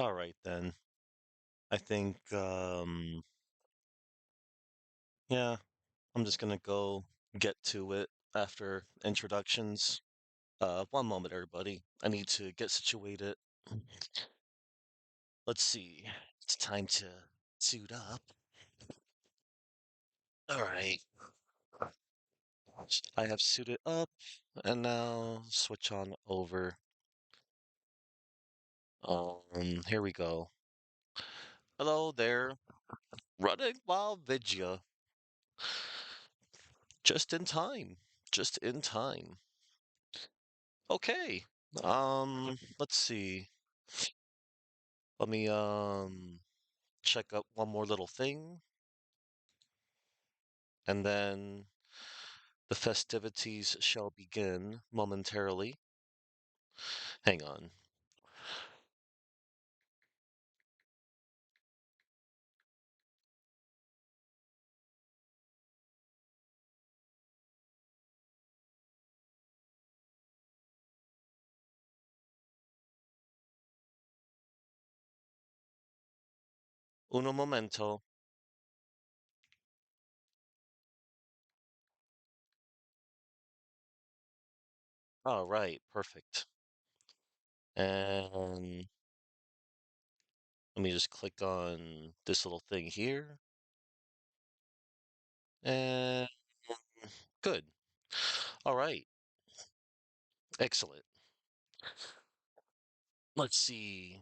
All right then. I think yeah, I'm just gonna go get to it after introductions. One moment, everybody. I need to get situated. Let's see. It's time to suit up. All right. I have suited up, and now switch on over. Here we go. Hello there. Running wild Vidya. Just in time. Just in time. Okay. Let's see. Let me check up one more little thing, and then the festivities shall begin momentarily. Hang on. Uno momento. All right, perfect. And let me just click on this little thing here. And good. All right, excellent. Let's see.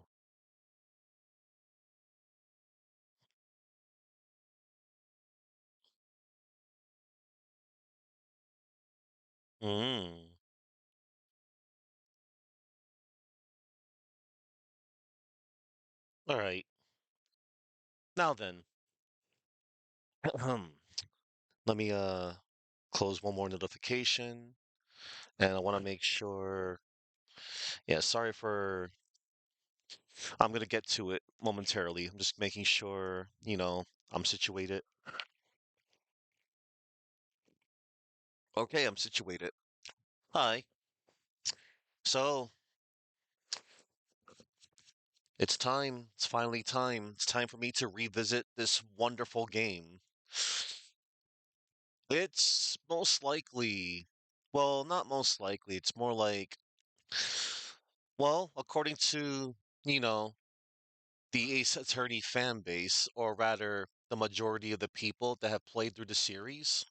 Mm. All right. Now then, let me close one more notification, and I want to make sure. Yeah, sorry for I'm gonna get to it momentarily. I'm just making sure, I'm situated. Okay, I'm situated. Hi. So, it's time. It's finally time. It's time for me to revisit this wonderful game. It's most likely, well, not most likely. It's more like, well, according to, you know, the Ace Attorney fan base, or rather, the majority of the people that have played through the series,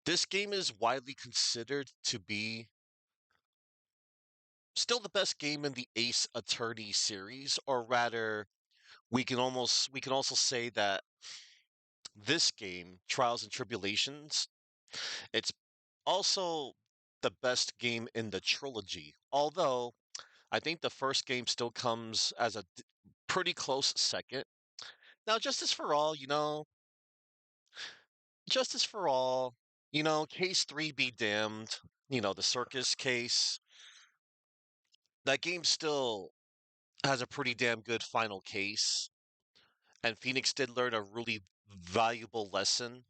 this game is widely considered to be still the best game in the Ace Attorney series, or rather, we can also say that this game, Trials and Tribulations, it's also the best game in the trilogy. Although I think the first game still comes as a pretty close second. Now, Justice for All, Justice for All, Case 3 be damned, the circus case. That game still has a pretty damn good final case. And Phoenix did learn a really valuable lesson,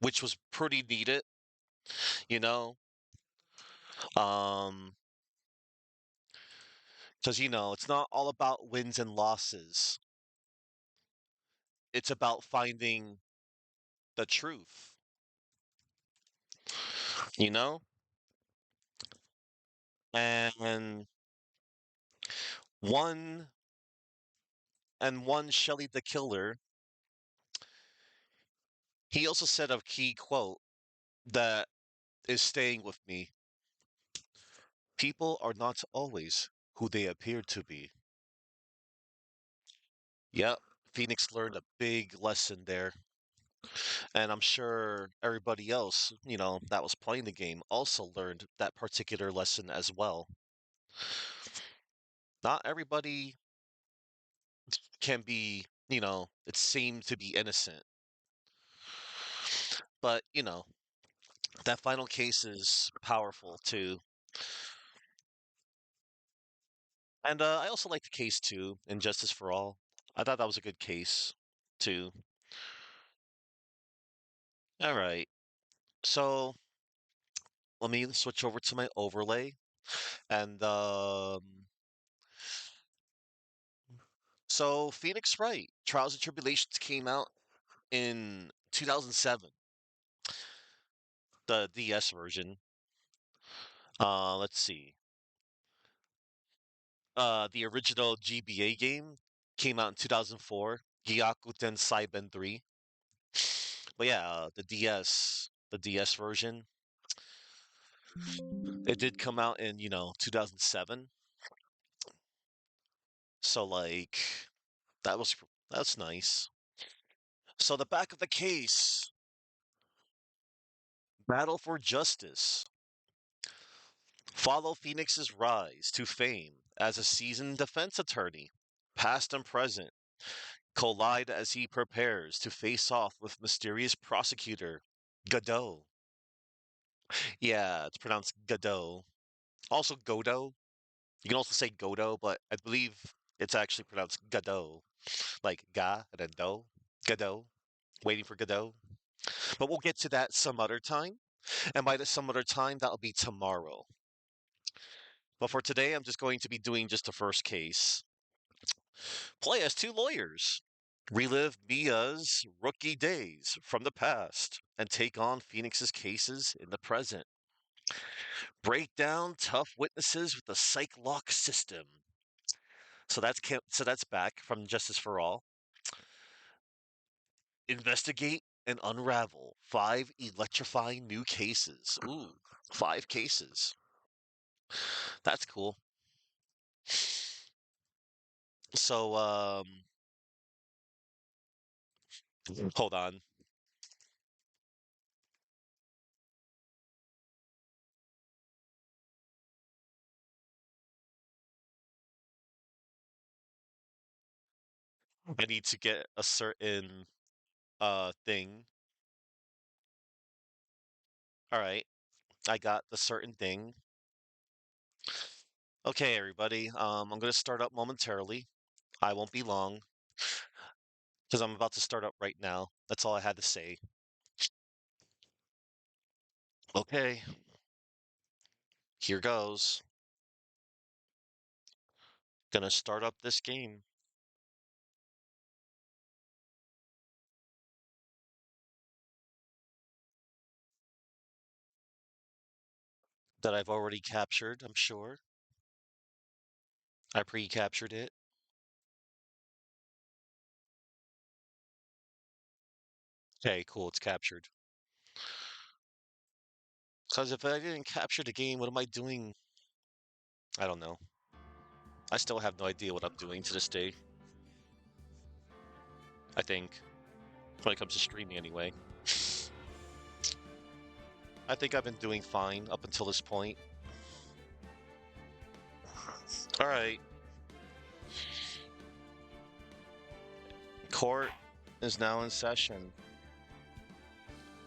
which was pretty needed, you know, um, because it's not all about wins and losses. It's about finding the truth, you know, and one one Shelley the Killer. He also said a key quote that is staying with me. People are not always who they appear to be. Yep, Phoenix learned a big lesson there. And I'm sure everybody else, that was playing the game also learned that particular lesson as well. Not everybody can be, it seemed to be innocent. But, that final case is powerful too. And I also like the case too, in Justice for All. I thought that was a good case too. All right. So let me switch over to my overlay. And So Phoenix Wright, Trials and Tribulations came out in 2007, the DS version. Let's see. The original GBA game came out in 2004, Gyakuten Saiben 3. But yeah, the DS version, it did come out in, 2007. So like that was that's nice. So the back of the case, Battle for Justice. Follow Phoenix's rise to fame as a seasoned defense attorney, past and present, collide as he prepares to face off with mysterious prosecutor Godot. Yeah, it's pronounced Godot. Also Godot. You can also say Godot, but I believe it's actually pronounced Godot. Like ga and then do. Godot. Waiting for Godot. But we'll get to that some other time. And by the some other time, that'll be tomorrow. But for today, I'm just going to be doing just the first case. Play as two lawyers. Relive Mia's rookie days from the past and take on Phoenix's cases in the present. Break down tough witnesses with the psych lock system. So that's back from Justice for All. Investigate and unravel 5 electrifying new cases. Ooh, 5 cases. That's cool. So hold on. I need to get a certain thing. All right. I got the certain thing. Okay, everybody. I'm going to start up momentarily. I won't be long because I'm about to start up right now. That's all I had to say. Okay, here goes. Gonna start up this game that I've already captured, I'm sure. I pre-captured it. Okay, cool, it's captured. Because if I didn't capture the game, what am I doing? I don't know. I still have no idea what I'm doing to this day. I think. When it comes to streaming, anyway. I think I've been doing fine up until this point. Alright. Court is now in session.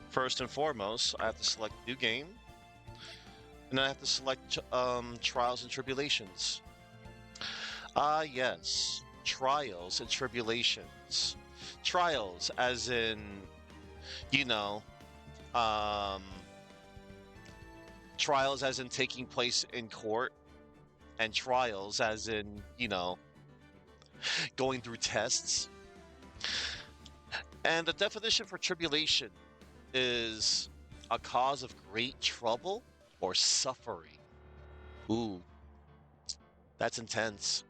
First and foremost, I have to select new game. And I have to select Trials and Tribulations. Ah, yes. Trials and Tribulations. Trials, as in, you know, um, trials as in taking place in court, and trials as in, going through tests. And the definition for tribulation is a cause of great trouble or suffering. Ooh, that's intense.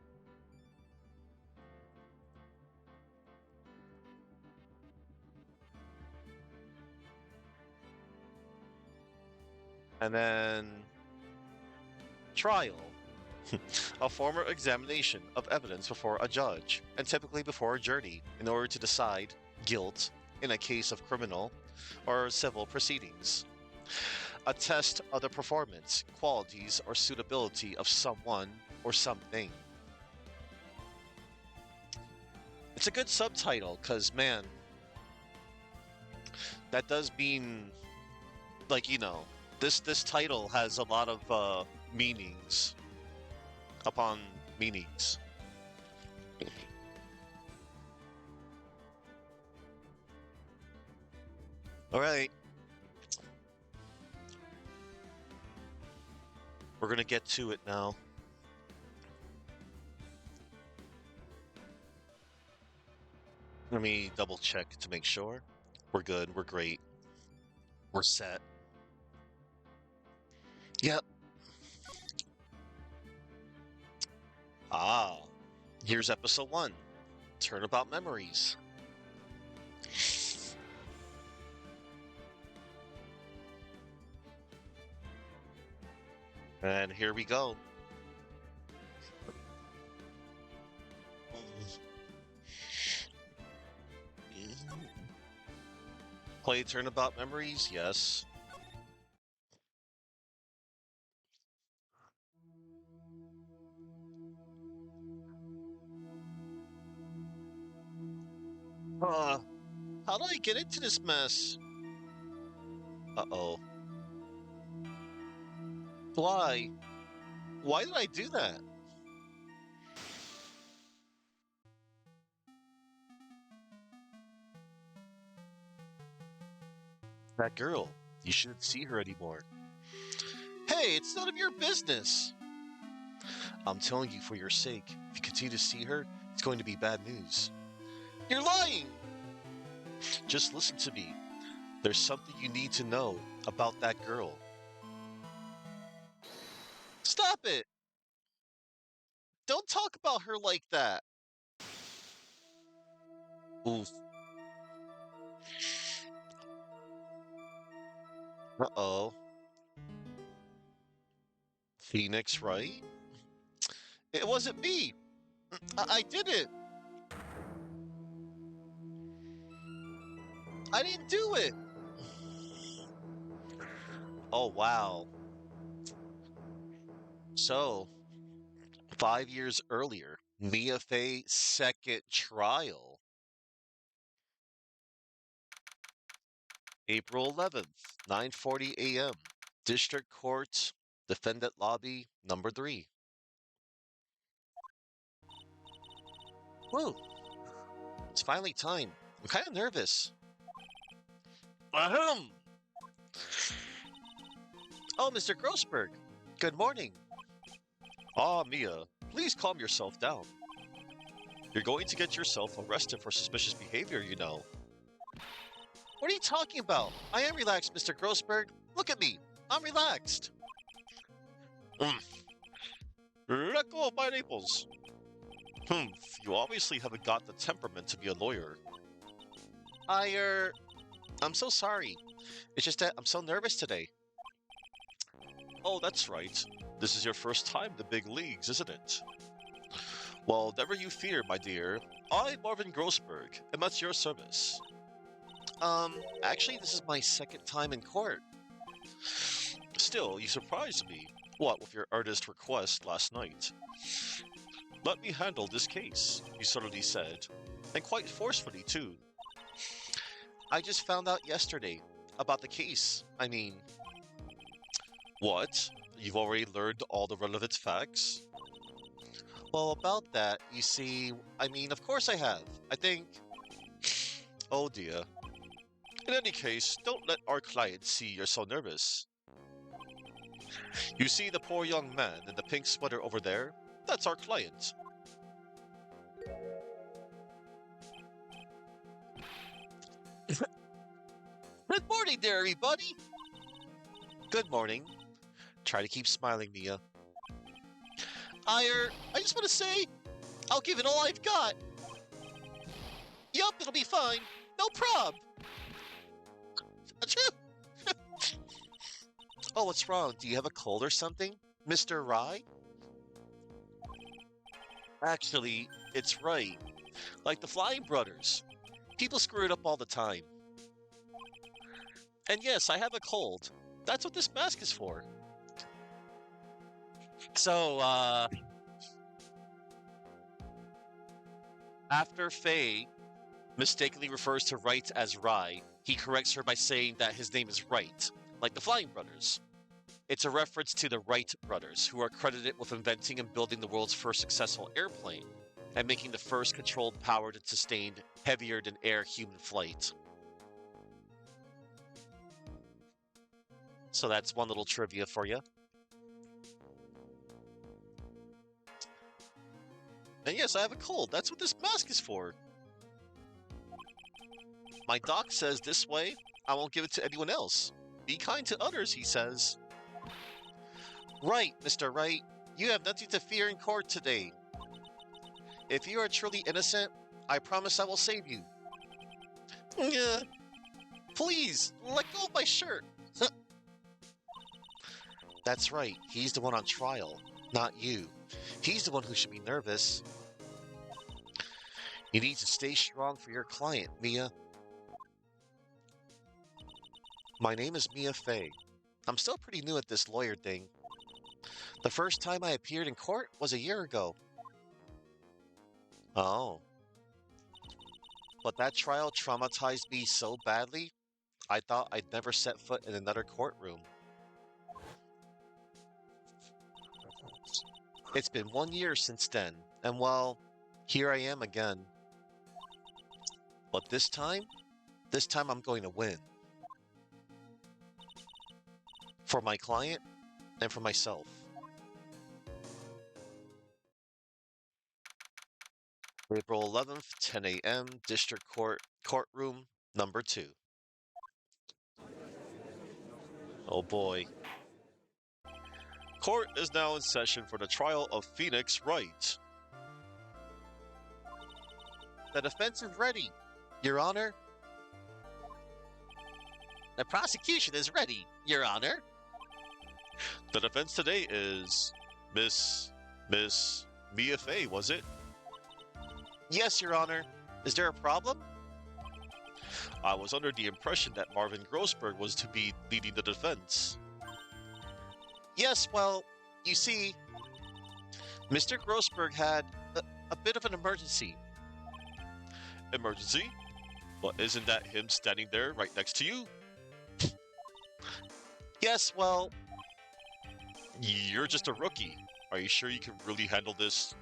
And then trial, a formal examination of evidence before a judge, and typically before a jury, in order to decide guilt in a case of criminal or civil proceedings. A test of the performance, qualities, or suitability of someone or something. It's a good subtitle, because, man, that does mean, like, this title has a lot of meanings upon meanings. All right, we're gonna get to it now. Let me double check to make sure. We're good. We're great. We're set. Yep. Ah, here's episode 1, Turnabout Memories. And here we go. Play Turnabout Memories? Yes. Uh, how did I get into this mess? Uh-oh. Why? Why did I do that? That girl. You shouldn't see her anymore. Hey, it's none of your business. I'm telling you for your sake. If you continue to see her, it's going to be bad news. You're lying! Just listen to me. There's something you need to know about that girl. Stop it! Don't talk about her like that. Oof. Uh-oh. Phoenix, right? It wasn't me. I did it. I didn't do it. Oh, wow. So, 5 years earlier, Mia Fey's second trial, April 11th, 9:40 a.m. District Court, Defendant Lobby, number 3. Whoa, it's finally time. I'm kind of nervous. Ahem. Oh, Mr. Grossberg. Good morning. Ah, Mia, please calm yourself down. You're going to get yourself arrested for suspicious behavior, you know. What are you talking about? I am relaxed, Mr. Grossberg. Look at me. I'm relaxed. Mm. Let go of my nipples. You obviously haven't got the temperament to be a lawyer. I, I'm so sorry. It's just that I'm so nervous today. Oh, that's right. This is your first time in the big leagues, isn't it? Well, never you fear, my dear. I'm Marvin Grossberg, and that's your service. Actually, this is my second time in court. Still, you surprised me. What, with your earnest request last night? Let me handle this case, you suddenly said. And quite forcefully, too. I just found out yesterday about the case. I mean... What? You've already learned all the relevant facts? Well, about that, you see, I mean, of course I have. I think... Oh dear. In any case, don't let our client see you're so nervous. You see the poor young man in the pink sweater over there? That's our client. Good morning there, everybody! Good morning. Try to keep smiling, Mia. I just want to say, I'll give it all I've got. Yup, it'll be fine. No prob. Oh, what's wrong? Do you have a cold or something, Mr. Rye? Actually, it's Wright. Like the Flying Brothers. People screw it up all the time. And yes, I have a cold. That's what this mask is for. So, after Faye mistakenly refers to Wright as Rye, he corrects her by saying that his name is Wright, like the Flying Brothers. It's a reference to the Wright brothers, who are credited with inventing and building the world's first successful airplane, and making the first controlled, powered, and sustained heavier-than-air human flight. So that's one little trivia for you. And yes, I have a cold. That's what this mask is for. My doc says this way, I won't give it to anyone else. Be kind to others, he says. Right, Mr. Wright. You have nothing to fear in court today. If you are truly innocent, I promise I will save you. Yeah. Please, let go of my shirt. That's right, he's the one on trial, not you. He's the one who should be nervous. You need to stay strong for your client, Mia. My name is Mia Fey. I'm still pretty new at this lawyer thing. The first time I appeared in court was a year ago. Oh. But that trial traumatized me so badly, I thought I'd never set foot in another courtroom. It's been 1 year since then, and well, here I am again. But this time I'm going to win. For my client and for myself. April 11th, 10 a.m., District Court, Courtroom number 2. Oh boy. Court is now in session for the trial of Phoenix Wright. The defense is ready, Your Honor. The prosecution is ready, Your Honor. The defense today is Miss Mia Fey, was it? Yes, Your Honor. Is there a problem? I was under the impression that Marvin Grossberg was to be leading the defense. Yes, well, you see, Mr. Grossberg had a bit of an emergency. Emergency? But isn't that him standing there right next to you? Yes, well, you're just a rookie. Are you sure you can really handle this?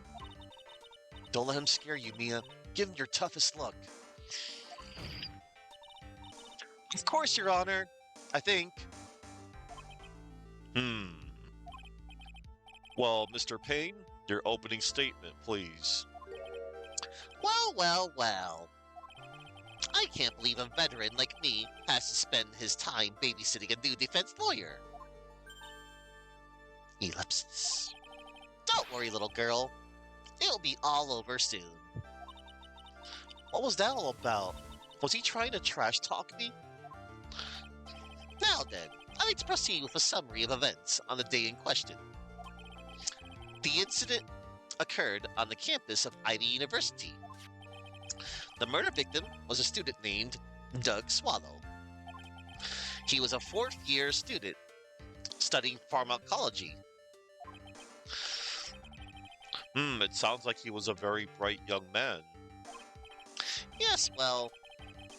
Don't let him scare you, Mia. Give him your toughest luck. Of course, Your Honor. I think. Well, Mr. Payne, your opening statement, please. Well, well, well. I can't believe a veteran like me has to spend his time babysitting a new defense lawyer. Ellipsis. Don't worry, little girl. It'll be all over soon. What was that all about? Was he trying to trash talk me? Now then, I'd like to proceed with a summary of events on the day in question. The incident occurred on the campus of Ivy University. The murder victim was a student named Doug Swallow. He was a fourth-year student studying pharmacology. It sounds like he was a very bright young man. Yes, well,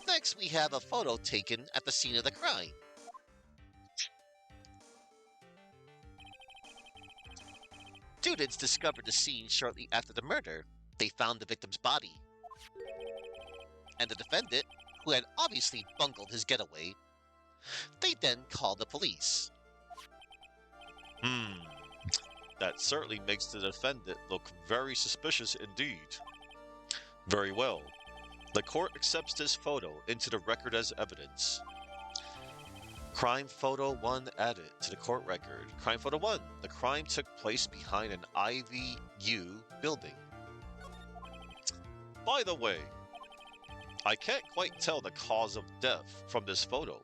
next we have a photo taken at the scene of the crime. Students discovered the scene shortly after the murder. They found the victim's body. And the defendant, who had obviously bungled his getaway, they then called the police. That certainly makes the defendant look very suspicious indeed. Very well. The court accepts this photo into the record as evidence. Crime photo 1 added to the court record. Crime photo 1. The crime took place behind an IVU building. By the way, I can't quite tell the cause of death from this photo.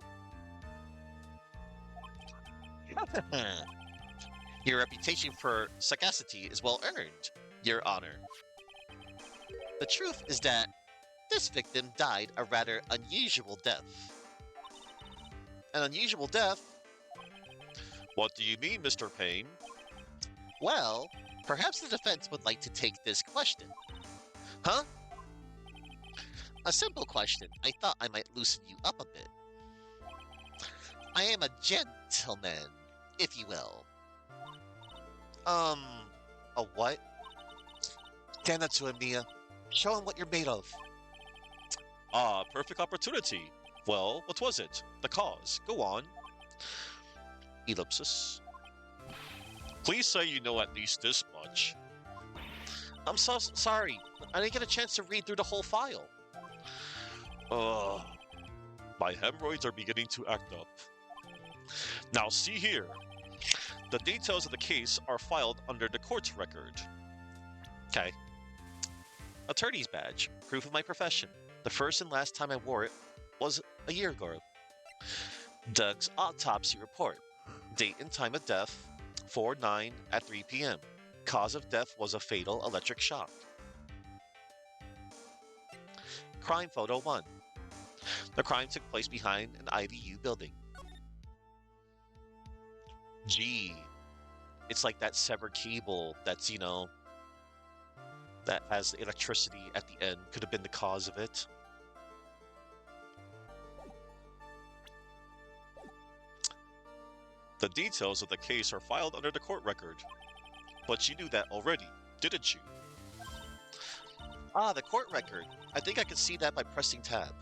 Your reputation for sagacity is well earned, Your Honor. The truth is that this victim died a rather unusual death. An unusual death? What do you mean, Mr. Payne? Well, perhaps the defense would like to take this question. Huh? A simple question. I thought I might loosen you up a bit. I am a gentleman, if you will. A what? Stand up to him, Mia. Show him what you're made of. Ah, perfect opportunity. Well, what was it? The cause. Go on. Ellipsis. Please say you know at least this much. I'm so sorry. I didn't get a chance to read through the whole file. My hemorrhoids are beginning to act up. Now see here. The details of the case are filed under the court's record. Okay. Attorney's badge, proof of my profession. The first and last time I wore it was a year ago. Doug's autopsy report. Date and time of death, 4/9 at 3 p.m. Cause of death was a fatal electric shock. Crime photo 1. The crime took place behind an IVU building. Gee, it's like that severed cable that's, that has electricity at the end. Could have been the cause of it. The details of the case are filed under the court record. But you knew that already, didn't you? Ah, the court record. I think I can see that by pressing tab.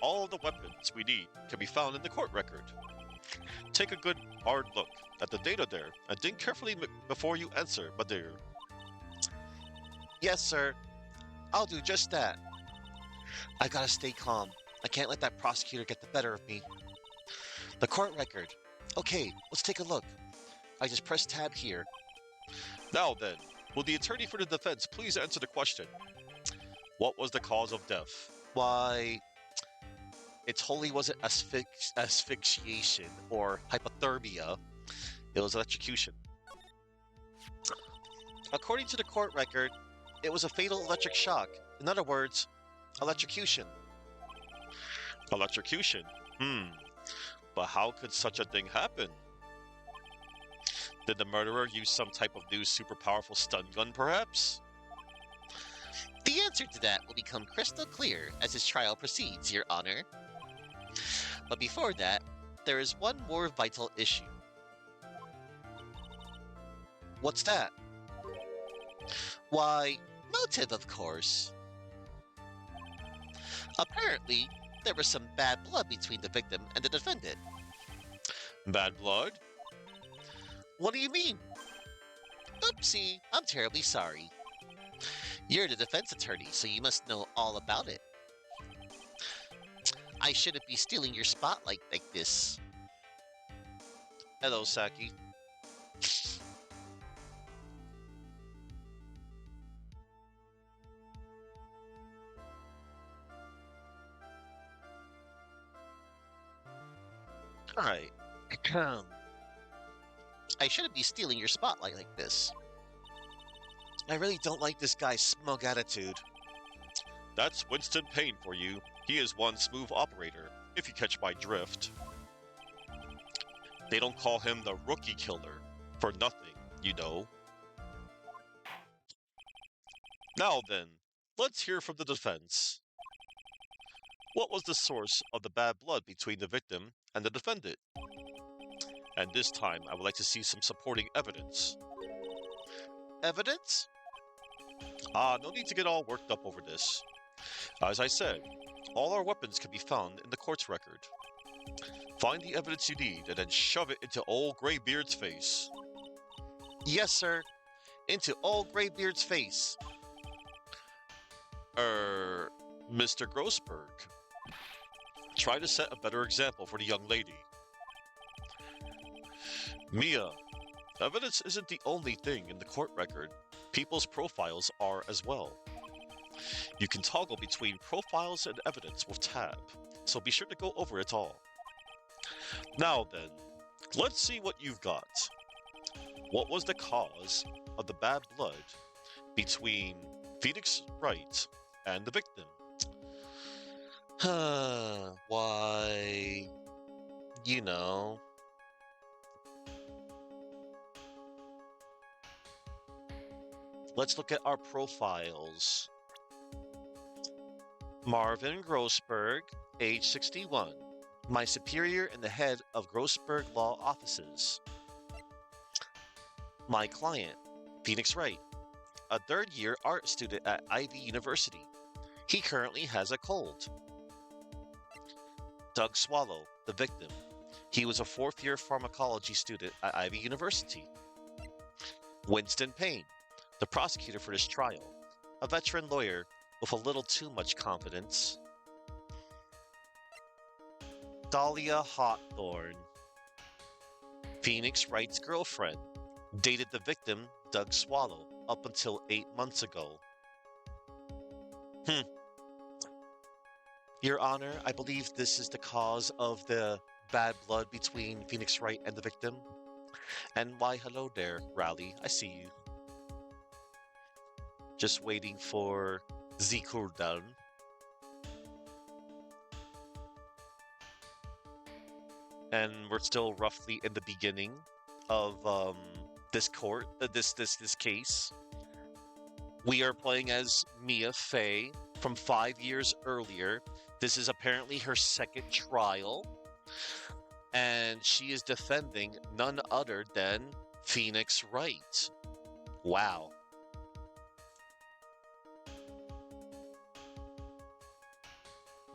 All the weapons we need can be found in the court record. Take a good hard look at the data there and think carefully before you answer, my dear. Yes, sir. I'll do just that. I gotta stay calm. I can't let that prosecutor get the better of me. The court record. Okay, let's take a look. I just press tab here. Now then, will the attorney for the defense please answer the question? What was the cause of death? Why, it totally wasn't asphyxiation or hypothermia. It was electrocution. According to the court record, it was a fatal electric shock. In other words, electrocution. Electrocution? But how could such a thing happen? Did the murderer use some type of new super powerful stun gun, perhaps? The answer to that will become crystal clear as his trial proceeds, Your Honor. But before that, there is one more vital issue. What's that? Why, motive, of course. Apparently, there was some bad blood between the victim and the defendant. Bad blood? What do you mean? Oopsie, I'm terribly sorry. You're the defense attorney, so you must know all about it. I shouldn't be stealing your spotlight like this. Hello, Saki. Alright. I shouldn't be stealing your spotlight like this. I really don't like this guy's smug attitude. That's Winston Payne for you. He is one smooth operator, if you catch my drift. They don't call him the rookie killer for nothing, you know. Now then, let's hear from the defense. What was the source of the bad blood between the victim and the defendant? And this time, I would like to see some supporting evidence. Evidence? No need to get all worked up over this. As I said, all our weapons can be found in the court's record. Find the evidence you need and then shove it into old Greybeard's face. Yes, sir. Into old Greybeard's face. Mr. Grossberg. Try to set a better example for the young lady. Mia, evidence isn't the only thing in the court record. People's profiles are as well. You can toggle between profiles and evidence with tab, so be sure to go over it all. Now then, let's see what you've got. What was the cause of the bad blood between Phoenix Wright and the victim? Why, you know. Let's look at our profiles. Marvin Grossberg, age 61. My superior and the head of Grossberg Law Offices. My client, Phoenix Wright, a third-year art student at Ivy University. He currently has a cold. Doug Swallow, the victim. He was a fourth-year pharmacology student at Ivy University. Winston Payne, the prosecutor for this trial, a veteran lawyer with a little too much confidence. Dahlia Hawthorne, Phoenix Wright's girlfriend, dated the victim, Doug Swallow, up until 8 months ago. Hmm. Your Honor, I believe this is the cause of the bad blood between Phoenix Wright and the victim. And why, hello there, Rally. I see you. Just waiting for the cooldown. And we're still roughly in the beginning of this case. We are playing as Mia Fey from 5 years earlier. This is apparently her second trial, and she is defending none other than Phoenix Wright. Wow.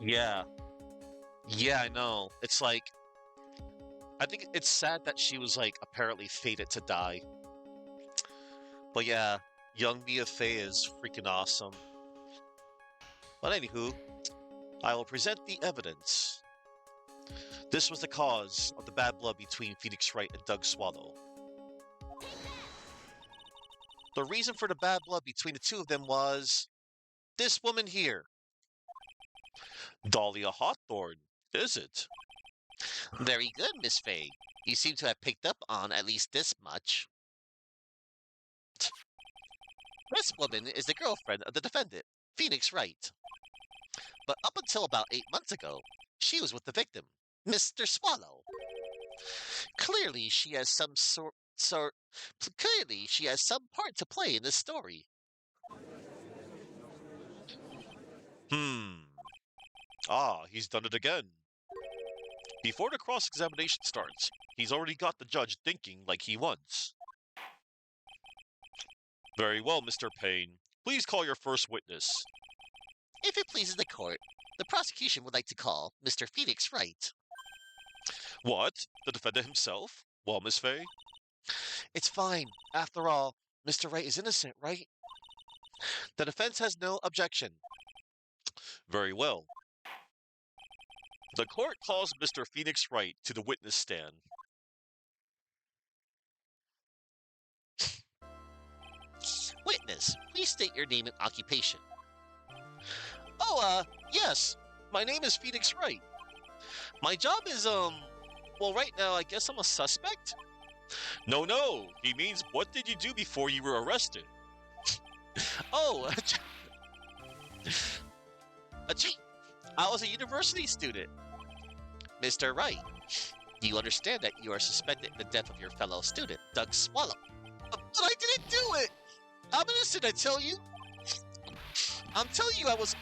Yeah. Yeah, I know. It's like, I think it's sad that she was like apparently fated to die. But yeah, young Mia Fey is freaking awesome. But anywho, I will present the evidence. This was the cause of the bad blood between Phoenix Wright and Doug Swallow. The reason for the bad blood between the two of them was this woman here. Dahlia Hawthorne, is it? Very good, Miss Fey. You seem to have picked up on at least this much. This woman is the girlfriend of the defendant, Phoenix Wright. But up until about 8 months ago, she was with the victim, Mr. Swallow. Clearly, she has some clearly she has some part to play in this story. He's done it again. Before the cross-examination starts, he's already got the judge thinking like he wants. Very well, Mr. Payne. Please call your first witness. If it pleases the court, the prosecution would like to call Mr. Phoenix Wright. What? The defendant himself? Well, Miss Fey? It's fine. After all, Mr. Wright is innocent, right? The defense has no objection. Very well. The court calls Mr. Phoenix Wright to the witness stand. Witness, please state your name and occupation. Oh, yes. My name is Phoenix Wright. My job is, well, right now, I guess I'm a suspect? No. He means, what did you do before you were arrested? Oh, I was a university student. Mr. Wright, you understand that you are suspected in the death of your fellow student, Doug Swallow. But I didn't do it! I'm innocent, I tell you! I'm telling you I was...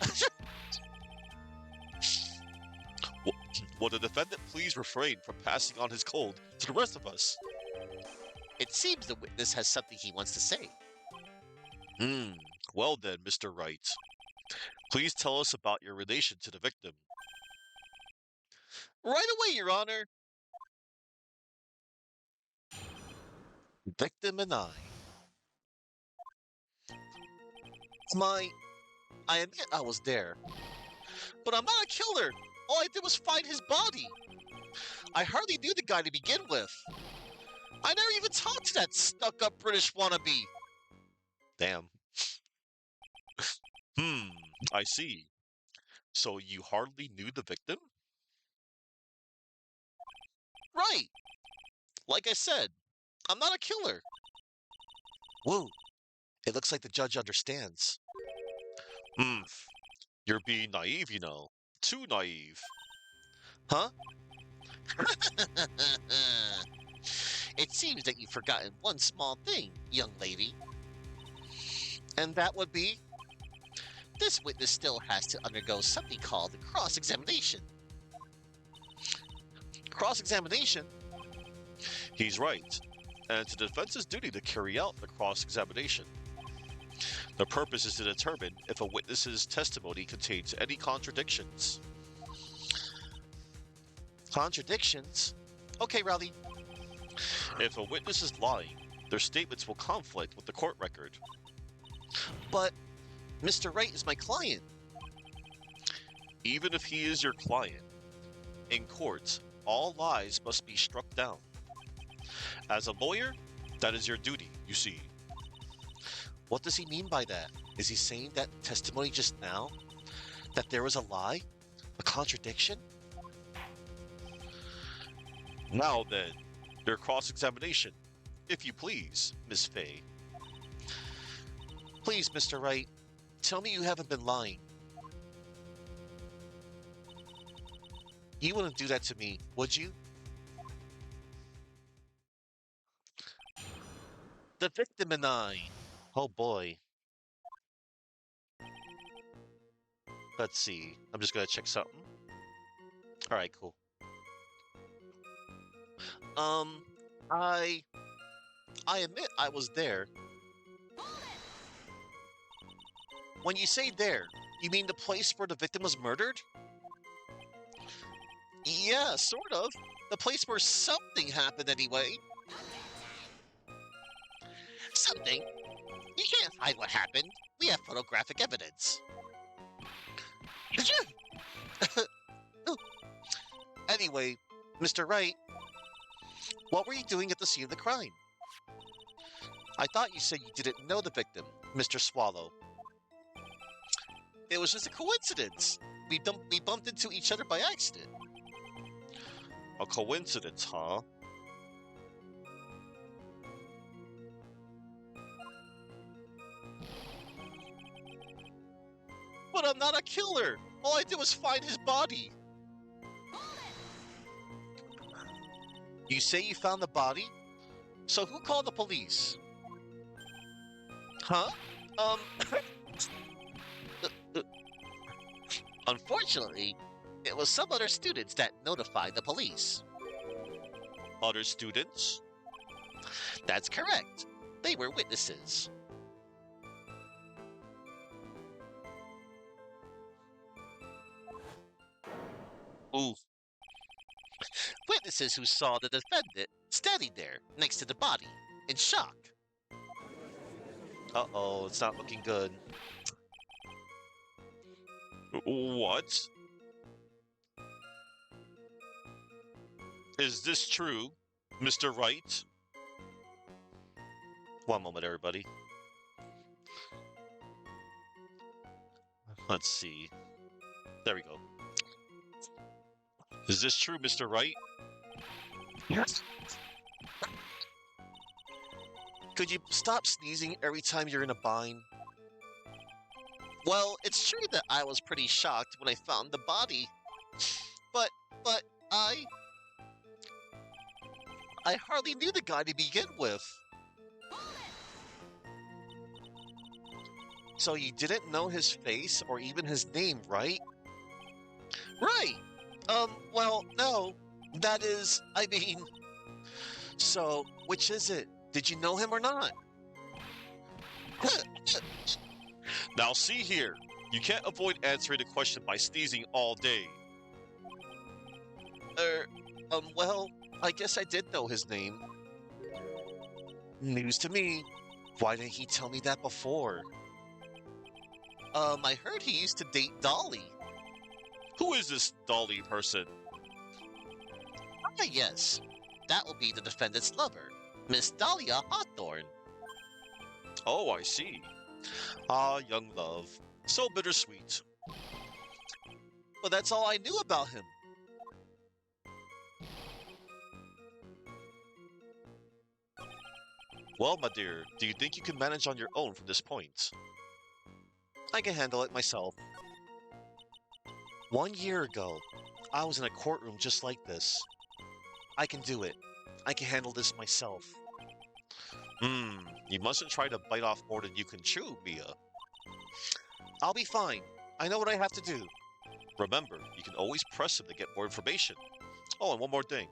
Will the defendant please refrain from passing on his cold to the rest of us? It seems the witness has something he wants to say. Well then, Mr. Wright. Please tell us about your relation to the victim. Right away, Your Honor. Victim and I. I admit I was there. But I'm not a killer. All I did was find his body. I hardly knew the guy to begin with. I never even talked to that stuck-up British wannabe. Damn. I see. So you hardly knew the victim? Right. Like I said, I'm not a killer. Whoa. It looks like the judge understands. You're being naive, you know. Too naive. Huh? It seems that you've forgotten one small thing, young lady. And that would be? This witness still has to undergo something called cross-examination. Cross-examination? He's right. And it's the defense's duty to carry out the cross-examination. The purpose is to determine if a witness's testimony contains any contradictions. Contradictions? Okay, Rowley. If a witness is lying, their statements will conflict with the court record. But Mr. Wright is my client. Even if he is your client, In court, all lies must be struck down. As a lawyer, that is your duty, you see. What does he mean by that? Is he saying that testimony just now? That there was a lie? A contradiction? Now then, your cross-examination, if you please, Miss Fay. Please, Mr. Wright, tell me you haven't been lying. You wouldn't do that to me, would you? The victim and I. Oh boy. Let's see. I'm just gonna check something. Alright, cool. Um, I I admit I was there. When you say there, you mean the place where the victim was murdered? Yeah, sort of. The place where something happened anyway. Something? You can't hide what happened. We have photographic evidence. Anyway, Mr. Wright, what were you doing at the scene of the crime? I thought you said you didn't know the victim, Mr. Swallow. It was just a coincidence. We bumped into each other by accident. A coincidence, huh? But I'm not a killer. All I did was find his body. You say you found the body? So who called the police? Huh? Um, Unfortunately, it was some other students that notified the police. Other students? That's correct. They were witnesses. Ooh. Witnesses who saw the defendant standing there next to the body in shock. Uh-oh, it's not looking good. What? Is this true, Mr. Wright? One moment, everybody. Let's see. There we go. Is this true, Mr. Wright? Yes. Could you stop sneezing every time you're in a bind? Well, it's true that I was pretty shocked when I found the body. But I hardly knew the guy to begin with. So you didn't know his face or even his name, right? Right. Well, no. That is, I mean... So, which is it? Did you know him or not? Now see here. You can't avoid answering the question by sneezing all day. Well, I guess I did know his name. News to me. Why didn't he tell me that before? I heard he used to date Dolly. Who is this Dolly person? Ah, yes. That will be the defendant's lover, Miss Dahlia Hawthorne. Oh, I see. Ah, young love. So bittersweet. But that's all I knew about him. Well, my dear, do you think you can manage on your own from this point? I can handle it myself. 1 year ago, I was in a courtroom just like this. I can do it. I can handle this myself. You mustn't try to bite off more than you can chew, Mia. I'll be fine. I know what I have to do. Remember, you can always press him to get more information. Oh, and one more thing.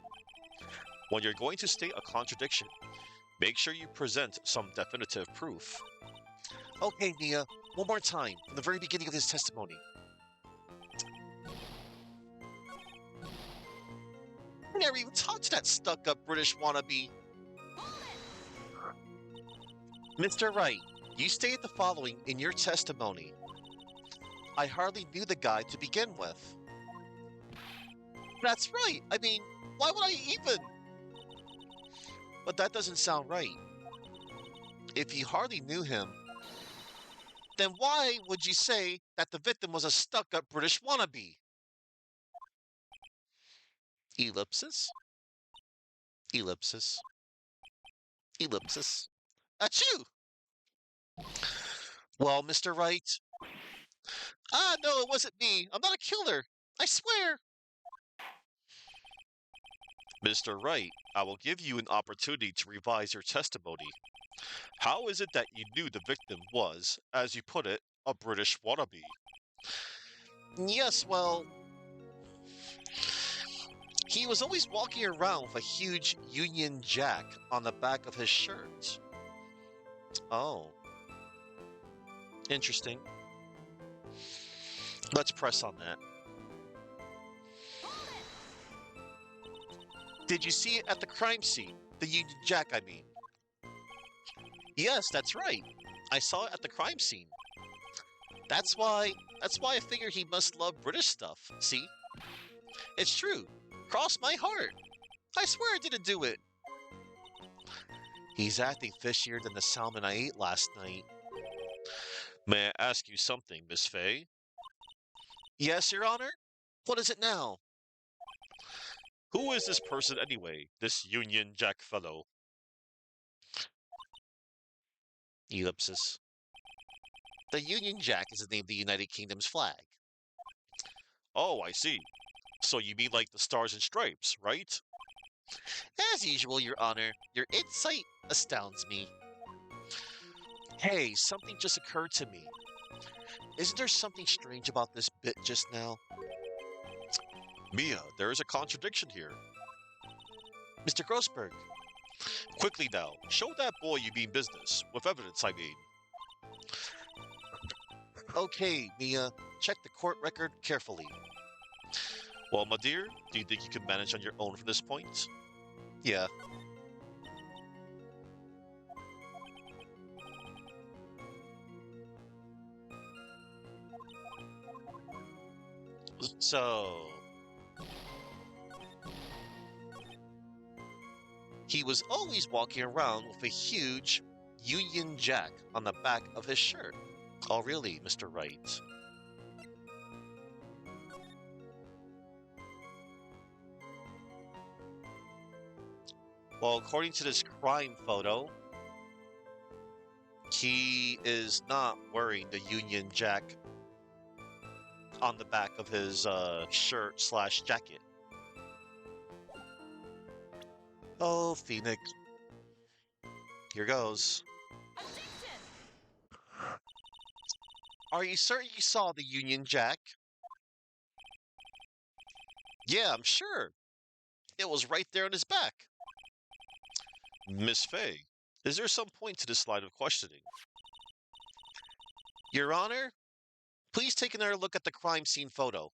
When you're going to state a contradiction, make sure you present some definitive proof. Okay, Mia, one more time, from the very beginning of his testimony. I never even talked to that stuck-up British wannabe. Mr. Wright, you stated the following in your testimony. I hardly knew the guy to begin with. That's right. I mean, why would I even? But that doesn't sound right. If you hardly knew him, then why would you say that the victim was a stuck-up British wannabe? Ellipsis, ellipsis, ellipsis. Achoo! Well, Mr. Wright. Ah, no, it wasn't me. I'm not a killer. I swear. Mr. Wright, I will give you an opportunity to revise your testimony. How is it that you knew the victim was, as you put it, a British wannabe? Yes, well, he was always walking around with a huge Union Jack on the back of his shirt. Oh, interesting. Let's press on that. Did you see it at the crime scene? The Union Jack, I mean. Yes, that's right. I saw it at the crime scene. That's why I figure he must love British stuff. See? It's true. Cross my heart. I swear I didn't do it. He's acting fishier than the salmon I ate last night. May I ask you something, Miss Fay? Yes, Your Honor? What is it now? Who is this person anyway, this Union Jack fellow? Ellipsis. The Union Jack is the name of the United Kingdom's flag. Oh, I see. So you mean like the stars and stripes, right? As usual, Your Honor, your insight astounds me. Hey, something just occurred to me. Isn't there something strange about this bit just now? Mia, there is a contradiction here. Mr. Grossberg. Quickly now, show that boy you mean business, with evidence, I mean. Okay, Mia, check the court record carefully. Well, my dear, do you think you can manage on your own from this point? Yeah. So, he was always walking around with a huge Union Jack on the back of his shirt. Oh, really, Mr. Wright? Well, according to this crime photo, he is not wearing the Union Jack on the back of his shirt slash jacket. Oh, Phoenix. Here goes. Are you certain you saw the Union Jack? Yeah, I'm sure. It was right there on his back. Miss Fay, is there some point to this line of questioning? Your Honor, please take another look at the crime scene photo.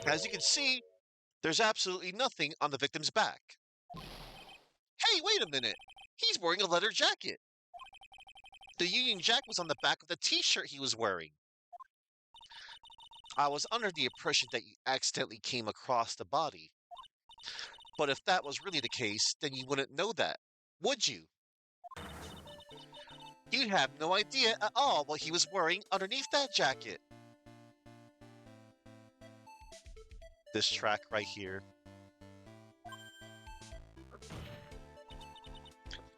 As you can see, there's absolutely nothing on the victim's back. Hey, wait a minute. He's wearing a leather jacket. The Union Jack was on the back of the t-shirt he was wearing. I was under the impression that you accidentally came across the body. But if that was really the case, then you wouldn't know that, would you? You'd have no idea at all what he was wearing underneath that jacket. This track right here.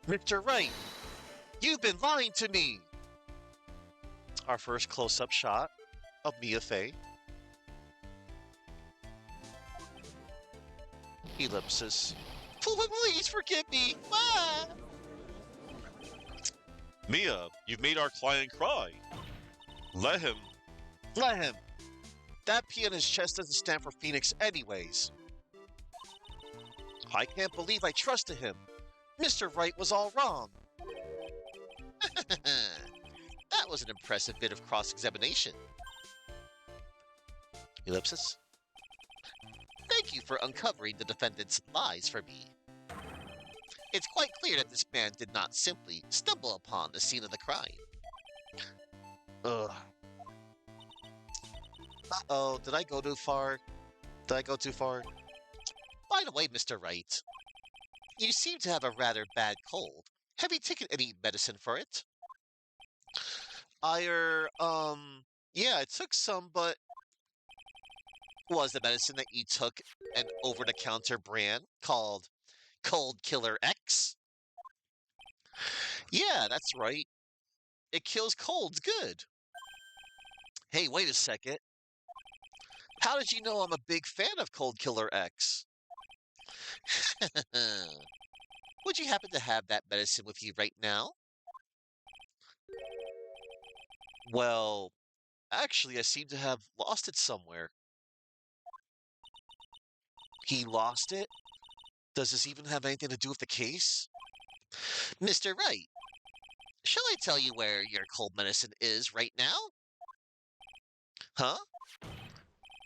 Mr. Wright, you've been lying to me! Our first close-up shot of Mia Fey. Ellipsis. Please forgive me! Ah! Mia, you've made our client cry. Let him. Let him. That P on his chest doesn't stand for Phoenix anyways. I can't believe I trusted him. Mr. Wright was all wrong. That was an impressive bit of cross-examination. Ellipsis. Thank you for uncovering the defendant's lies for me. It's quite clear that this man did not simply stumble upon the scene of the crime. Ugh. Uh-oh, did I go too far? Did I go too far? By the way, Mr. Wright, you seem to have a rather bad cold. Have you taken any medicine for it? Yeah, I took some, but was the medicine that you took an over-the-counter brand called Cold Killer X? Yeah, that's right. It kills colds good. Hey, wait a second. How did you know I'm a big fan of Cold Killer X? Would you happen to have that medicine with you right now? Well, actually, I seem to have lost it somewhere. He lost it? Does this even have anything to do with the case? Mr. Wright, shall I tell you where your cold medicine is right now? Huh?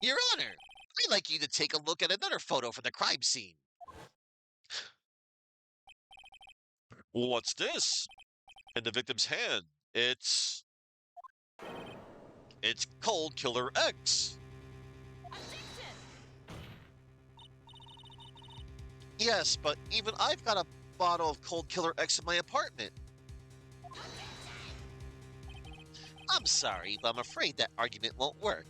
Your Honor, I'd like you to take a look at another photo from the crime scene. What's this? In the victim's hand. It's Cold Killer X. Yes, but even I've got a bottle of Cold Killer X in my apartment. I'm sorry, but I'm afraid that argument won't work.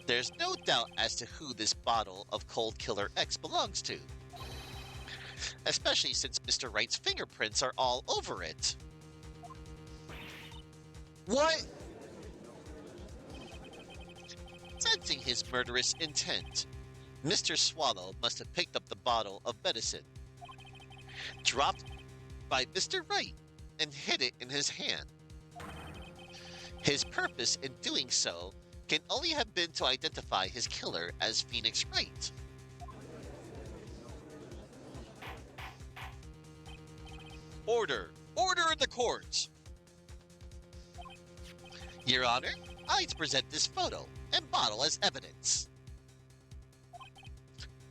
There's no doubt as to who this bottle of Cold Killer X belongs to, especially since Mr. Wright's fingerprints are all over it. What? Sensing his murderous intent, Mr. Swallow must have picked up the bottle of medicine, dropped by Mr. Wright, and hid it in his hand. His purpose in doing so can only have been to identify his killer as Phoenix Wright. Order! Order in the court! Your Honor, I present this photo and bottle as evidence.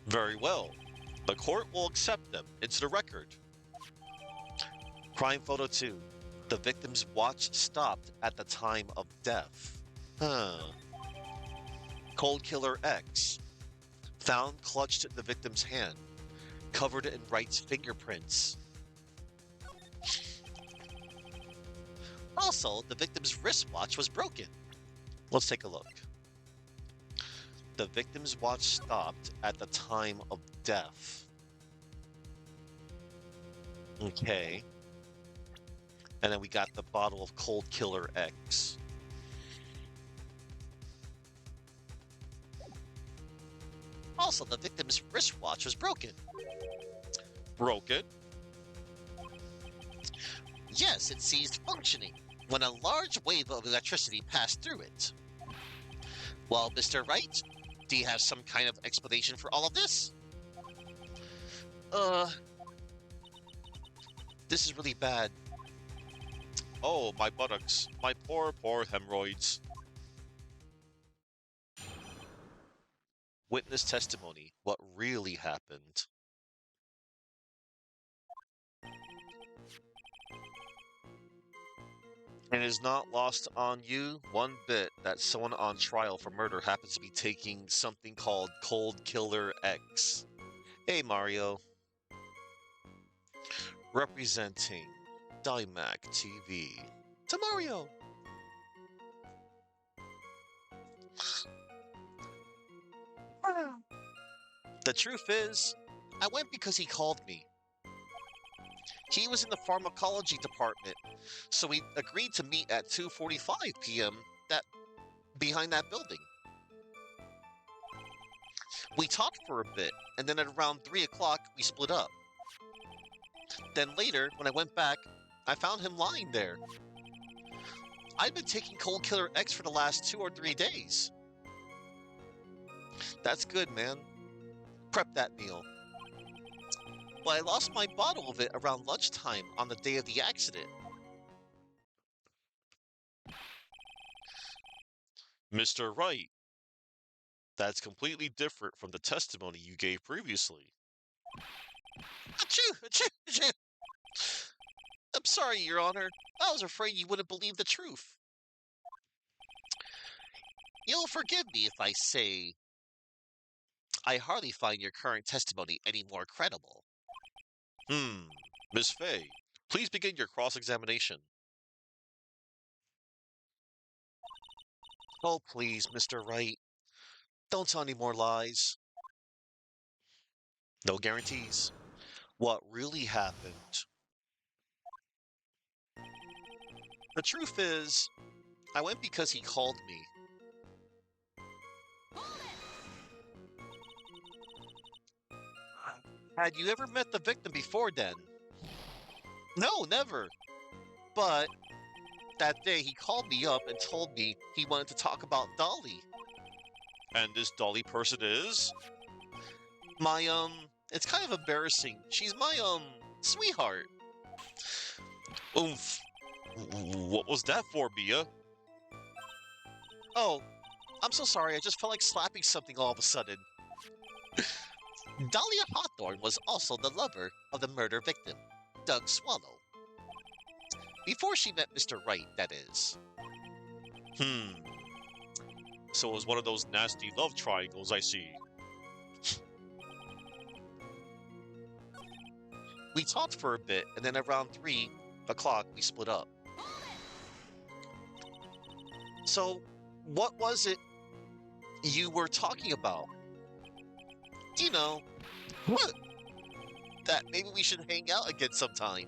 Very well. The court will accept them into the record. Crime photo 2. The victim's watch stopped at the time of death. Cold Killer X. Found clutched in the victim's hand, covered in Wright's fingerprints. Also, the victim's wristwatch was broken. Let's take a look. The victim's watch stopped at the time of death. Okay. And then we got the bottle of Cold Killer X. Also, the victim's wristwatch was broken. Broken? Yes, it ceased functioning when a large wave of electricity passed through it. Well, Mr. Wright, do you have some kind of explanation for all of this? This is really bad. Oh, my buttocks. My poor, poor hemorrhoids. Witness testimony. What really happened? And it is not lost on you one bit that someone on trial for murder happens to be taking something called Cold Killer X. Hey, Mario. Representing Dymac TV. To Mario. The truth is, I went because he called me. He was in the pharmacology department, so we agreed to meet at 2:45 p.m. that behind that building. We talked for a bit, and then at around 3 o'clock, we split up. Then later, when I went back, I found him lying there. I'd been taking Cold Killer X for the last 2 or 3 days. That's good, man. Prep that meal. Well, I lost my bottle of it around lunchtime on the day of the accident. Mr. Wright, that's completely different from the testimony you gave previously. Achoo! Achoo! Achoo! I'm sorry, Your Honor. I was afraid you wouldn't believe the truth. You'll forgive me if I say I hardly find your current testimony any more credible. Hmm, Miss Fay, please begin your cross-examination. Oh, please, Mr. Wright, don't tell any more lies. No guarantees. What really happened? The truth is, I went because he called me. Had you ever met the victim before then? No, never. But that day he called me up and told me he wanted to talk about Dolly. And this Dolly person is? My, it's kind of embarrassing. She's my, sweetheart. Oomph. What was that for, Mia? Oh, I'm so sorry. I just felt like slapping something all of a sudden. Dahlia Hawthorne was also the lover of the murder victim, Doug Swallow. Before she met Mr. Wright, that is. Hmm. So it was one of those nasty love triangles, I see. We talked for a bit, and then around 3 o'clock, we split up. So, what was it you were talking about? You know, what? That maybe we should hang out again sometime.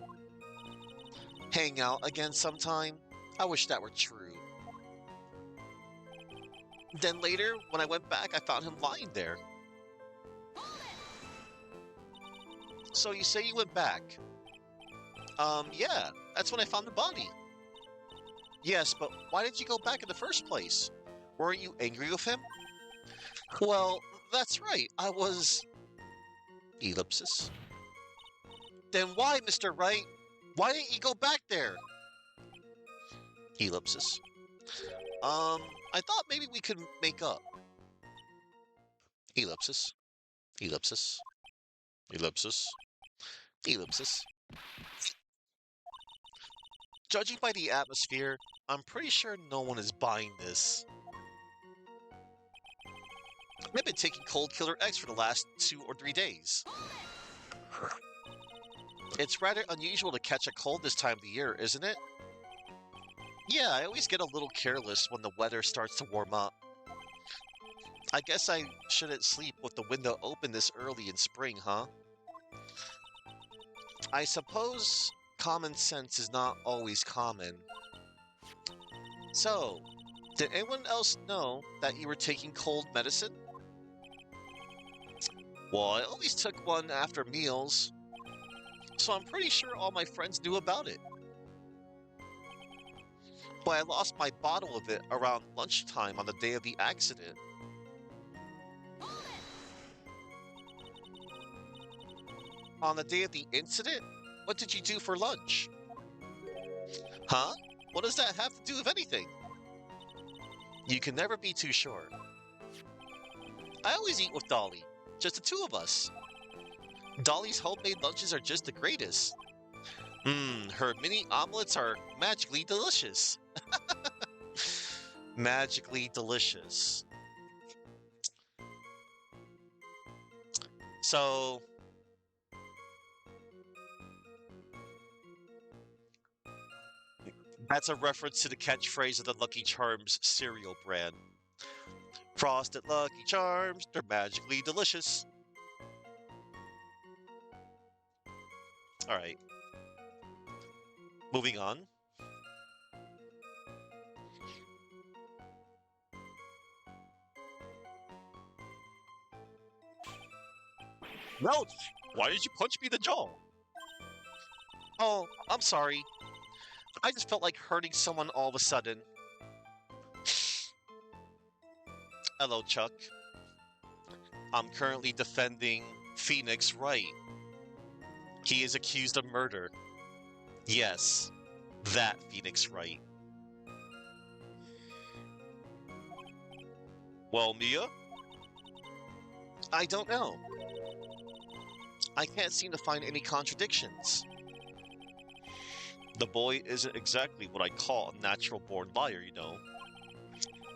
Hang out again sometime? I wish that were true. Then later, when I went back, I found him lying there. So you say you went back? Yeah, that's when I found the body. Yes, but why did you go back in the first place? Weren't you angry with him? Well, that's right, I was... Ellipsis. Then why, Mr. Wright? Why didn't you go back there? Ellipsis. I thought maybe we could make up. Ellipsis. Ellipsis. Ellipsis. Ellipsis. Judging by the atmosphere, I'm pretty sure no one is buying this. I've been taking Cold Killer X for the last 2 or 3 days. It's rather unusual to catch a cold this time of the year, isn't it? Yeah, I always get a little careless when the weather starts to warm up. I guess I shouldn't sleep with the window open this early in spring, huh? I suppose common sense is not always common. So, did anyone else know that you were taking cold medicine? Well, I always took one after meals, so I'm pretty sure all my friends knew about it. But I lost my bottle of it around lunchtime on the day of the accident. On the day of the incident? What did you do for lunch? Huh? What does that have to do with anything? You can never be too sure. I always eat with Dolly. Just the two of us. Dolly's homemade lunches are just the greatest. Her mini omelets are magically delicious. Magically delicious. So... that's a reference to the catchphrase of the Lucky Charms cereal brand. Frosted Lucky Charms, they're magically delicious. Alright. Moving on. No! Why did you punch me in the jaw? Oh, I'm sorry. I just felt like hurting someone all of a sudden. Hello, Chuck. I'm currently defending Phoenix Wright. He is accused of murder. Yes, that Phoenix Wright. Well, Mia? I don't know. I can't seem to find any contradictions. The boy isn't exactly what I call a natural-born liar, you know.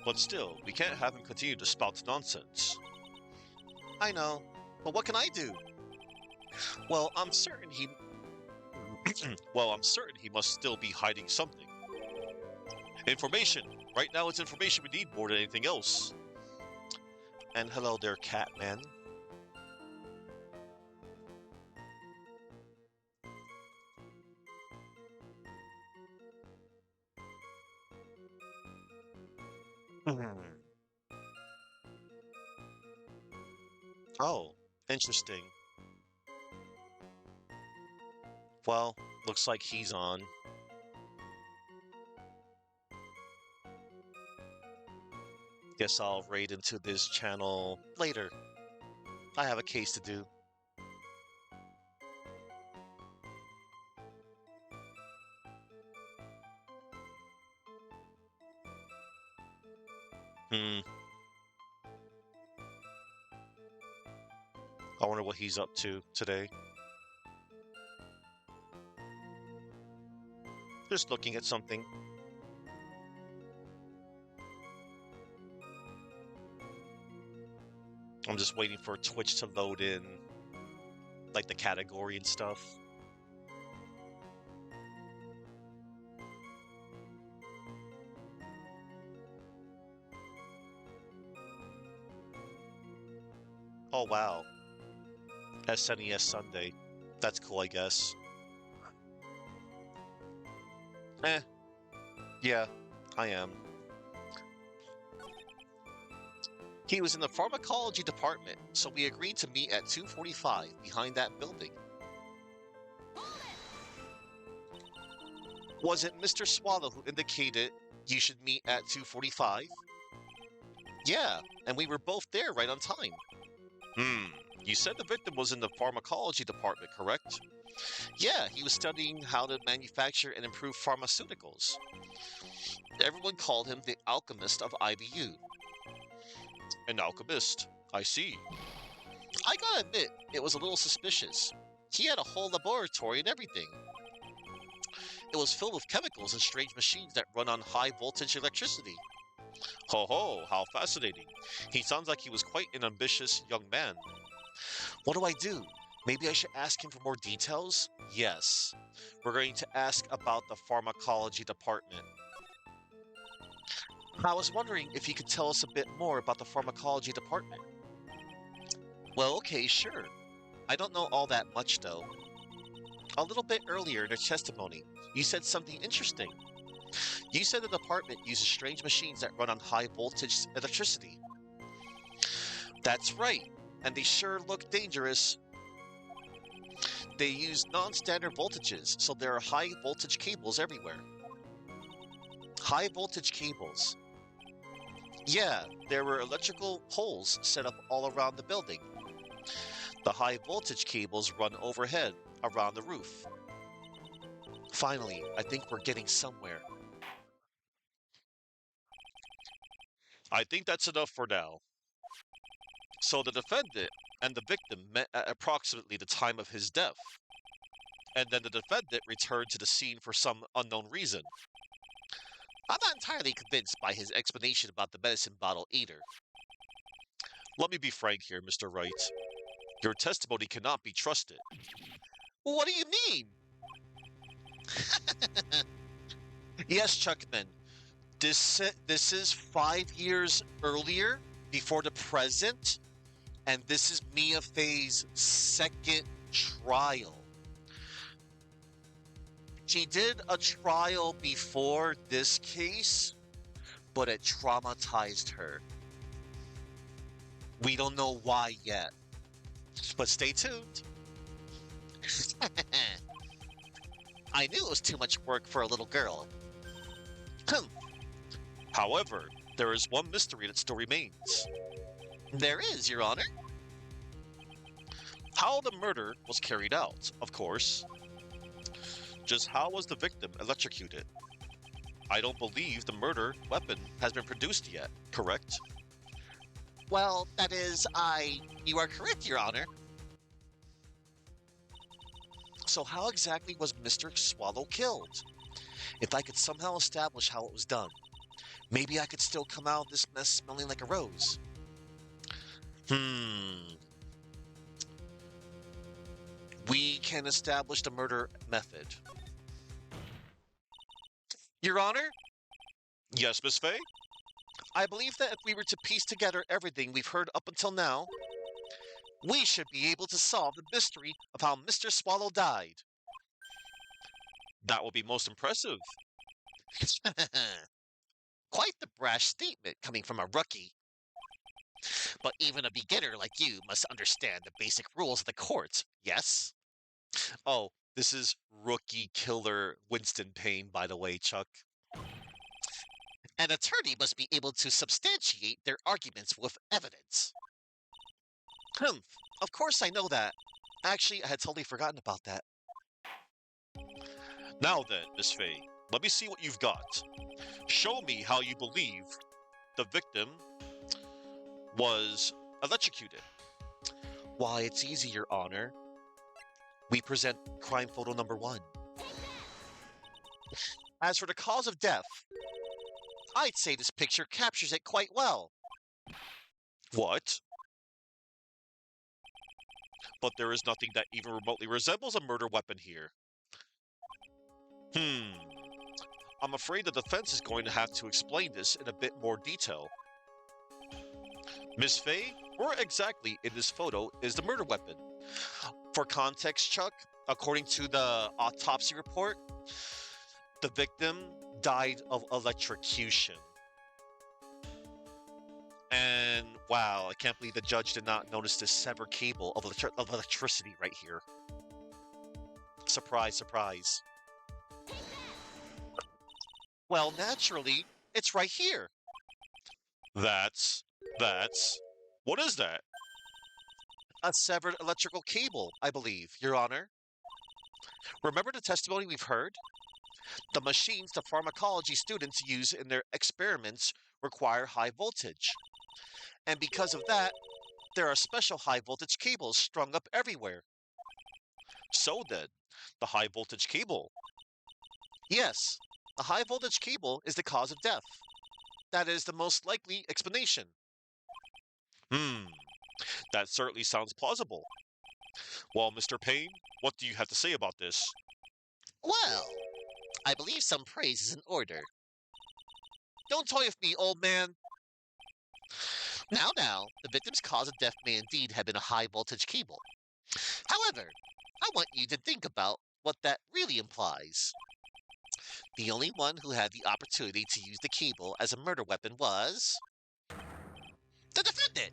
But still, we can't have him continue to spout nonsense. I know, but what can I do? Well, I'm certain he well, I'm certain he must still be hiding something. Information. Right now it's information we need more than anything else. And hello there, Catman. Hmm. Oh, interesting. Well, looks like he's on. Guess I'll raid into this channel later. I have a case to do. Hmm. I wonder what he's up to today. Just looking at something. I'm just waiting for Twitch to load in, like the category and stuff. Oh wow, SNES Sunday. That's cool, I guess. Eh, yeah, I am. He was in the pharmacology department, so we agreed to meet at 2:45 behind that building. Was it Mr. Swallow who indicated you should meet at 2:45? Yeah, and we were both there right on time. Hmm, you said the victim was in the pharmacology department, correct? Yeah, he was studying how to manufacture and improve pharmaceuticals. Everyone called him the alchemist of IBU. An alchemist, I see. I gotta admit, it was a little suspicious. He had a whole laboratory and everything. It was filled with chemicals and strange machines that run on high voltage electricity. Ho ho, how fascinating. He sounds like he was quite an ambitious young man. What do I do? Maybe I should ask him for more details? Yes. We're going to ask about the pharmacology department. I was wondering if you could tell us a bit more about the pharmacology department. Well, okay, sure. I don't know all that much, though. A little bit earlier in your testimony, you said something interesting. You said the department uses strange machines that run on high voltage electricity. That's right, and they sure look dangerous. They use non-standard voltages, so there are high voltage cables everywhere. High voltage cables. Yeah, there were electrical poles set up all around the building. The high voltage cables run overhead, around the roof. Finally, I think we're getting somewhere. I think that's enough for now. So the defendant and the victim met at approximately the time of his death, and then the defendant returned to the scene for some unknown reason. I'm not entirely convinced by his explanation about the medicine bottle either. Let me be frank here, Mr. Wright. Your testimony cannot be trusted. What do you mean? Yes, Chuckman. This is 5 years earlier, before the present, and this is Mia Fey's second trial. She did a trial before this case, but it traumatized her. We don't know why yet, but stay tuned. I knew it was too much work for a little girl. However, there is one mystery that still remains. There is, Your Honor. How the murder was carried out, of course. Just how was the victim electrocuted? I don't believe the murder weapon has been produced yet, correct? Well, that is, you are correct, Your Honor. So how exactly was Mr. Swallow killed? If I could somehow establish how it was done, Maybe I could still come out of this mess smelling like a rose. Hmm. We can establish the murder method. Your Honor? Yes, Miss Fay? I believe that if we were to piece together everything we've heard up until now, we should be able to solve the mystery of how Mr. Swallow died. That will be most impressive. Quite the brash statement coming from a rookie. But even a beginner like you must understand the basic rules of the court, yes? Oh, this is rookie killer Winston Payne, by the way, Chuck. An attorney must be able to substantiate their arguments with evidence. Hmm, of course I know that. Actually, I had totally forgotten about that. Now then, Miss Fay, let me see what you've got. Show me how you believe the victim was electrocuted. Why, it's easy, Your Honor. We present crime photo number 1. As for the cause of death, I'd say this picture captures it quite well. What? But there is nothing that even remotely resembles a murder weapon here. Hmm. I'm afraid the defense is going to have to explain this in a bit more detail. Miss Fay, where exactly in this photo is the murder weapon? For context, Chuck, according to the autopsy report, the victim died of electrocution. And wow, I can't believe the judge did not notice this severed cable of electricity right here. Surprise, surprise. Well, naturally, it's right here. That's, that's, what is that? A severed electrical cable, I believe, Your Honor. Remember the testimony we've heard? The machines the pharmacology students use in their experiments require high voltage. And because of that, there are special high voltage cables strung up everywhere. So then, the high voltage cable. Yes, a high voltage cable is the cause of death. That is the most likely explanation. Hmm, that certainly sounds plausible. Well, Mr. Payne, what do you have to say about this? Well, I believe some praise is in order. Don't toy with me, old man. Now, the victim's cause of death may indeed have been a high voltage cable. However, I want you to think about what that really implies. The only one who had the opportunity to use the cable as a murder weapon was the defendant.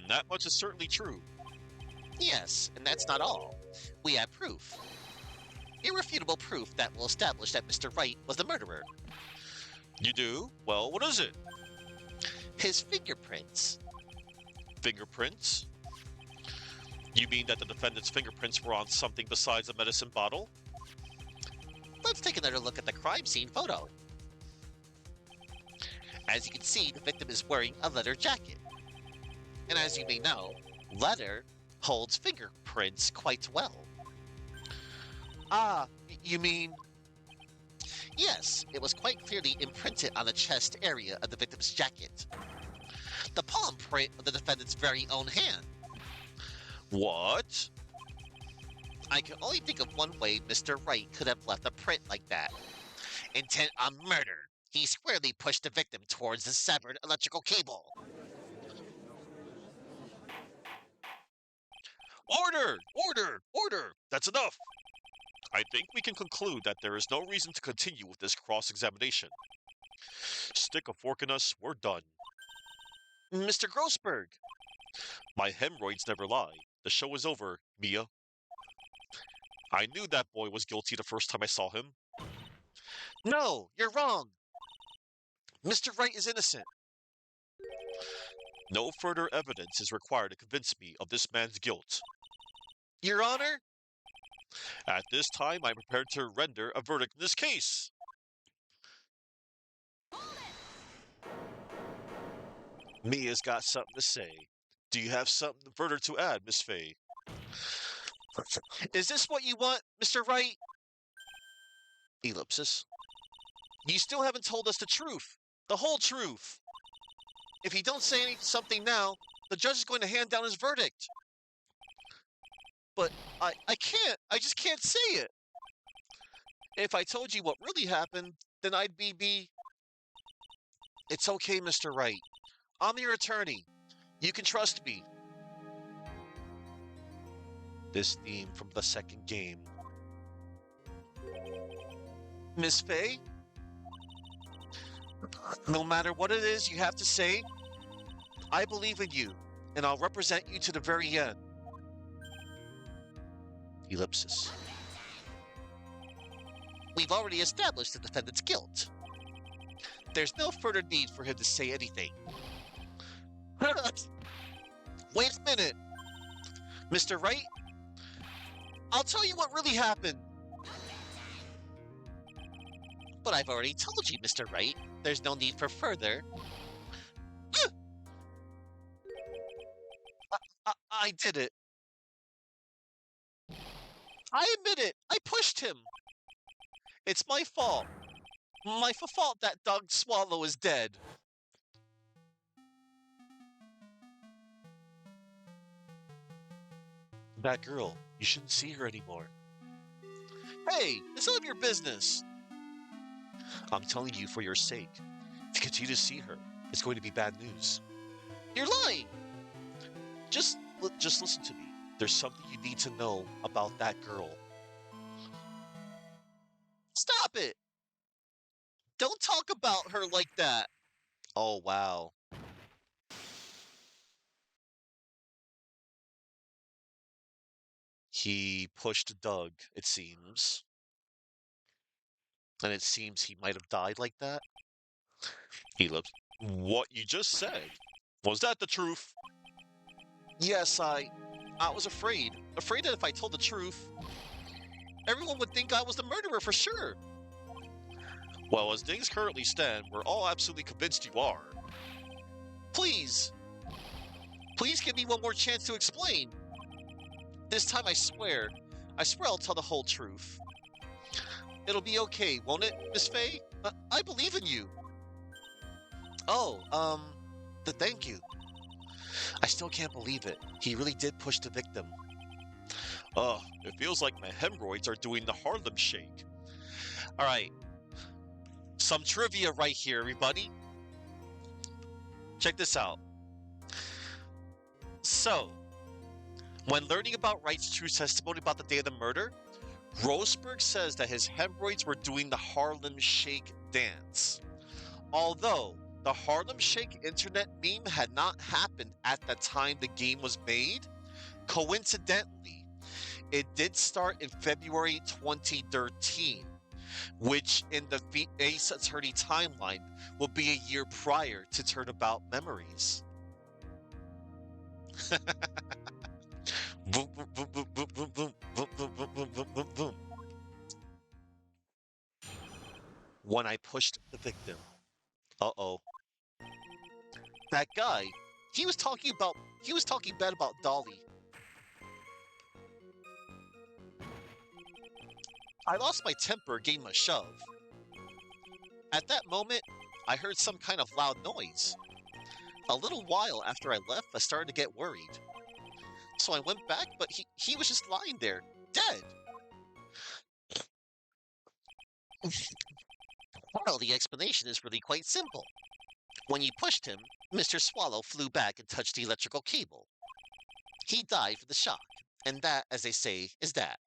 That much is certainly true. Yes, and that's not all. We have proof. Irrefutable proof that will establish that Mr. Wright was the murderer. You do? Well, what is it? His fingerprints. Fingerprints? You mean that the defendant's fingerprints were on something besides a medicine bottle? Let's take another look at the crime scene photo. As you can see, the victim is wearing a leather jacket. And as you may know, leather holds fingerprints quite well. Ah, you mean... Yes, it was quite clearly imprinted on the chest area of the victim's jacket. The palm print of the defendant's very own hand. What? I can only think of one way Mr. Wright could have left a print like that. Intent on murder. He squarely pushed the victim towards the severed electrical cable. Order! Order! Order! That's enough! I think we can conclude that there is no reason to continue with this cross-examination. Stick a fork in us, we're done. Mr. Grossberg! My hemorrhoids never lie. The show is over, Mia. I knew that boy was guilty the first time I saw him. No, you're wrong. Mr. Wright is innocent. No further evidence is required to convince me of this man's guilt. Your Honor? At this time, I'm prepared to render a verdict in this case. Mia's got something to say. Do you have something further to add, Miss Fay? Is this what you want, Mr. Wright? Ellipsis. You still haven't told us the truth. The whole truth. If you don't say something now, the judge is going to hand down his verdict. But I can't. I just can't say it. If I told you what really happened, then I'd be. It's okay, Mr. Wright. I'm your attorney. You can trust me. This theme from the second game. Miss Faye, no matter what it is you have to say, I believe in you, and I'll represent you to the very end. Ellipsis. We've already established the defendant's guilt. There's no further need for him to say anything. Wait a minute. Mr. Wright, I'll tell you what really happened. But I've already told you, Mr. Wright. There's no need for further. I did it. I admit it. I pushed him. It's my fault. My fault that dog Swallow is dead. That girl, you shouldn't see her anymore. Hey, it's none of your business. I'm telling you for your sake. If you continue to see her, it's going to be bad news. You're lying. Just listen to me. There's something you need to know about that girl. Stop it! Don't talk about her like that. Oh, wow. He pushed Doug, it seems. And it seems he might have died like that. He looked. What you just said? Was that the truth? Yes, I was afraid. Afraid that if I told the truth, everyone would think I was the murderer for sure. Well, as things currently stand, we're all absolutely convinced you are. Please. Please give me one more chance to explain. This time I swear I'll tell the whole truth. It'll be okay, won't it, Miss Faye? I believe in you. Oh, thank you. I still can't believe it. He really did push the victim. Ugh, it feels like my hemorrhoids are doing the Harlem Shake. Alright. Some trivia right here, everybody. Check this out. So, when learning about Wright's true testimony about the day of the murder, Roseberg says that his hemorrhoids were doing the Harlem Shake dance. Although the Harlem Shake internet meme had not happened at the time the game was made, coincidentally, it did start in February 2013, which in the Ace Attorney timeline will be a year prior to Turnabout Memories. Boom, boom, boom, boom, boom, boom, boom, boom, boom, boom, boom, boom, boom, boom. When I pushed the victim. Uh-oh. That guy, he was talking bad about Dolly. I lost my temper, gave him a shove. At that moment, I heard some kind of loud noise. A little while after I left, I started to get worried. So I went back, but he was just lying there, dead. Well, the explanation is really quite simple. When you pushed him, Mr. Swallow flew back and touched the electrical cable. He died from the shock, and that, as they say, is that.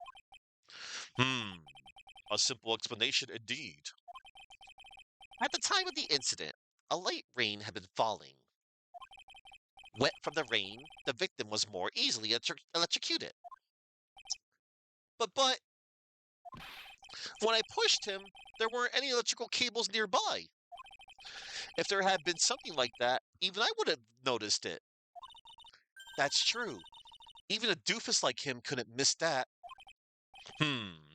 A simple explanation indeed. At the time of the incident, a light rain had been falling. Wet from the rain, the victim was more easily electrocuted. But, when I pushed him, there weren't any electrical cables nearby. If there had been something like that, even I would have noticed it. That's true. Even a doofus like him couldn't miss that.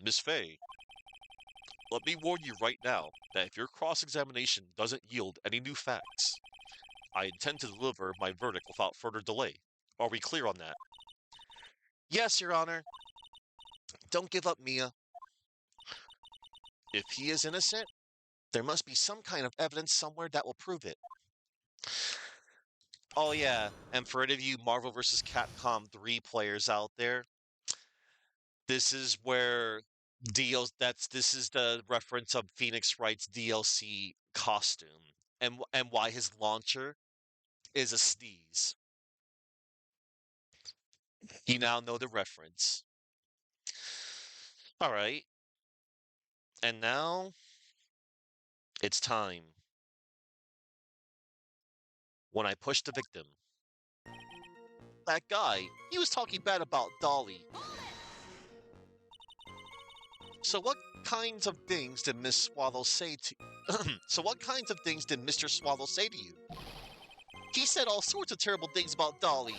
Miss Faye. Let me warn you right now that if your cross-examination doesn't yield any new facts, I intend to deliver my verdict without further delay. Are we clear on that? Yes, Your Honor. Don't give up, Mia. If he is innocent, there must be some kind of evidence somewhere that will prove it. Oh yeah, and for any of you Marvel vs. Capcom 3 players out there, this is where this is the reference of Phoenix Wright's DLC costume and why his launcher is a sneeze. You now know the reference. All right. And now it's time. When I push the victim. That guy, he was talking bad about Dolly. So what kinds of things did Miss Swallow say to So what kinds of things did Mr. Swallow say to you? He said all sorts of terrible things about Dolly.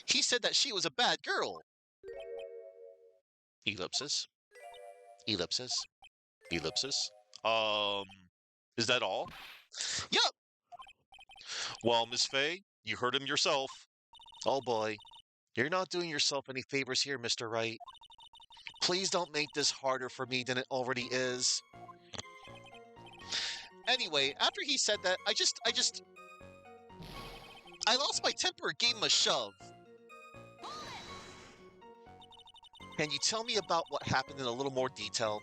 He said that she was a bad girl. Ellipsis. Ellipsis. Ellipsis. Um, is that all? Yep. Well, Miss Faye, you heard him yourself. Oh boy. You're not doing yourself any favors here, Mr. Wright. Please don't make this harder for me than it already is. Anyway, after he said that, I lost my temper and gave him a shove. Can you tell me about what happened in a little more detail?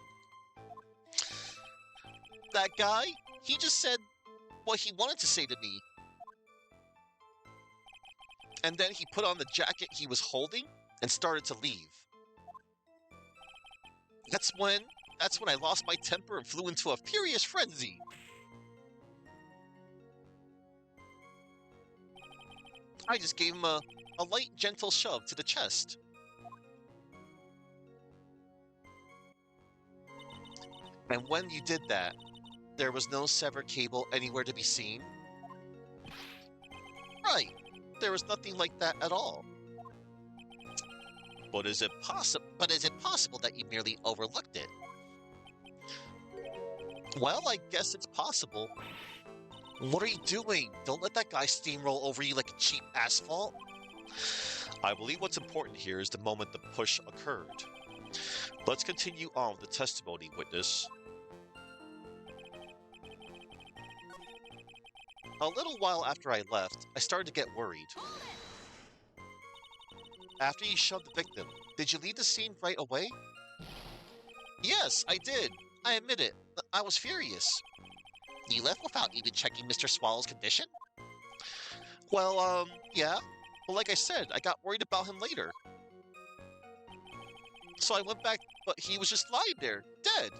That guy, he just said what he wanted to say to me. And then he put on the jacket he was holding and started to leave. That's when I lost my temper and flew into a furious frenzy. I just gave him a light, gentle shove to the chest. And when you did that, there was no severed cable anywhere to be seen? Right. There was nothing like that at all. But is it possible that you merely overlooked it? Well, I guess it's possible. What are you doing? Don't let that guy steamroll over you like cheap asphalt. I believe what's important here is the moment the push occurred. Let's continue on with the testimony, witness. A little while after I left, I started to get worried. After you shoved the victim, did you leave the scene right away? Yes, I did. I admit it. I was furious. You left without even checking Mr. Swallow's condition? Well, yeah. Well, like I said, I got worried about him later. So I went back, but he was just lying there, dead.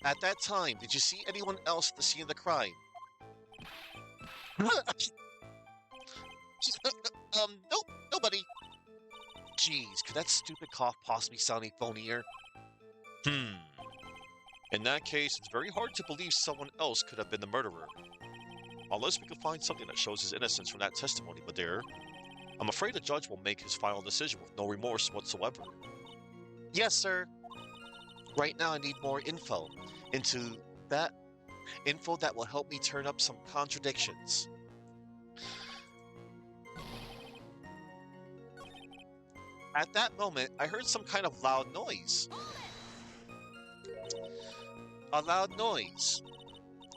At that time, did you see anyone else at the scene of the crime? Nope, nobody. Jeez, could that stupid cough possibly sound any phonier? In that case, it's very hard to believe someone else could have been the murderer. Unless we can find something that shows his innocence from that testimony, but I'm afraid the judge will make his final decision with no remorse whatsoever. Yes, sir. Right now I need more info that will help me turn up some contradictions. At that moment, I heard some kind of loud noise. A loud noise.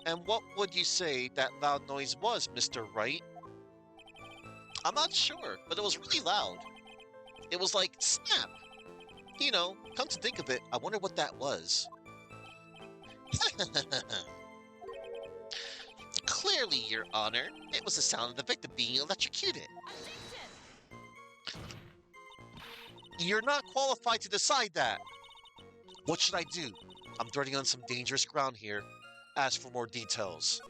And what would you say that loud noise was, Mr. Wright? I'm not sure, but it was really loud. It was like, snap! You know, come to think of it, I wonder what that was. Clearly, Your Honor, it was the sound of the victim being electrocuted. You're not qualified to decide that. What should I do? I'm treading on some dangerous ground here. Ask for more details.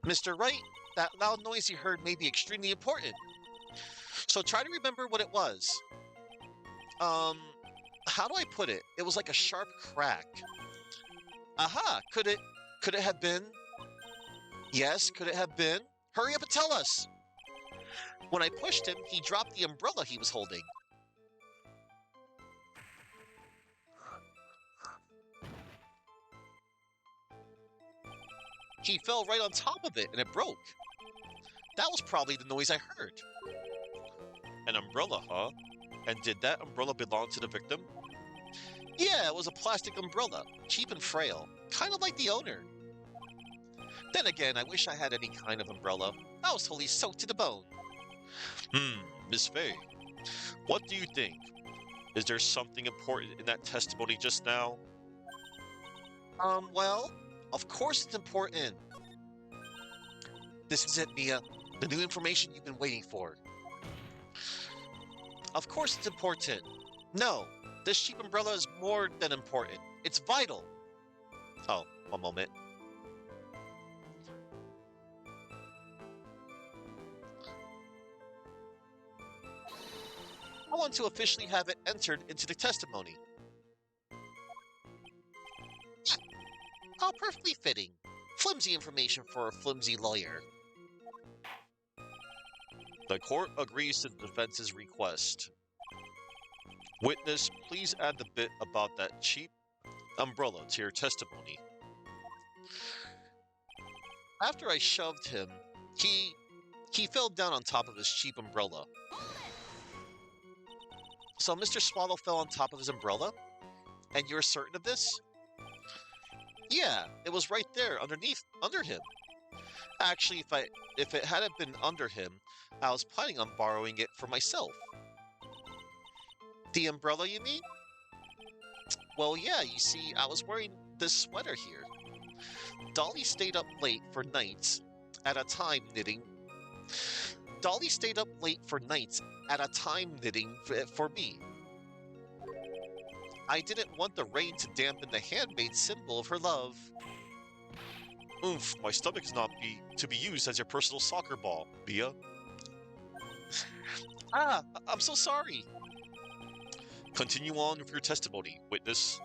Mr. Wright, that loud noise you heard may be extremely important. So try to remember what it was. How do I put it? It was like a sharp crack. Aha! Could it have been? Yes, could it have been? Hurry up and tell us! When I pushed him, he dropped the umbrella he was holding. He fell right on top of it and it broke. That was probably the noise I heard. An umbrella, huh? And did that umbrella belong to the victim? Yeah, it was a plastic umbrella, cheap and frail, kind of like the owner. Then again, I wish I had any kind of umbrella. I was totally soaked to the bone. Miss Faye, what do you think? Is there something important in that testimony just now? Well, of course it's important. This is it, Mia. The new information you've been waiting for. Of course it's important. No, this cheap umbrella is more than important. It's vital. Oh, one moment. I want to officially have it entered into the testimony. Yeah, how perfectly fitting. Flimsy information for a flimsy lawyer. The court agrees to the defense's request. Witness, please add the bit about that cheap umbrella to your testimony. After I shoved him, he fell down on top of his cheap umbrella. So Mr. Swallow fell on top of his umbrella? And you're certain of this? Yeah, it was right there under him. Actually, if it hadn't been under him, I was planning on borrowing it for myself. The umbrella, you mean? Well, yeah, you see, I was wearing this sweater here. Dolly stayed up late for nights at a time knitting. Dolly stayed up late for nights at a time knitting for me. I didn't want the rain to dampen the handmade symbol of her love. Oomph, my stomach is not to be used as your personal soccer ball, Mia. I'm so sorry. Continue on with your testimony, witness.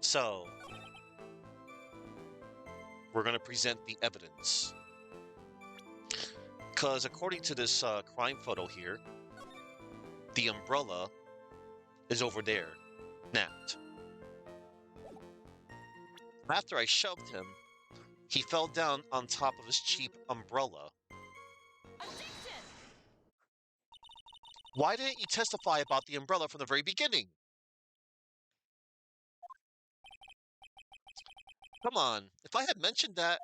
So, we're going to present the evidence. Because according to this crime photo here, the umbrella is over there, napped. After I shoved him, he fell down on top of his cheap umbrella. Objection! Why didn't you testify about the umbrella from the very beginning? Come on, if I had mentioned that,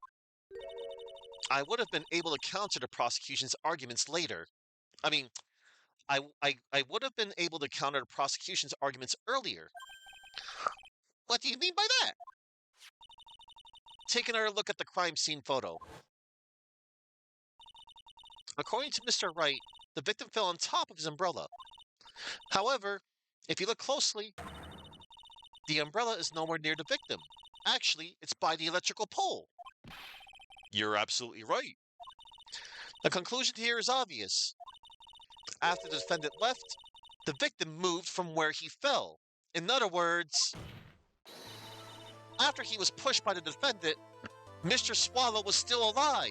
I would have been able to counter the prosecution's arguments later. I mean, I would have been able to counter the prosecution's arguments earlier. What do you mean by that? Take another look at the crime scene photo. According to Mr. Wright, the victim fell on top of his umbrella. However, if you look closely, the umbrella is nowhere near the victim. Actually, it's by the electrical pole. You're absolutely right. The conclusion here is obvious. After the defendant left, the victim moved from where he fell. In other words, after he was pushed by the defendant, Mr. Swallow was still alive.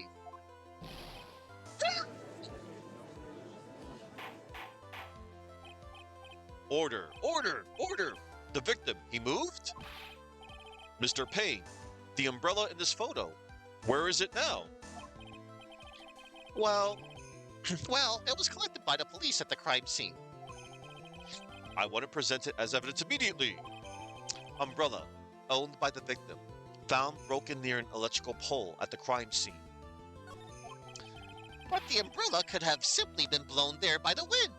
Order, order, order! The victim, he moved? Mr. Payne, the umbrella in this photo, where is it now? Well, it was collected by the police at the crime scene. I want to present it as evidence immediately. Umbrella, owned by the victim, found broken near an electrical pole at the crime scene. But the umbrella could have simply been blown there by the wind.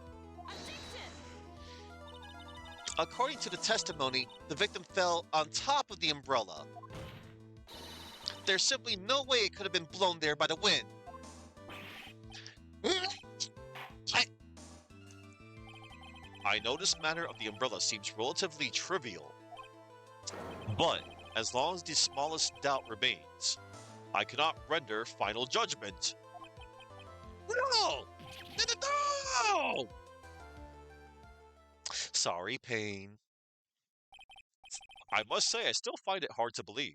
According to the testimony, the victim fell on top of the umbrella. There's simply no way it could have been blown there by the wind. I know this matter of the umbrella seems relatively trivial, but as long as the smallest doubt remains, I cannot render final judgment. No! No! Sorry, Payne. I must say I still find it hard to believe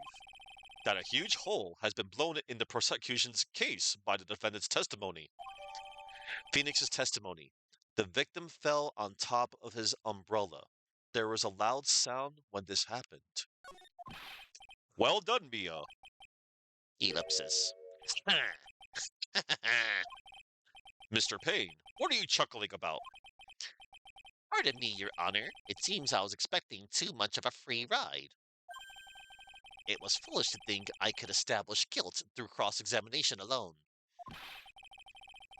that a huge hole has been blown in the prosecution's case by the defendant's testimony. Phoenix's testimony. The victim fell on top of his umbrella. There was a loud sound when this happened. Well done, Mia. Ellipsis. Mr. Payne, what are you chuckling about? Pardon me, Your Honor. It seems I was expecting too much of a free ride. It was foolish to think I could establish guilt through cross-examination alone.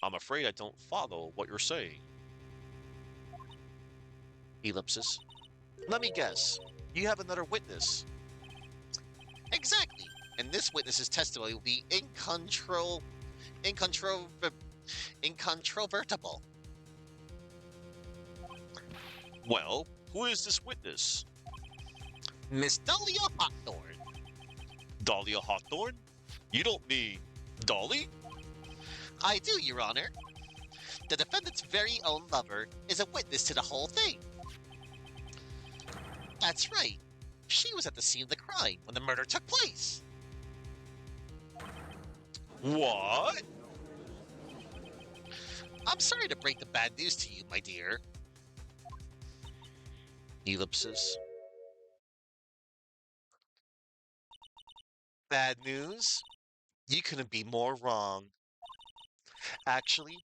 I'm afraid I don't follow what you're saying. Ellipsis. Let me guess. You have another witness. Exactly. And this witness's testimony will be incontrovertible. Well, who is this witness? Miss Dahlia Hawthorne. Dahlia Hawthorne? You don't mean Dolly? I do, Your Honor. The defendant's very own lover is a witness to the whole thing. That's right. She was at the scene of the crime when the murder took place. What? I'm sorry to break the bad news to you, my dear. Ellipsis. Bad news? You couldn't be more wrong. Actually,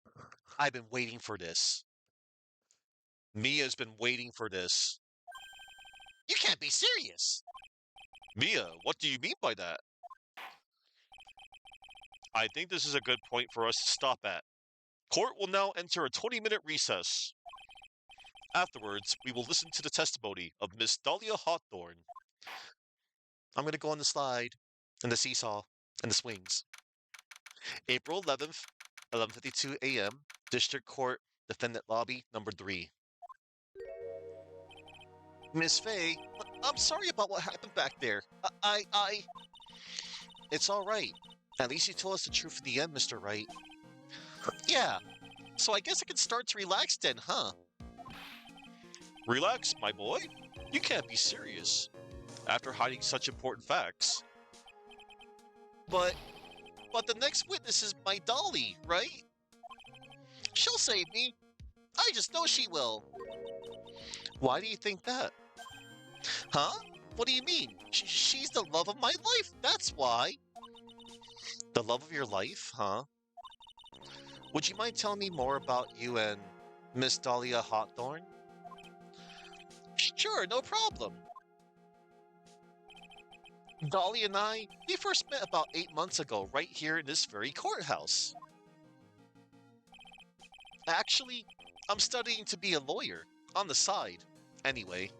I've been waiting for this. Mia's been waiting for this. You can't be serious. Mia, what do you mean by that? I think this is a good point for us to stop at. Court will now enter a 20-minute recess. Afterwards, we will listen to the testimony of Miss Dahlia Hawthorne. I'm going to go on the slide, and the seesaw, and the swings. April 11th, 11:52 a.m., District Court, Defendant Lobby, number 3. Miss Faye, I'm sorry about what happened back there. It's all right. At least you told us the truth in the end, Mr. Wright. Yeah, so I guess I can start to relax then, huh? Relax, my boy? You can't be serious. After hiding such important facts. But the next witness is my Dolly, right? She'll save me. I just know she will. Why do you think that? Huh? What do you mean? She's the love of my life, that's why. The love of your life, huh? Would you mind telling me more about you and Miss Dahlia Hawthorne? Sure, no problem. Dolly and we first met about 8 months ago, right here in this very courthouse. Actually, I'm studying to be a lawyer, on the side, anyway.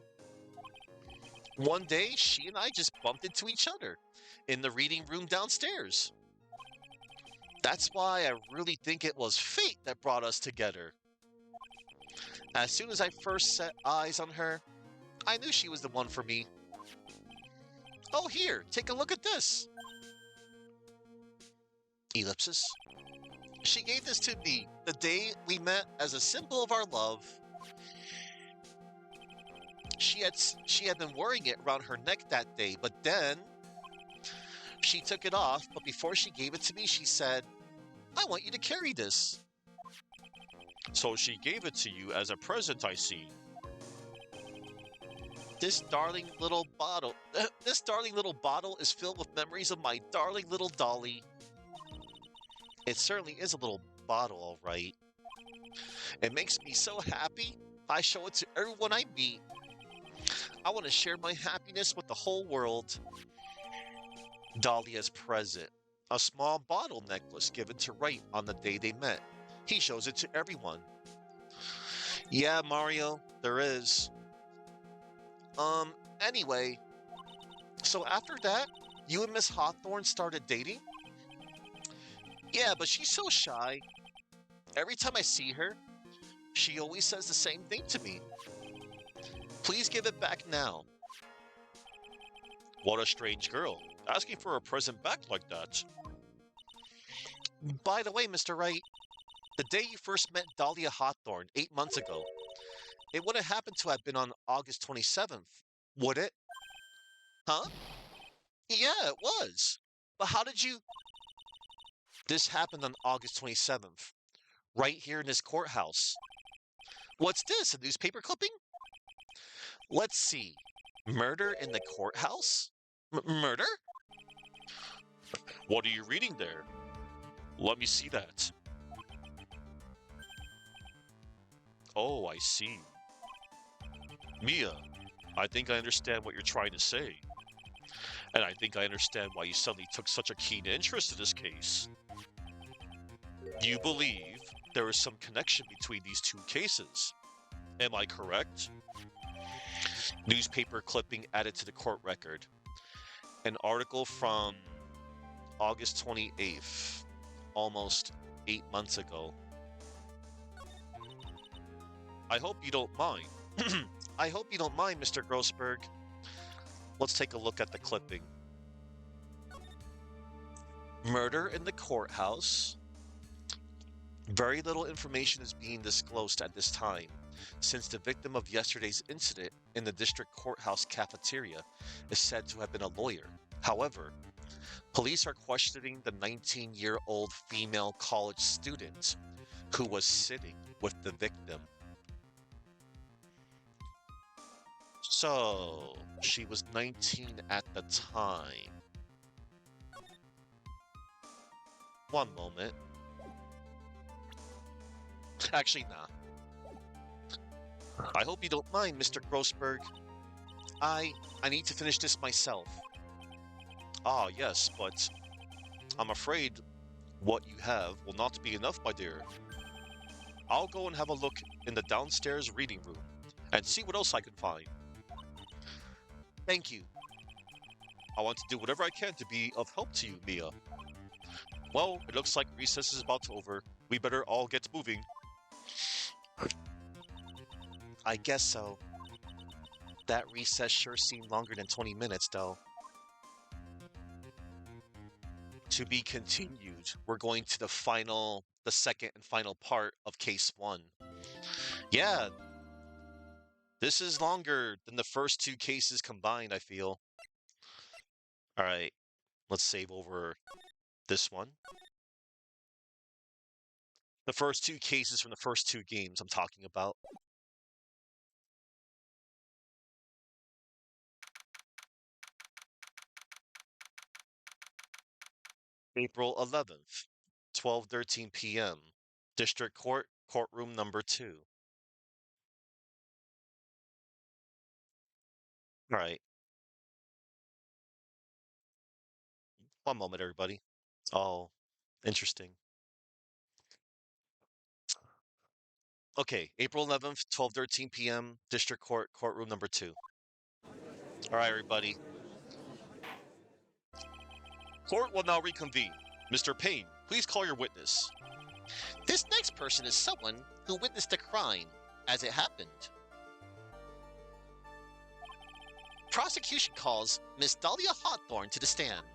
One day, she and I just bumped into each other, in the reading room downstairs. That's why I really think it was fate that brought us together. As soon as I first set eyes on her, I knew she was the one for me. Oh, here, take a look at this. Ellipsis. She gave this to me the day we met as a symbol of our love. She had been wearing it around her neck that day, but then she took it off, but before she gave it to me, she said, I want you to carry this. So she gave it to you as a present, I see. This darling little bottle is filled with memories of my darling little Dolly. It certainly is a little bottle, all right. It makes me so happy. I show it to everyone I meet. I want to share my happiness with the whole world. Dahlia's present. A small bottle necklace given to Wright on the day they met. He shows it to everyone. Yeah, Mario, there is. Anyway, so after that, you and Miss Hawthorne started dating? Yeah, but she's so shy. Every time I see her, she always says the same thing to me. Please give it back now. What a strange girl, asking for a present back like that. By the way, Mr. Wright, the day you first met Dahlia Hawthorne 8 months ago, it would have happened to have been on August 27th, would it? Huh? Yeah, it was. But how did you... This happened on August 27th, right here in this courthouse. What's this, a newspaper clipping? Let's see. Murder in the courthouse? Murder? What are you reading there? Let me see that. Oh, I see. Mia, I think I understand what you're trying to say. And I think I understand why you suddenly took such a keen interest in this case. You believe there is some connection between these two cases. Am I correct? Newspaper clipping added to the court record. An article from August 28th, almost 8 months ago. I hope you don't mind. I hope you don't mind, Mr. Grossberg. Let's take a look at the clipping. Murder in the courthouse. Very little information is being disclosed at this time, since the victim of yesterday's incident in the district courthouse cafeteria is said to have been a lawyer. However, police are questioning the 19-year-old female college student who was sitting with the victim. So, she was 19 at the time. One moment. Actually, nah. I hope you don't mind, Mr. Grossberg. I need to finish this myself. Ah, yes, but I'm afraid what you have will not be enough, my dear. I'll go and have a look in the downstairs reading room and see what else I can find. Thank you. I want to do whatever I can to be of help to you, Mia. Well, it looks like recess is about over. We better all get moving. I guess so. That recess sure seemed longer than 20 minutes, though. To be continued. We're going to the second and final part of case 1. Yeah, this is longer than the first 2 cases combined, I feel. All right, let's save over this one. The first 2 cases from the first 2 games I'm talking about. April 11th, 12:13 p.m. District Court, courtroom number 2. All right, one moment, everybody. Oh, interesting. Okay, April 11th, 12:13 p.m. District Court, courtroom number 2. All right, everybody. Court will now reconvene. Mr. Payne, please call your witness. This next person is someone who witnessed a crime as it happened. Prosecution calls Miss Dahlia Hawthorne to the stand.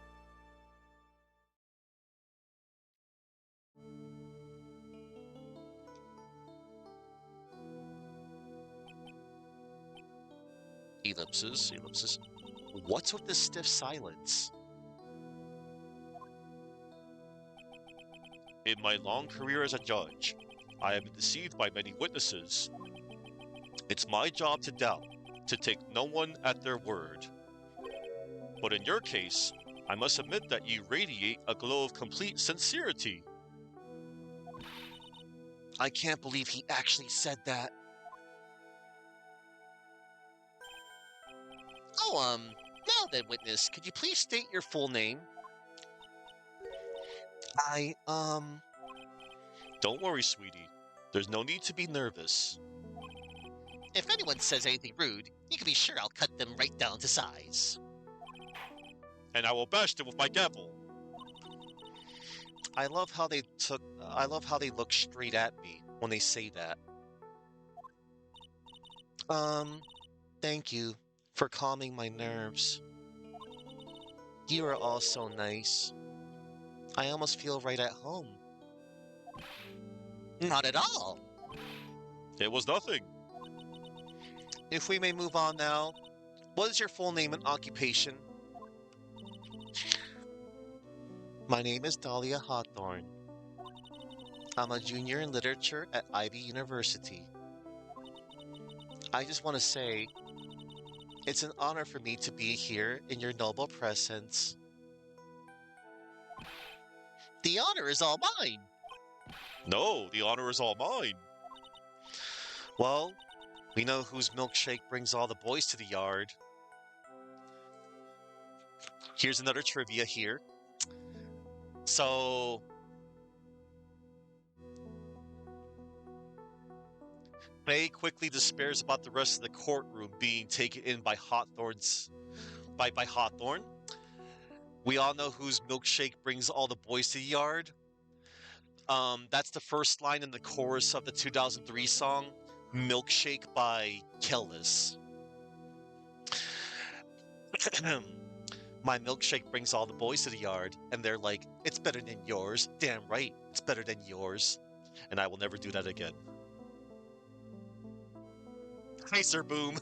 Ellipses, ellipses. What's with this stiff silence? In my long career as a judge, I have been deceived by many witnesses. It's my job to doubt, to take no one at their word. But in your case, I must admit that you radiate a glow of complete sincerity. I can't believe he actually said that. Oh, now then, witness, could you please state your full name? I, Don't worry, sweetie. There's no need to be nervous. If anyone says anything rude, you can be sure I'll cut them right down to size. And I will bash them with my gavel. I love how they look straight at me when they say that. Thank you for calming my nerves. You are all so nice. I almost feel right at home. Not at all. It was nothing. If we may move on now, what is your full name and occupation? My name is Dahlia Hawthorne. I'm a junior in literature at Ivy University. I just want to say, it's an honor for me to be here in your noble presence. The honor is all mine. No, the honor is all mine. Well, We know whose milkshake brings all the boys to the yard. Here's another trivia here. So, Faye quickly despairs about the rest of the courtroom being taken in by Hawthorne. We all know whose milkshake brings all the boys to the yard. That's the first line in the chorus of the 2003 song "Milkshake" by Kellis. My milkshake brings all the boys to the yard, and they're like, "It's better than yours." Damn right, it's better than yours, and I will never do that again. Hi, Sir Boom.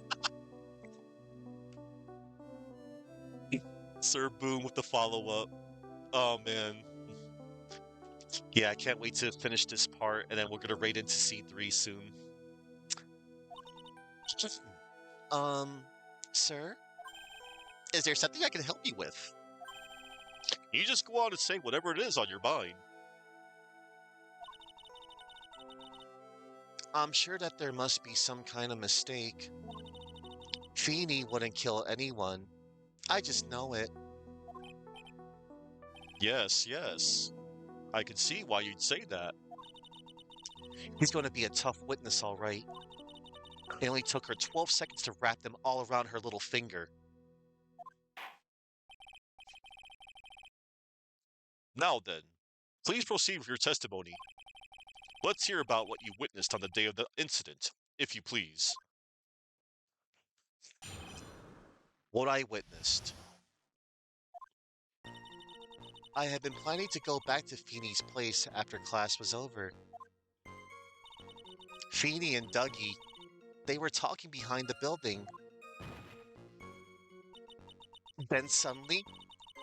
Sir Boom with the follow up. Oh man. Yeah, I can't wait to finish this part, and then we're gonna raid into C3 soon. Um, sir? Is there something I can help you with? You just go on and say whatever it is on your mind. I'm sure that there must be some kind of mistake. Feeny wouldn't kill anyone. I just know it. Yes, yes. I can see why you'd say that. He's going to be a tough witness, all right. It only took her 12 seconds to wrap them all around her little finger. Now then, please proceed with your testimony. Let's hear about what you witnessed on the day of the incident, if you please. What I witnessed. I had been planning to go back to Feeny's place after class was over. Feeny and Dougie, they were talking behind the building. Then suddenly,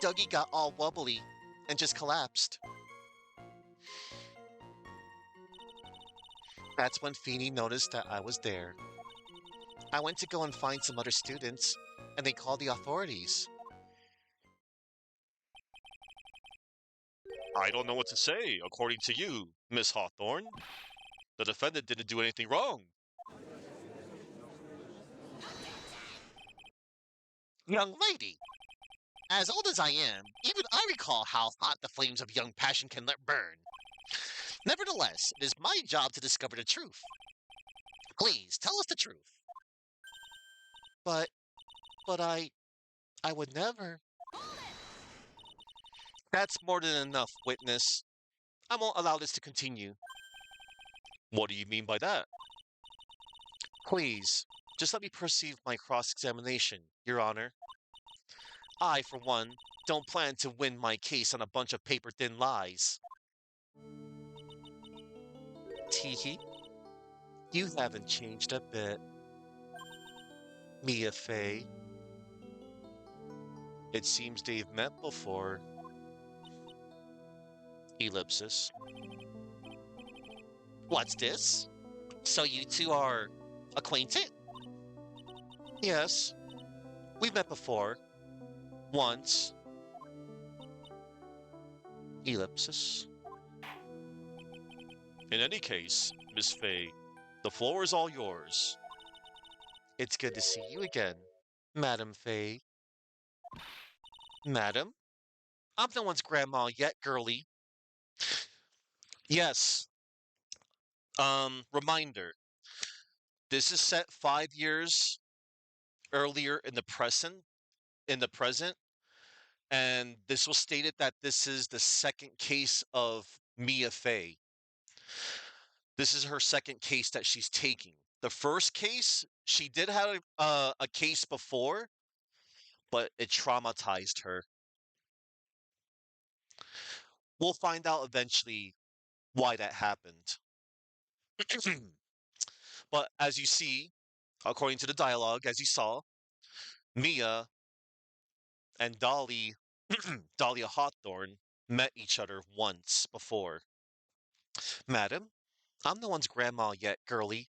Dougie got all wobbly and just collapsed. That's when Feeny noticed that I was there. I went to go and find some other students, and they called the authorities. I don't know what to say, according to you, Miss Hawthorne. The defendant didn't do anything wrong. Young lady, as old as I am, even I recall how hot the flames of young passion can let burn. Nevertheless, it is my job to discover the truth. Please, tell us the truth. But, but I would never. That's more than enough, witness. I won't allow this to continue. What do you mean by that? Please, just let me proceed with my cross-examination, Your Honor. I, for one, don't plan to win my case on a bunch of paper-thin lies. Teehee, you haven't changed a bit. Mia Fey. It seems they've met before. Ellipsis. What's this? So you two are acquainted? Yes, we've met before. Once. Ellipsis. In any case, Miss Fey, the floor is all yours. It's good to see you again, Madam Fey. Madam? I'm no one's grandma yet, girlie. Yes. Reminder. This is set 5 years earlier in the present, and this was stated that this is the second case of Mia Fey. This is her second case that she's taking. The first case, she did have a case before, but it traumatized her. We'll find out eventually why that happened. But as you see, according to the dialogue, as you saw, Mia and Dahlia Hawthorne, met each other once before. Madam, I'm no one's grandma yet, girlie.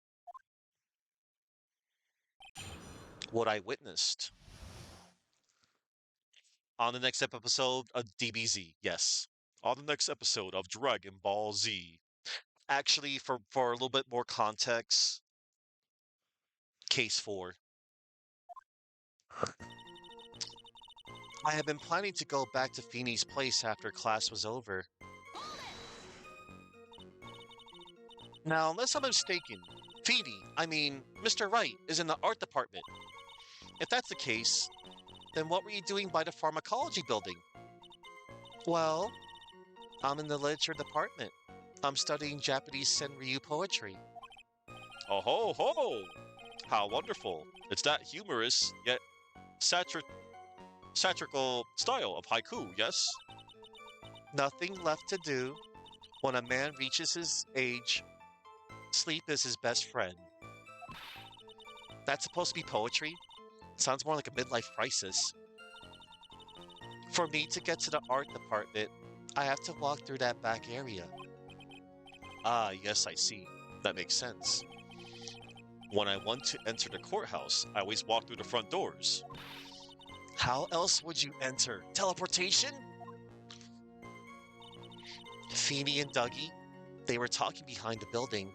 What I witnessed. On the next episode of DBZ, yes. On the next episode of Dragon Ball Z. Actually, for a little bit more context, Case 4. I had been planning to go back to Feeney's place after class was over. Now, unless I'm mistaken, Mr. Wright is in the art department. If that's the case, then what were you doing by the pharmacology building? Well, I'm in the literature department. I'm studying Japanese Senryu poetry. Oh ho ho! How wonderful. It's that humorous, yet satirical style of haiku, yes? Nothing left to do. When a man reaches his age, sleep is his best friend. That's supposed to be poetry? Sounds more like a midlife crisis. For me to get to the art department, I have to walk through that back area. Ah, yes, I see. That makes sense. When I want to enter the courthouse, I always walk through the front doors. How else would you enter? Teleportation? Feeny and Dougie, they were talking behind the building.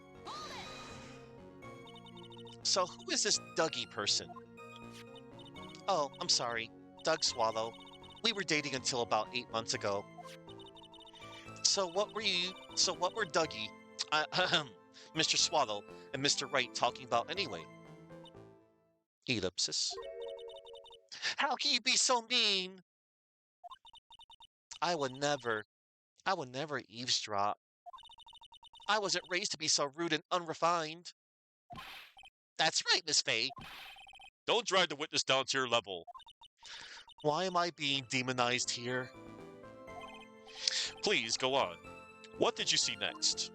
So who is this Dougie person? Oh, I'm sorry. Doug Swallow. We were dating until about 8 months ago. So what were Dougie, Mr. Swallow, and Mr. Wright talking about anyway? Ellipsis. How can you be so mean? I would never. I would never eavesdrop. I wasn't raised to be so rude and unrefined. That's right, Miss Faye. Don't drag the witness down to your level. Why am I being demonized here? Please go on. What did you see next?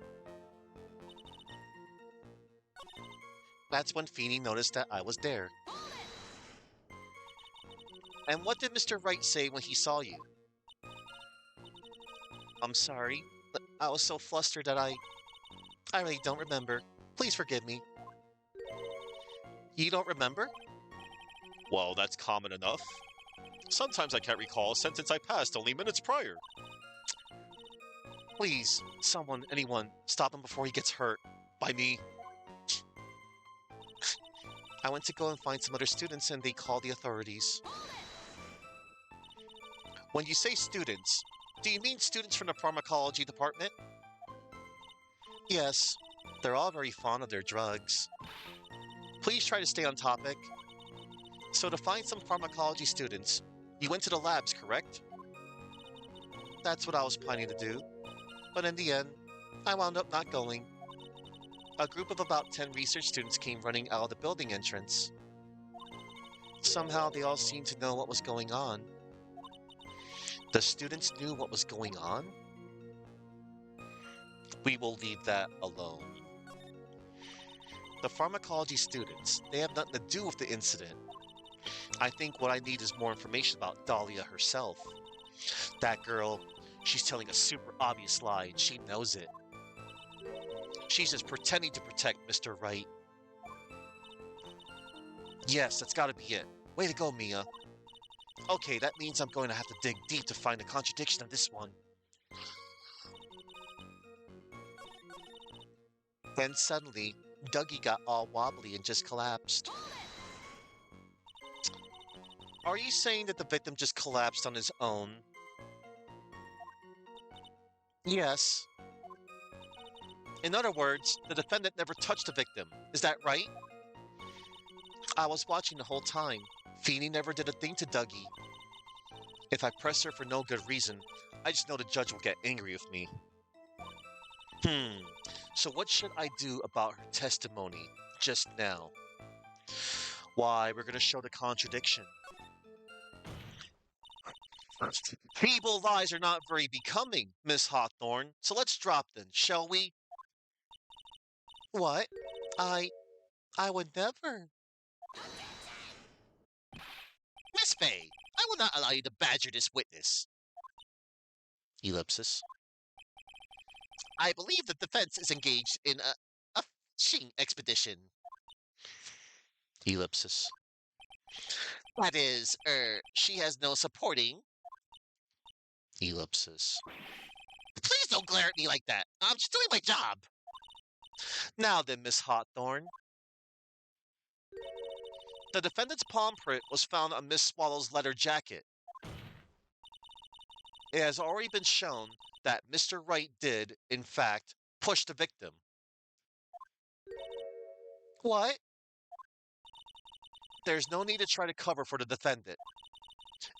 That's when Feeny noticed that I was there. And what did Mr. Wright say when he saw you? I'm sorry, but I was so flustered that I really don't remember. Please forgive me. You don't remember? Well, that's common enough. Sometimes I can't recall a sentence I passed only minutes prior. Please, anyone, stop him before he gets hurt. By me. I went to go and find some other students and they called the authorities. When you say students, do you mean students from the pharmacology department? Yes, they're all very fond of their drugs. Please try to stay on topic. So to find some pharmacology students, you went to the labs, correct? That's what I was planning to do. But in the end, I wound up not going. A group of about 10 research students came running out of the building entrance. Somehow they all seemed to know what was going on. The students knew what was going on? We will leave that alone. The pharmacology students, they have nothing to do with the incident. I think what I need is more information about Dahlia herself. That girl, she's telling a super obvious lie and she knows it. She's just pretending to protect Mr. Wright. Yes, that's gotta be it. Way to go, Mia. Okay, that means I'm going to have to dig deep to find a contradiction of this one. Then suddenly, Dougie got all wobbly and just collapsed. Are you saying that the victim just collapsed on his own? Yes. In other words, the defendant never touched the victim. Is that right? I was watching the whole time. Feeny never did a thing to Dougie. If I press her for no good reason, I just know the judge will get angry with me. So what should I do about her testimony just now? Why, we're going to show the contradiction. Feeble lies are not very becoming, Miss Hawthorne, so let's drop them, shall we? What? I would never. Miss Fay, I will not allow you to badger this witness. Ellipsis. I believe the defense is engaged in a fishing expedition. Ellipsis. That is, she has no supporting. Ellipsis. Please don't glare at me like that. I'm just doing my job. Now then, Miss Hawthorne. The defendant's palm print was found on Miss Swallow's leather jacket. It has already been shown that Mr. Wright did, in fact, push the victim. What? There's no need to try to cover for the defendant.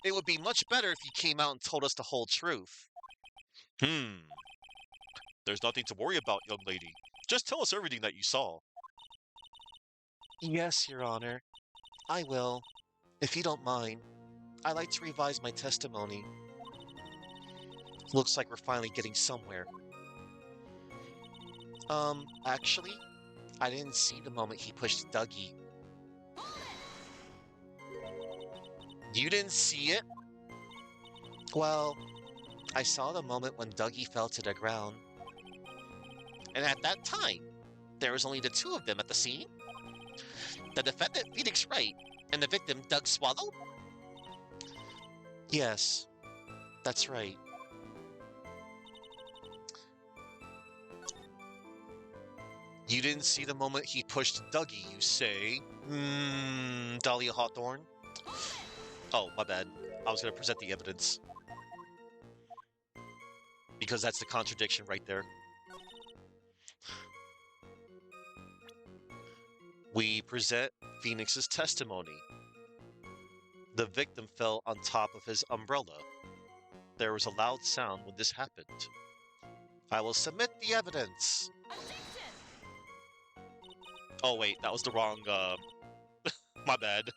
It would be much better if you came out and told us the whole truth. There's nothing to worry about, young lady. Just tell us everything that you saw. Yes, Your Honor. I will. If you don't mind, I'd like to revise my testimony. Looks like we're finally getting somewhere. Actually, I didn't see the moment he pushed Dougie. You didn't see it? Well, I saw the moment when Dougie fell to the ground. And at that time, there was only the two of them at the scene. The defendant, Phoenix Wright, and the victim, Doug Swallow? Yes, that's right. You didn't see the moment he pushed Dougie, you say? Dahlia Hawthorne? Oh, my bad. I was going to present the evidence. Because that's the contradiction right there. We present Phoenix's testimony. The victim fell on top of his umbrella. There was a loud sound when this happened. I will submit the evidence. Oh wait, that was the wrong, my bad.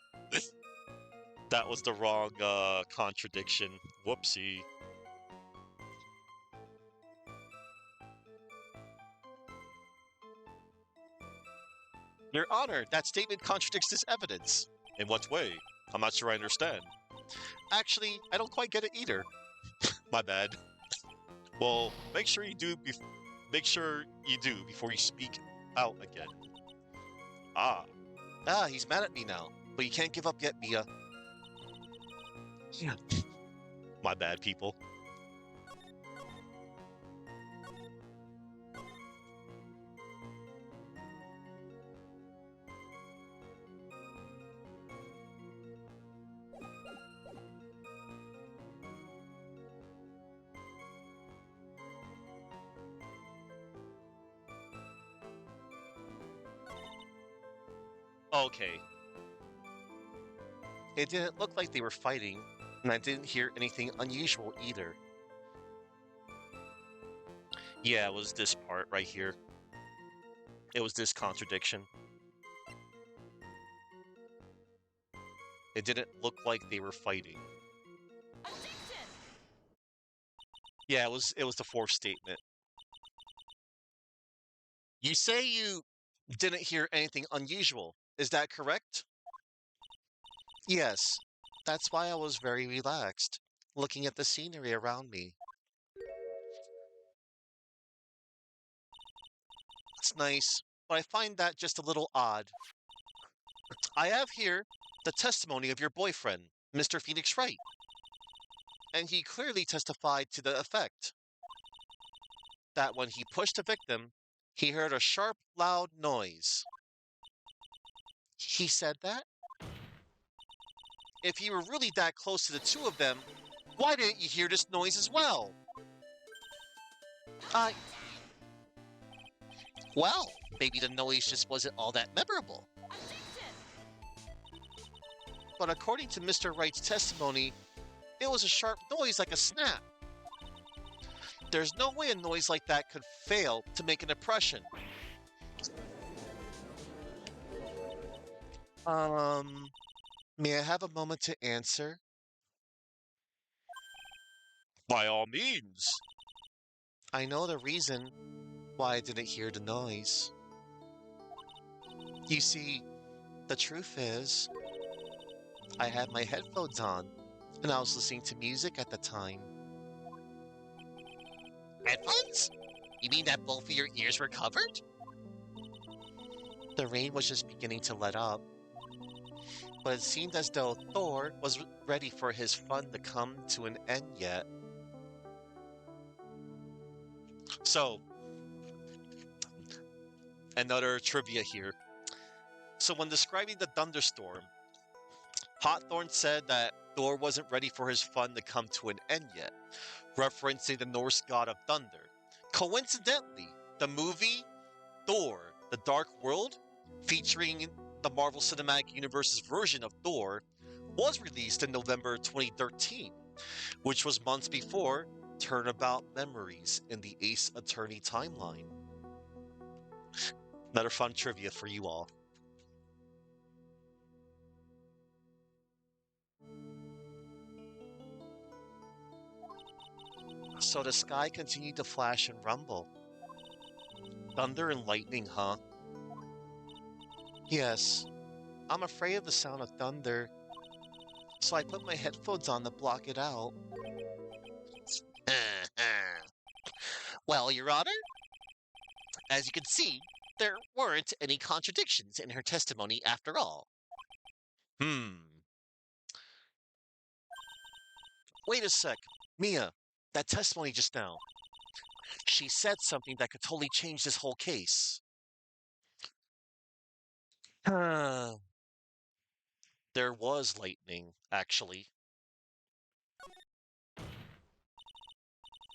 That was the wrong, contradiction. Whoopsie. Your Honor, that statement contradicts this evidence. In what way? I'm not sure I understand. Actually, I don't quite get it either. My bad. Well, make sure you do before you speak out again. Ah, he's mad at me now, but you can't give up yet, Mia. Yeah. My bad, people. Okay. It didn't look like they were fighting, and I didn't hear anything unusual either. Yeah, it was this part right here. It was this contradiction. It didn't look like they were fighting. Yeah, it was the fourth statement. You say you didn't hear anything unusual. Is that correct? Yes. That's why I was very relaxed, looking at the scenery around me. It's nice, but I find that just a little odd. I have here the testimony of your boyfriend, Mr. Phoenix Wright, and he clearly testified to the effect that when he pushed the victim, he heard a sharp, loud noise. He said that? If you were really that close to the two of them, why didn't you hear this noise as well? Well, maybe the noise just wasn't all that memorable. But according to Mr. Wright's testimony, it was a sharp noise like a snap. There's no way a noise like that could fail to make an impression. May I have a moment to answer? By all means. I know the reason why I didn't hear the noise. You see, the truth is, I had my headphones on, and I was listening to music at the time. Headphones? You mean that both of your ears were covered? The rain was just beginning to let up, but it seemed as though Thor was ready for his fun to come to an end yet. So, another trivia here. So when describing the thunderstorm, Hawthorne said that Thor wasn't ready for his fun to come to an end yet, referencing the Norse god of thunder. Coincidentally, the movie Thor, The Dark World, featuring the Marvel Cinematic Universe's version of Thor, was released in November 2013, which was months before Turnabout Memories in the Ace Attorney timeline. Another fun trivia for you all. So the sky continued to flash and rumble. Thunder and lightning, huh? Yes, I'm afraid of the sound of thunder, so I put my headphones on to block it out. Well, Your Honor, as you can see, there weren't any contradictions in her testimony after all. Hmm. Wait a sec. Mia, that testimony just now. She said something that could totally change this whole case. There was lightning, actually.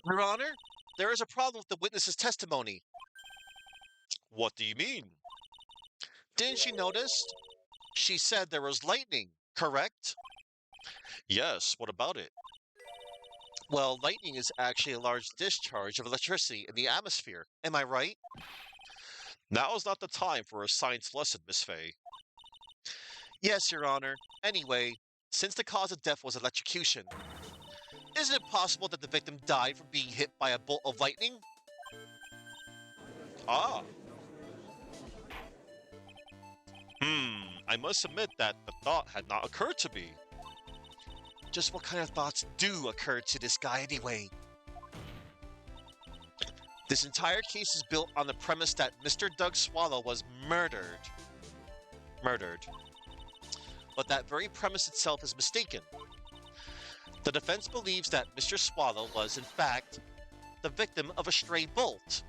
Your Honor, there is a problem with the witness's testimony. What do you mean? Didn't she notice? She said there was lightning, correct? Yes, what about it? Well, lightning is actually a large discharge of electricity in the atmosphere. Am I right? Now is not the time for a science lesson, Miss Fay. Yes, Your Honor. Anyway, since the cause of death was electrocution, isn't it possible that the victim died from being hit by a bolt of lightning? Ah. I must admit that the thought had not occurred to me. Just what kind of thoughts do occur to this guy anyway? This entire case is built on the premise that Mr. Doug Swallow was murdered. But that very premise itself is mistaken. The defense believes that Mr. Swallow was, in fact, the victim of a stray bolt.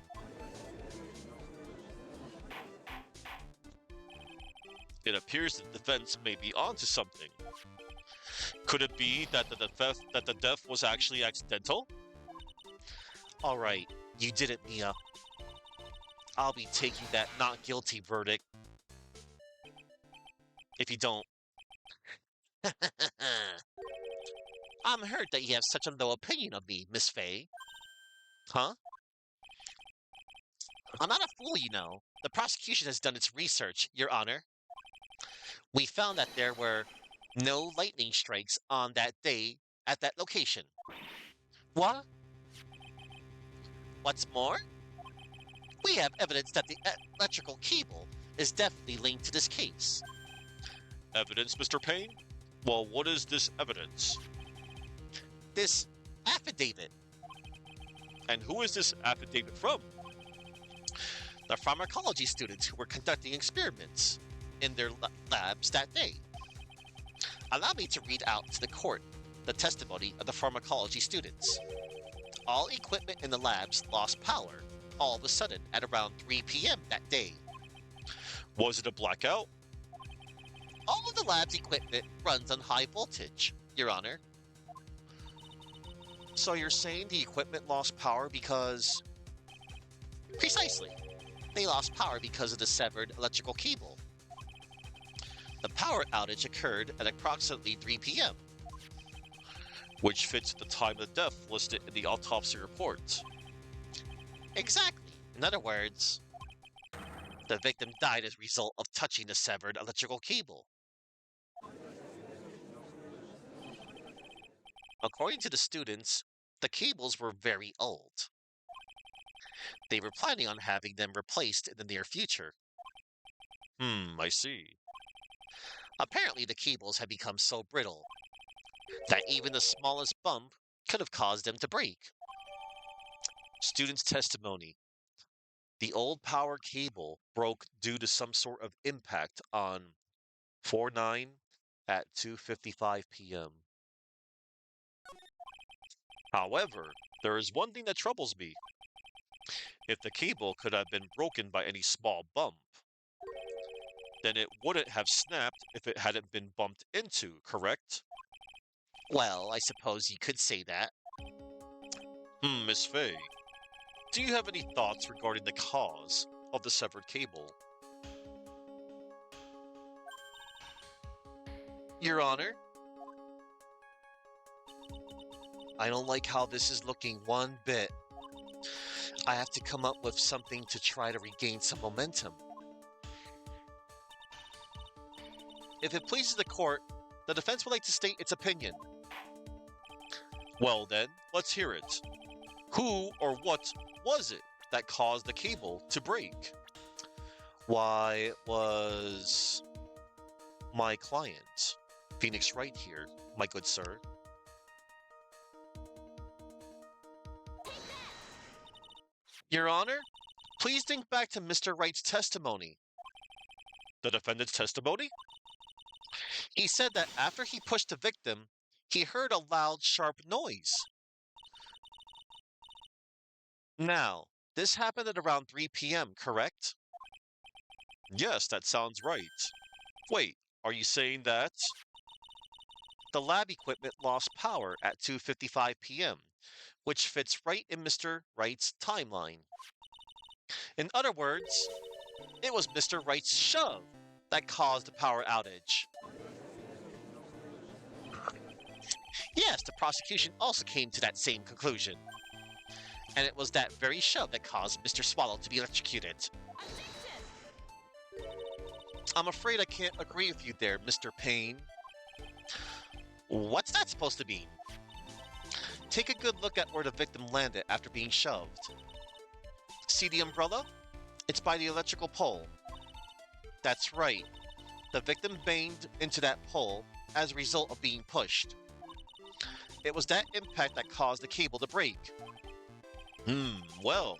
It appears the defense may be onto something. Could it be that the death was actually accidental? All right, you did it, Mia. I'll be taking that not guilty verdict. If you don't. I'm hurt that you have such a low opinion of me, Miss Fay. Huh? I'm not a fool, you know. The prosecution has done its research, Your Honor. We found that there were no lightning strikes on that day at that location. What? What's more? We have evidence that the electrical cable is definitely linked to this case. Evidence, Mr. Payne? Well, what is this evidence? This affidavit. And who is this affidavit from? The pharmacology students who were conducting experiments in their labs that day. Allow me to read out to the court the testimony of the pharmacology students. All equipment in the labs lost power all of a sudden at around 3 p.m. that day. Was it a blackout? All of the lab's equipment runs on high voltage, Your Honor. So you're saying the equipment lost power because... Precisely. They lost power because of the severed electrical cable. The power outage occurred at approximately 3 p.m., which fits the time of death listed in the autopsy report. Exactly. In other words, the victim died as a result of touching the severed electrical cable. According to the students, the cables were very old. They were planning on having them replaced in the near future. I see. Apparently, the cables had become so brittle that even the smallest bump could have caused them to break. Students' testimony. The old power cable broke due to some sort of impact on 4/9 at 2:55 p.m. However, there is one thing that troubles me. If the cable could have been broken by any small bump, then it wouldn't have snapped if it hadn't been bumped into, correct? Well, I suppose you could say that. Miss Faye, do you have any thoughts regarding the cause of the severed cable? Your Honor, I don't like how this is looking one bit. I have to come up with something to try to regain some momentum. If it pleases the court, the defense would like to state its opinion. Well then, let's hear it. Who or what was it that caused the cable to break? Why, it was my client, Phoenix Wright here, my good sir. Your Honor, please think back to Mr. Wright's testimony. The defendant's testimony? He said that after he pushed the victim, he heard a loud, sharp noise. Now, this happened at around 3 p.m., correct? Yes, that sounds right. Wait, are you saying that? The lab equipment lost power at 2:55 p.m., which fits right in Mr. Wright's timeline. In other words, it was Mr. Wright's shove that caused the power outage. Yes, the prosecution also came to that same conclusion. And it was that very shove that caused Mr. Swallow to be electrocuted. I'm afraid I can't agree with you there, Mr. Payne. What's that supposed to mean? Take a good look at where the victim landed after being shoved. See the umbrella? It's by the electrical pole. That's right. The victim banged into that pole as a result of being pushed. It was that impact that caused the cable to break. Well,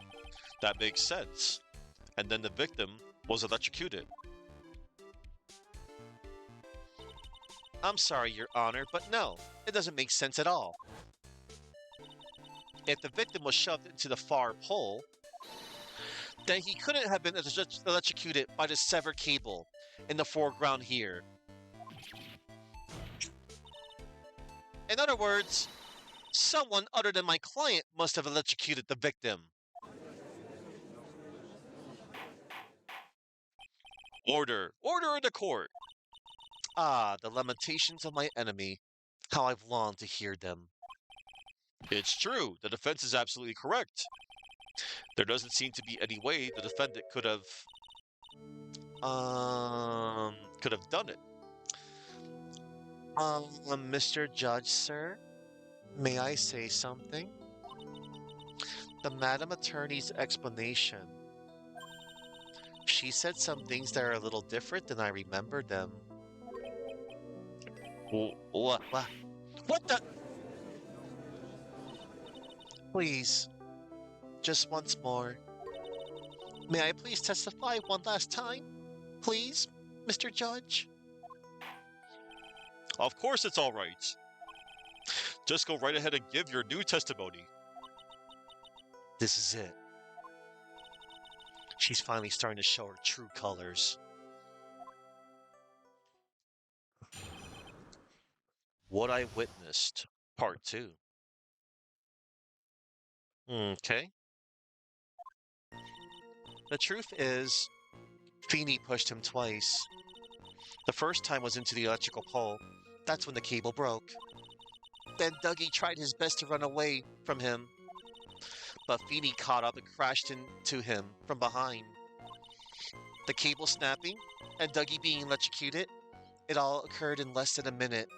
that makes sense. And then the victim was electrocuted. I'm sorry, Your Honor, but no, it doesn't make sense at all. If the victim was shoved into the far pole, then he couldn't have been electrocuted by the severed cable in the foreground here. In other words, someone other than my client must have electrocuted the victim. Order! Order in the court! Ah, the lamentations of my enemy. How I've longed to hear them. It's true, the defense is absolutely correct. There doesn't seem to be any way the defendant could have done it. Mr. Judge, sir, may I say something? The Madam Attorney's explanation. She said some things that are a little different than I remembered them. What? What the? Please, just once more. May I please testify one last time? Please, Mr. Judge? Of course it's all right. Just go right ahead and give your new testimony. This is it. She's finally starting to show her true colors. What I Witnessed, Part 2. Okay. The truth is, Feeney pushed him twice. The first time was into the electrical pole. That's when the cable broke. Then Dougie tried his best to run away from him, but Feeney caught up and crashed into him from behind. The cable snapping and Dougie being electrocuted, it all occurred in less than a minute.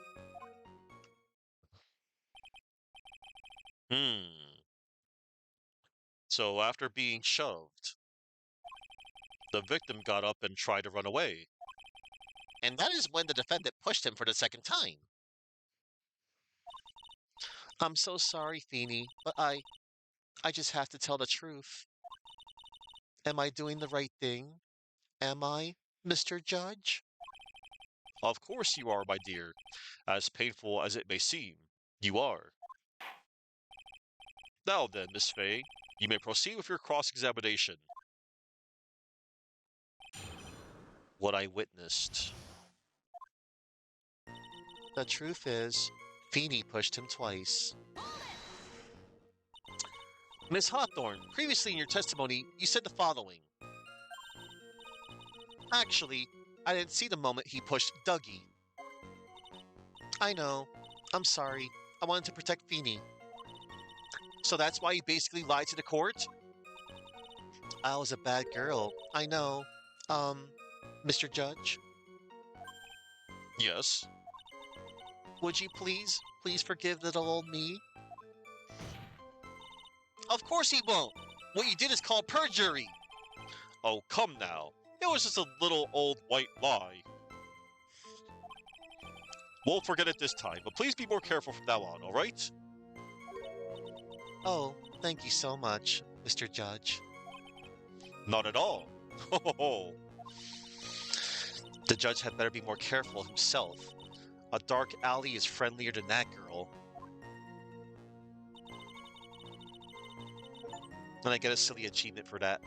So after being shoved, the victim got up and tried to run away. And that is when the defendant pushed him for the second time. I'm so sorry, Feeney, but I just have to tell the truth. Am I doing the right thing? Am I, Mr. Judge? Of course you are, my dear. As painful as it may seem, you are. Now then, Miss Faye, you may proceed with your cross-examination. What I witnessed. The truth is, Feeny pushed him twice. Miss Hawthorne, previously in your testimony, you said the following. Actually, I didn't see the moment he pushed Dougie. I know. I'm sorry. I wanted to protect Feeny. So that's why you basically lied to the court? I was a bad girl. I know. Mr. Judge, Yes. would you please forgive little old me? Of course he won't. What you did is called perjury. Oh, come now. It was just a little old white lie. We'll forget it this time, but please be more careful from now on, all right? Oh, thank you so much, Mr. Judge. Not at all. Ho ho ho. The judge had better be more careful himself. A dark alley is friendlier than that girl. And I get a silly achievement for that.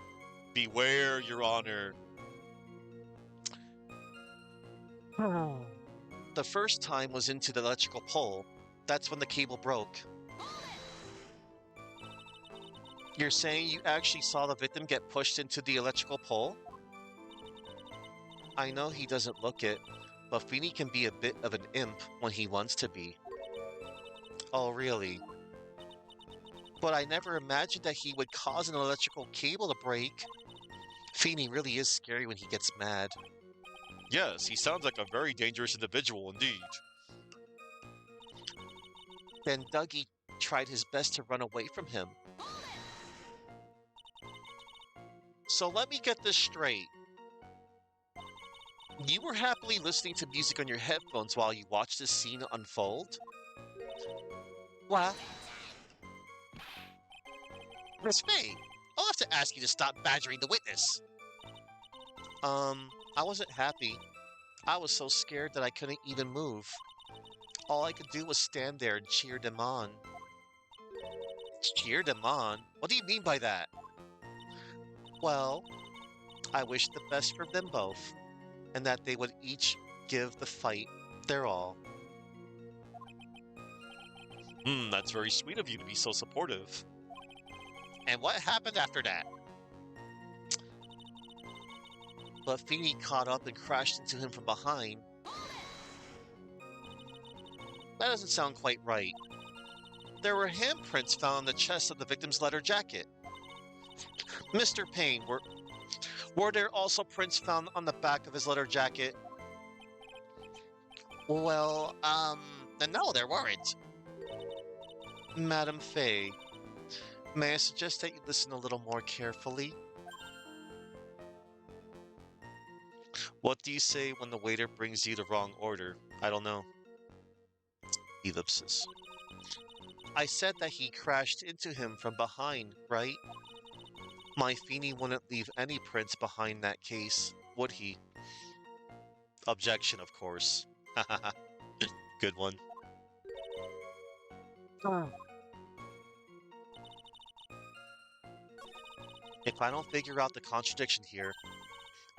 Beware, Your Honor. The first time was into the electrical pole. That's when the cable broke. You're saying you actually saw the victim get pushed into the electrical pole? I know he doesn't look it, but Feeny can be a bit of an imp when he wants to be. Oh, really? But I never imagined that he would cause an electrical cable to break. Feeny really is scary when he gets mad. Yes, he sounds like a very dangerous individual indeed. Then Dougie tried his best to run away from him. So let me get this straight. You were happily listening to music on your headphones while you watched this scene unfold? What? Miss Faye, I'll have to ask you to stop badgering the witness. I wasn't happy. I was so scared that I couldn't even move. All I could do was stand there and cheer them on. Cheer them on? What do you mean by that? Well, I wish the best for them both, and that they would each give the fight their all. That's very sweet of you to be so supportive. And what happened after that? But Feeny caught up and crashed into him from behind. That doesn't sound quite right. There were handprints found on the chest of the victim's leather jacket. Mr. Payne, were there also prints found on the back of his leather jacket? Well, no, there weren't. Madam Faye, may I suggest that you listen a little more carefully? What do you say when the waiter brings you the wrong order? I don't know. Ellipsis. I said that he crashed into him from behind, right? My Feeny wouldn't leave any prints behind that case, would he? Objection, of course. Good one. If I don't figure out the contradiction here,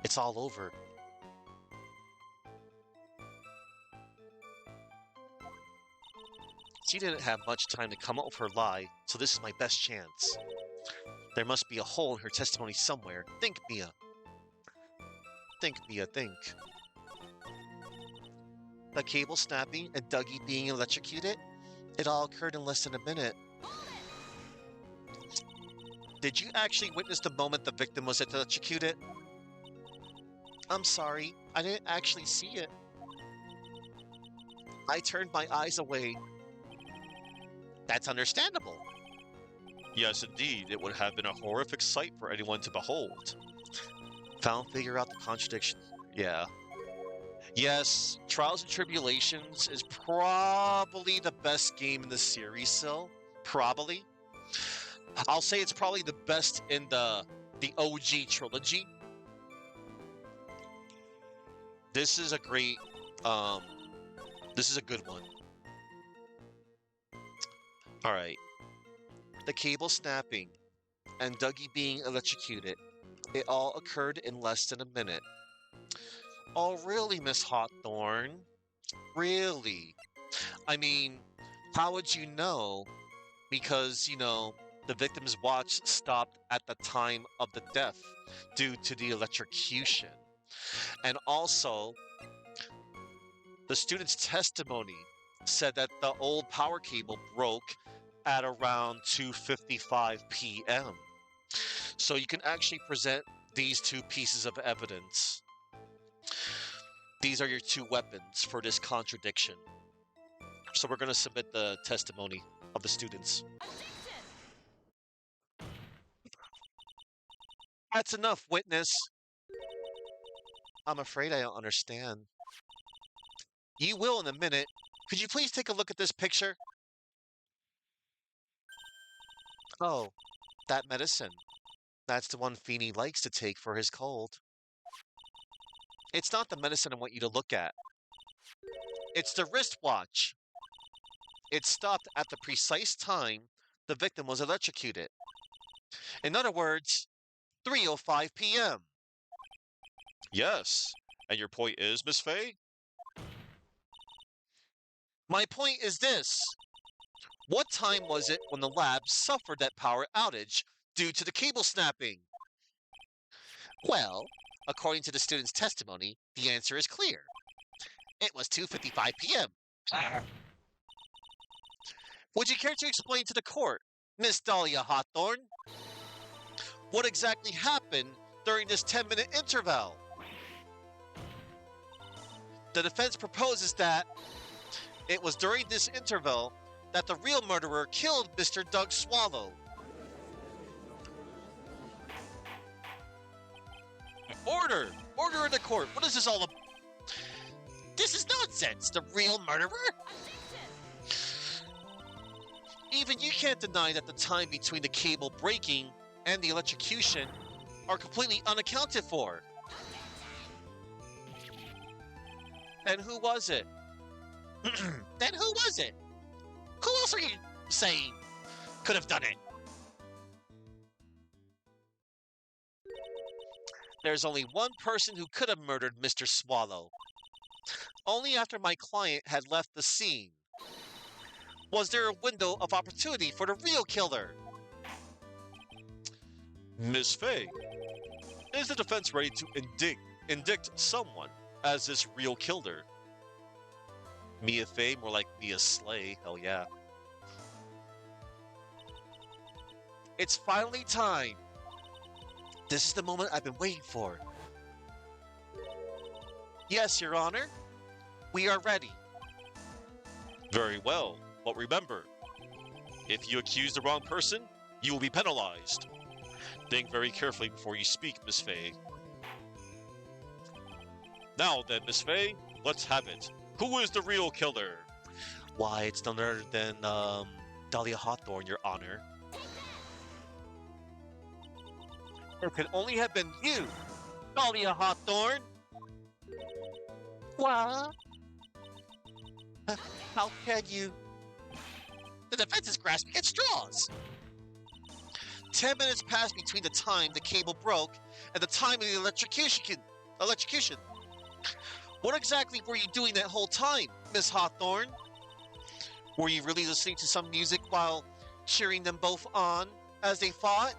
it's all over. She didn't have much time to come up with her lie, so this is my best chance. There must be a hole in her testimony somewhere. Think, Mia. Think, Mia, think. The cable snapping and Dougie being electrocuted? It all occurred in less than a minute. Did you actually witness the moment the victim was electrocuted? I'm sorry, I didn't actually see it. I turned my eyes away. That's understandable. Yes, indeed, it would have been a horrific sight for anyone to behold. Found figure out the contradiction. Yeah. Yes, Trials and Tribulations is probably the best game in the series, Sil. Probably. I'll say it's probably the best in the OG trilogy. This is a great, this is a good one. Alright. The cable snapping and Dougie being electrocuted. It all occurred in less than a minute. Oh, really, Miss Hawthorne? Really? I mean, how would you know? Because, the victim's watch stopped at the time of the death due to the electrocution. And also, the student's testimony said that the old power cable broke at around 2:55 p.m. So you can actually present these two pieces of evidence. These are your two weapons for this contradiction. So we're going to submit the testimony of the students. That's enough, witness. I'm afraid I don't understand. You will in a minute. Could you please take a look at this picture? Oh, that medicine. That's the one Feeney likes to take for his cold. It's not the medicine I want you to look at. It's the wristwatch. It stopped at the precise time the victim was electrocuted. In other words, 3:05 p.m. Yes. And your point is, Miss Fay? My point is this. What time was it when the lab suffered that power outage due to the cable snapping? Well, according to the student's testimony, the answer is clear. It was 2:55 p.m. Would you care to explain to the court, Miss Dahlia Hawthorne, what exactly happened during this 10-minute interval? The defense proposes that it was during this interval that the real murderer killed Mr. Doug Swallow. Order! Order in the court! What is this all about? This is nonsense! The real murderer? Even you can't deny that the time between the cable breaking and the electrocution are completely unaccounted for. And who was it? Then who was it? Who else are you saying could have done it? There's only one person who could have murdered Mr. Swallow. Only after my client had left the scene was there a window of opportunity for the real killer. Miss Fay, is the defense ready to indict someone as this real killer? Mia Fey, more like Mia Slay, hell yeah. It's finally time. This is the moment I've been waiting for. Yes, Your Honor. We are ready. Very well, but remember, if you accuse the wrong person, you will be penalized. Think very carefully before you speak, Miss Fay. Now then, Miss Fay, let's have it. Who is the real killer? Why, it's none other than, Dahlia Hawthorne, Your Honor. It could only have been you, Dahlia Hawthorne. What? How can you? The defense is grasping at straws. 10 minutes passed between the time the cable broke and the time of the electrocution. What exactly were you doing that whole time, Miss Hawthorne? Were you really listening to some music while cheering them both on as they fought?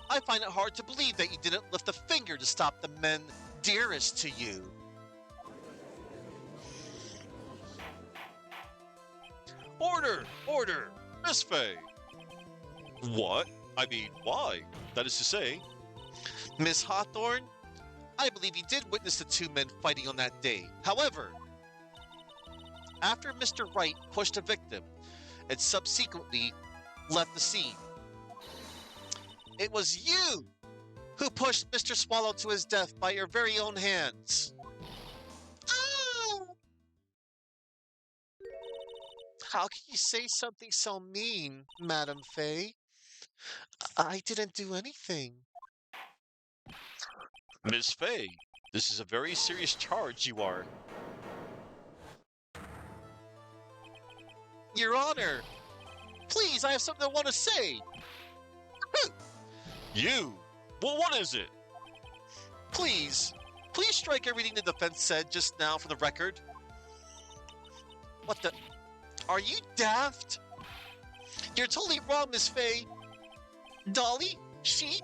I find it hard to believe that you didn't lift a finger to stop the men dearest to you. Order! Order! Miss Fay! What? I mean, why? That is to say... Miss Hawthorne, I believe you did witness the two men fighting on that day. However, after Mr. Wright pushed the victim and subsequently left the scene, it was you who pushed Mr. Swallow to his death by your very own hands. Oh! How can you say something so mean, Madam Fay? I didn't do anything. Miss Fay, this is a very serious charge you are. Your Honor, please, I have something I want to say. You? Well, what is it? Please, Please strike everything the defense said just now from the record. What the? Are you daft? You're totally wrong, Miss Faye. Dolly? She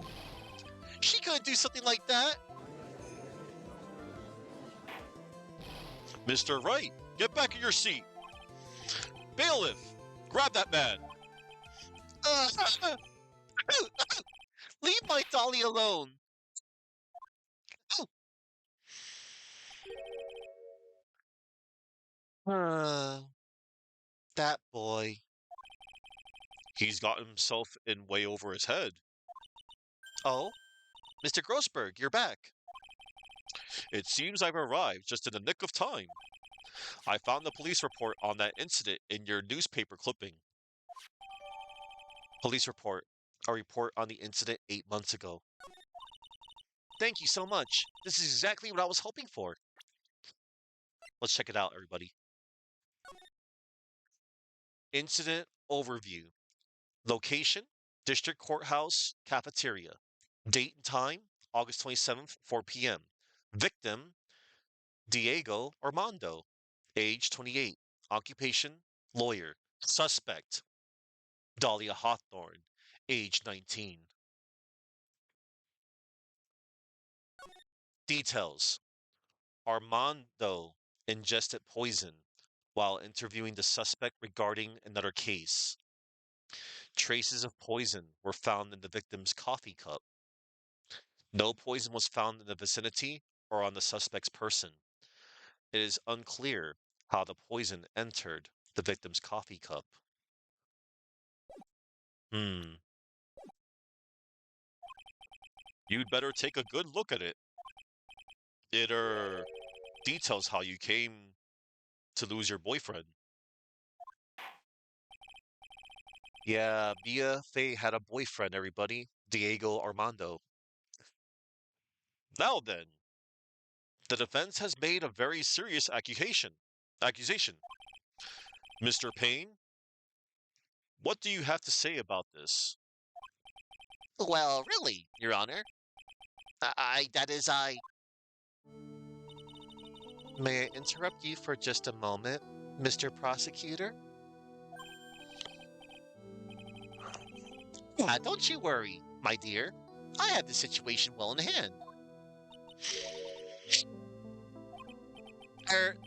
couldn't do something like that. Mr. Wright, get back in your seat. Bailiff, grab that man. Uh, leave my Dolly alone. Uh, that boy. He's got himself in way over his head. Oh, Mr. Grossberg, you're back. It seems I've arrived just in the nick of time. I found the police report on that incident in your newspaper clipping. Police report. A report on the incident 8 months ago. Thank you so much. This is exactly what I was hoping for. Let's check it out, everybody. Incident overview. Location, District Courthouse, Cafeteria. Date and time, August 27th, 4 p.m. Victim, Diego Armando. Age 28. Occupation, lawyer. Suspect, Dahlia Hawthorne. Age 19. Details. Armando ingested poison while interviewing the suspect regarding another case. Traces of poison were found in the victim's coffee cup. No poison was found in the vicinity or on the suspect's person. It is unclear how the poison entered the victim's coffee cup. Hmm. You'd better take a good look at it. It details how you came to lose your boyfriend. Yeah, Mia Fey had a boyfriend, everybody. Diego Armando. Now then, the defense has made a very serious accusation. Mr. Payne, what do you have to say about this? Well, really, Your Honor. That is, I. May I interrupt you for just a moment, Mr. Prosecutor? Don't you worry, my dear. I have the situation well in hand.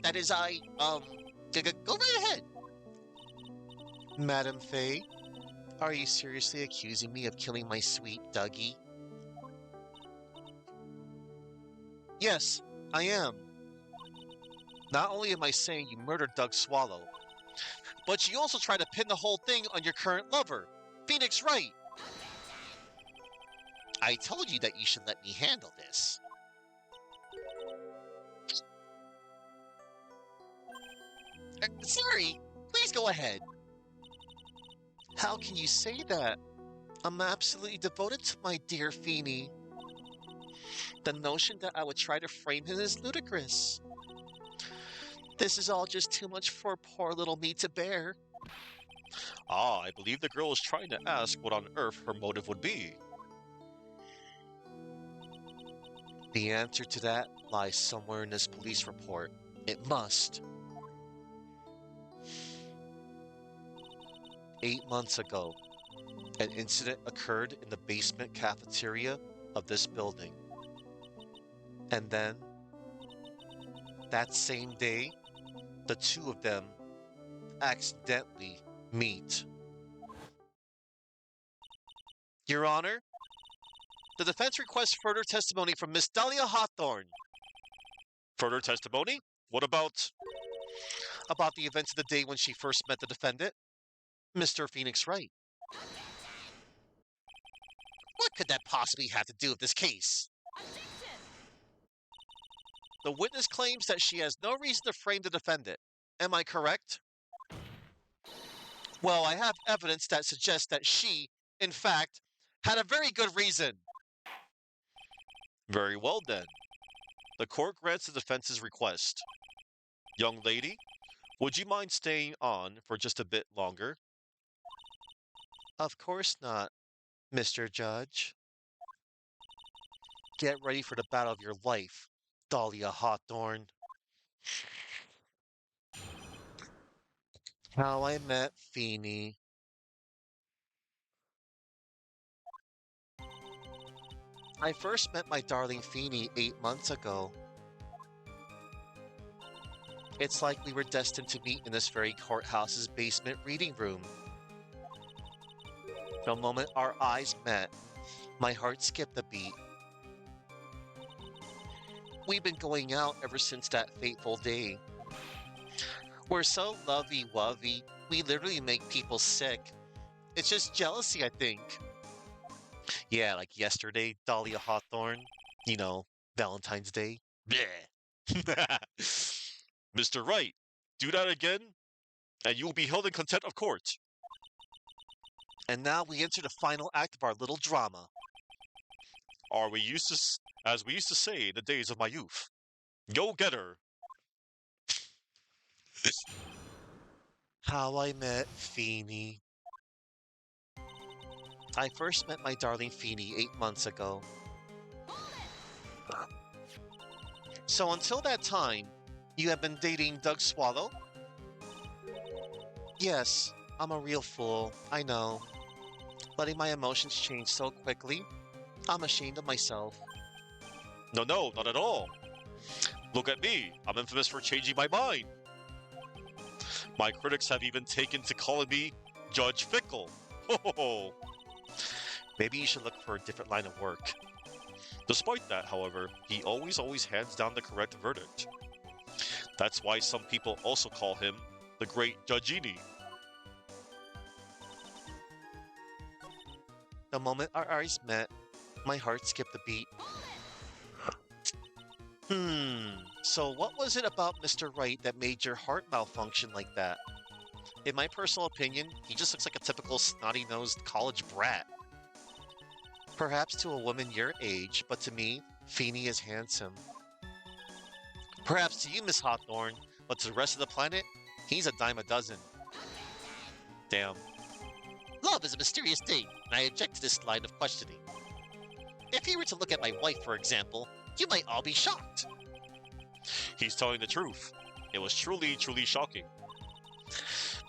That is, go right ahead. Madam Faye, are you seriously accusing me of killing my sweet Dougie? Yes, I am. Not only am I saying you murdered Doug Swallow, but you also tried to pin the whole thing on your current lover, Phoenix Wright. I told you that you should let me handle this. Sorry, please go ahead. How can you say that? I'm absolutely devoted to my dear Feeny. The notion that I would try to frame him is ludicrous. This is all just too much for poor little me to bear. Ah, I believe the girl is trying to ask what on earth her motive would be. The answer to that lies somewhere in this police report. It must. 8 months ago, an incident occurred in the basement cafeteria of this building. And then, that same day, the two of them accidentally meet. Your Honor, the defense requests further testimony from Miss Dahlia Hawthorne. Further testimony? What about the events of the day when she first met the defendant, Mr. Phoenix Wright. What could that possibly have to do with this case? The witness claims that she has no reason to frame the defendant. Am I correct? Well, I have evidence that suggests that she, in fact, had a very good reason. Very well then. The court grants the defense's request. Young lady, would you mind staying on for just a bit longer? Of course not, Mr. Judge. Get ready for the battle of your life Dahlia Hawthorne. How I Met Feeny. I first met my darling Feeny 8 months ago. It's like we were destined to meet in this very courthouse's basement reading room. The moment our eyes met, my heart skipped a beat. We've been going out ever since that fateful day. We're so lovey-wovey, we literally make people sick. It's just jealousy, I think. Yeah, like yesterday, Dahlia Hawthorne. You know, Valentine's Day. Bleh. Mr. Wright, do that again, and you will be held in contempt of court. And now we enter the final act of our little drama. Are we used to, as we used to say in the days of my youth, go get her. How I Met Feeny. I first met my darling Feeny 8 months ago. So until that time, you have been dating Doug Swallow? Yes, I'm a real fool, I know. Letting my emotions change so quickly, I'm ashamed of myself. No, no, not at all. Look at me. I'm infamous for changing my mind. My critics have even taken to calling me Judge Fickle. Ho ho ho. Maybe you should look for a different line of work. Despite that, however, he always hands down the correct verdict. That's why some people also call him the Great Judgini. The moment our eyes met, my heart skipped a beat. So what was it about Mr. Wright that made your heart malfunction like that? In my personal opinion, he just looks like a typical snotty-nosed college brat. Perhaps to a woman your age, but to me, Feeny is handsome. Perhaps to you, Miss Hawthorne, but to the rest of the planet, he's a dime a dozen. Damn. Love is a mysterious thing, and I object to this line of questioning. If you were to look at my wife, for example, you might all be shocked. He's telling the truth. It was truly shocking.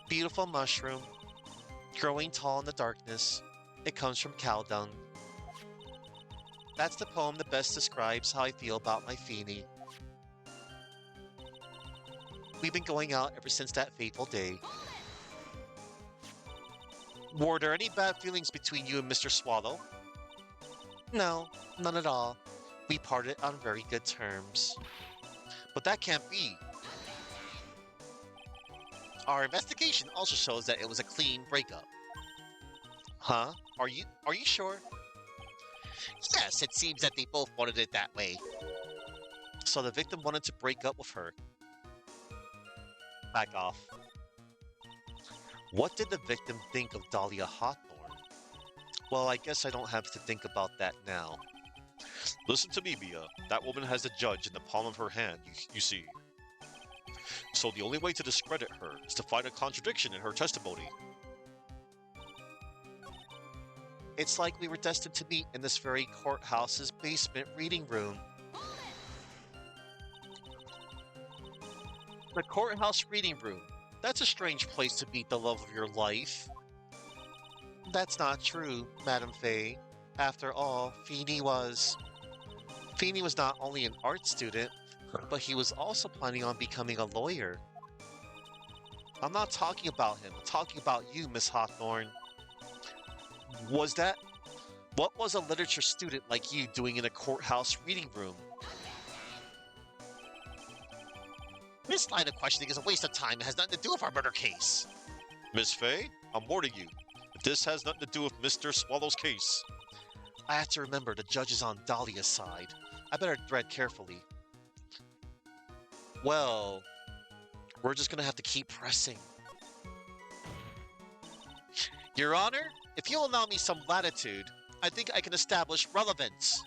Beautiful mushroom, growing tall in the darkness. It comes from cow dung. That's the poem that best describes how I feel about my Feeny. We've been going out ever since that fateful day. Were there any bad feelings between you and Mr. Swallow? No, none at all. We parted on very good terms. But that can't be. Our investigation also shows that it was a clean breakup. Huh? Are you sure? Yes, it seems that they both wanted it that way. So the victim wanted to break up with her. Back off. What did the victim think of Dahlia Hawthorne? Well, I guess I don't have to think about that now. Listen to me, Mia. That woman has the judge in the palm of her hand, you see. So the only way to discredit her is to find a contradiction in her testimony. It's like we were destined to meet in this very courthouse's basement reading room. The courthouse reading room. That's a strange place to meet the love of your life. That's not true, Madame Faye. After all, Feeny was not only an art student, but he was also planning on becoming a lawyer. I'm not talking about him. I'm talking about you, Miss Hawthorne. What was a literature student like you doing in a courthouse reading room? This line of questioning is a waste of time and has nothing to do with our murder case. Miss Faye, I'm warning you. If this has nothing to do with Mr. Swallow's case. I have to remember the judge is on Dahlia's side. I better tread carefully. Well, we're just gonna have to keep pressing. Your Honor, if you'll allow me some latitude, I think I can establish relevance.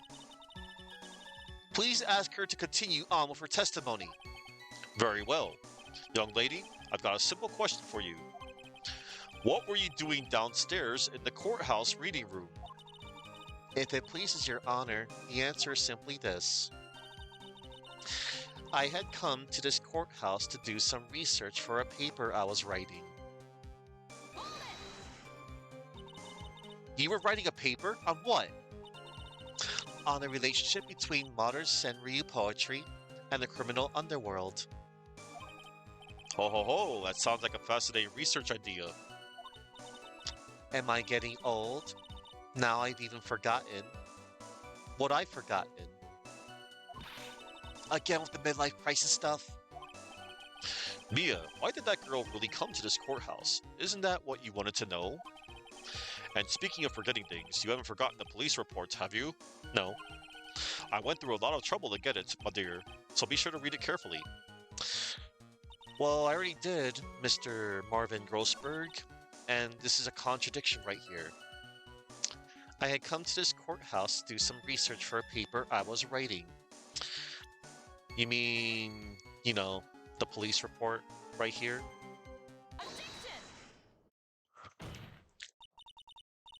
Please ask her to continue on with her testimony. Very well. Young lady, I've got a simple question for you. What were you doing downstairs in the courthouse reading room? If it pleases your honor, the answer is simply this. I had come to this courthouse to do some research for a paper I was writing. You were writing a paper on what? On the relationship between modern Senryu poetry and the criminal underworld. Ho ho ho, that sounds like a fascinating research idea. Am I getting old? Now I've even forgotten what I've forgotten. Again with the midlife crisis stuff? Mia, why did that girl really come to this courthouse? Isn't that what you wanted to know? And speaking of forgetting things, you haven't forgotten the police reports, have you? No. I went through a lot of trouble to get it, my dear, so be sure to read it carefully. Well, I already did, Mr. Marvin Grossberg, and this is a contradiction right here. I had come to this courthouse to do some research for a paper I was writing. You mean, the police report right here?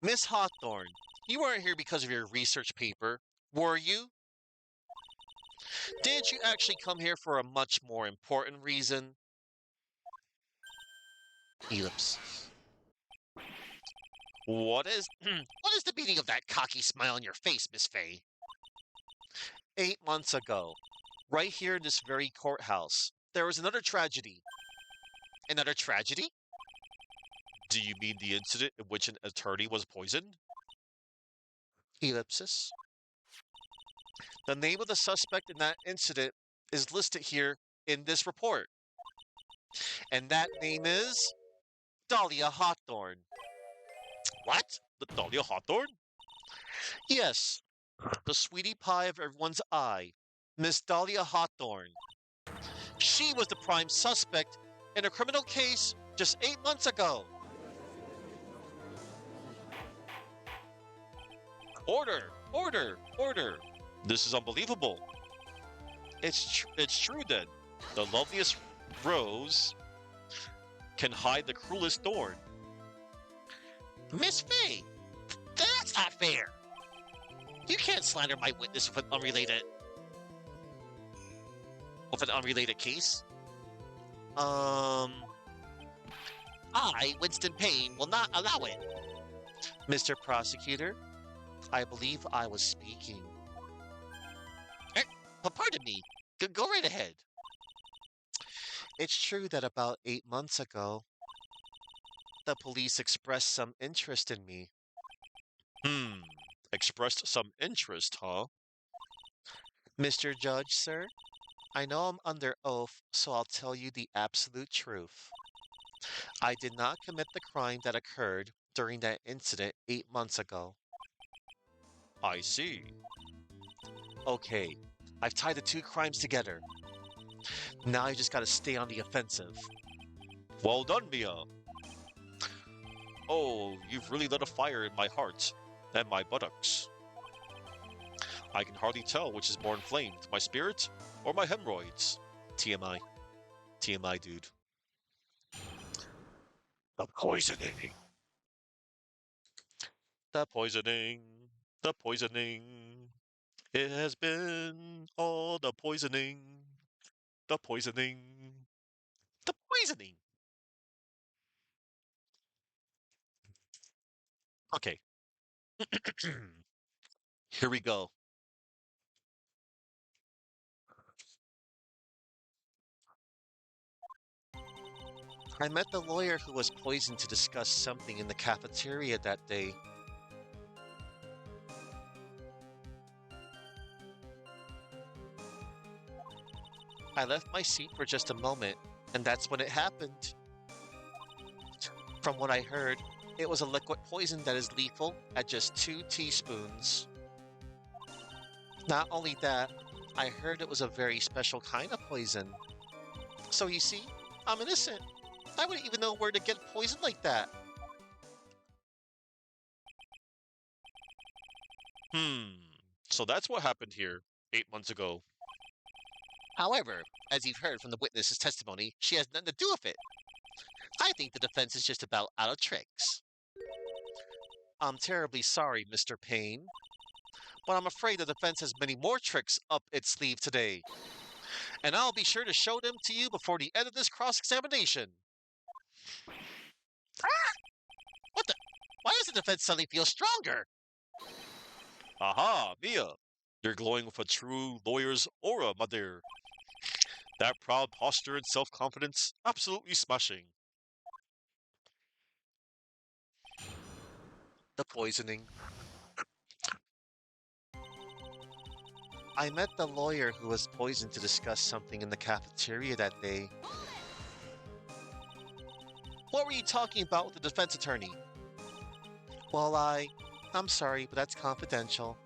Miss Hawthorne, you weren't here because of your research paper, were you? Did you actually come here for a much more important reason? Ellipsis. What is what is the meaning of that cocky smile on your face, Miss Fay? 8 months ago, right here in this very courthouse, there was another tragedy. Another tragedy? Do you mean the incident in which an attorney was poisoned? Ellipsis. The name of the suspect in that incident is listed here in this report. And that name is Dahlia Hawthorne. What? The Dahlia Hawthorne? Yes, the sweetie pie of everyone's eye, Miss Dahlia Hawthorne. She was the prime suspect in a criminal case just 8 months ago. Order! Order! Order! This is unbelievable. It's true then. The loveliest rose can hide the cruelest thorn. Miss Fay, that's not fair. You can't slander my witness with an unrelated case. I, Winston Payne, will not allow it. Mr. Prosecutor, I believe I was speaking. Pardon me. Go right ahead. It's true that about 8 months ago, the police expressed some interest in me. Expressed some interest, huh? Mr. Judge, sir, I know I'm under oath, so I'll tell you the absolute truth. I did not commit the crime that occurred during that incident 8 months ago. I see. Okay, I've tied the two crimes together. Now you just gotta stay on the offensive. Well done, Mia. Oh, you've really lit a fire in my heart and my buttocks. I can hardly tell which is more inflamed, my spirit or my hemorrhoids. TMI. TMI, dude. The poisoning. The Poisoning. The poisoning. It has been all the poisoning. The poisoning. the poisoning. Okay. Here we go. I met the lawyer who was poisoned to discuss something in the cafeteria that day. I left my seat for just a moment, and that's when it happened. From what I heard, it was a liquid poison that is lethal at just 2 teaspoons. Not only that, I heard it was a very special kind of poison. So you see, I'm innocent. I wouldn't even know where to get poison like that. So that's what happened here 8 months ago. However, as you've heard from the witness's testimony, she has nothing to do with it. I think the defense is just about out of tricks. I'm terribly sorry, Mr. Payne, but I'm afraid the defense has many more tricks up its sleeve today. And I'll be sure to show them to you before the end of this cross-examination. What the? Why does the defense suddenly feel stronger? Aha, Mia! You're glowing with a true lawyer's aura, my dear. That proud posture and self-confidence, absolutely smashing. The poisoning. I met the lawyer who was poisoned to discuss something in the cafeteria that day. What were you talking about with the defense attorney? Well, I'm sorry, but that's confidential.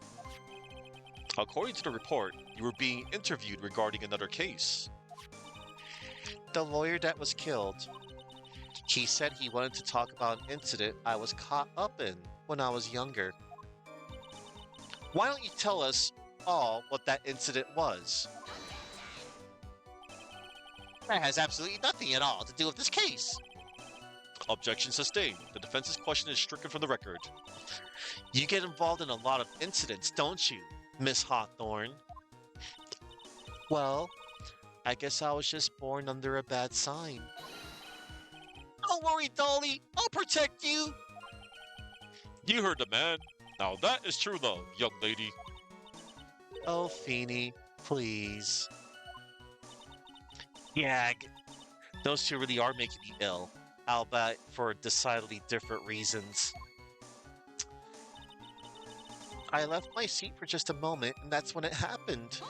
According to the report, you were being interviewed regarding another case. The lawyer that was killed. He said he wanted to talk about an incident I was caught up in when I was younger. Why don't you tell us all what that incident was? That has absolutely nothing at all to do with this case. Objection sustained. The defense's question is stricken from the record. You get involved in a lot of incidents, don't you, Miss Hawthorne? Well, I guess I was just born under a bad sign. Don't worry, Dolly. I'll protect you. You heard the man. Now that is true love, young lady. Oh, Feeny, please. Yeah, those two really are making me ill, albeit for decidedly different reasons. I left my seat for just a moment, and that's when it happened.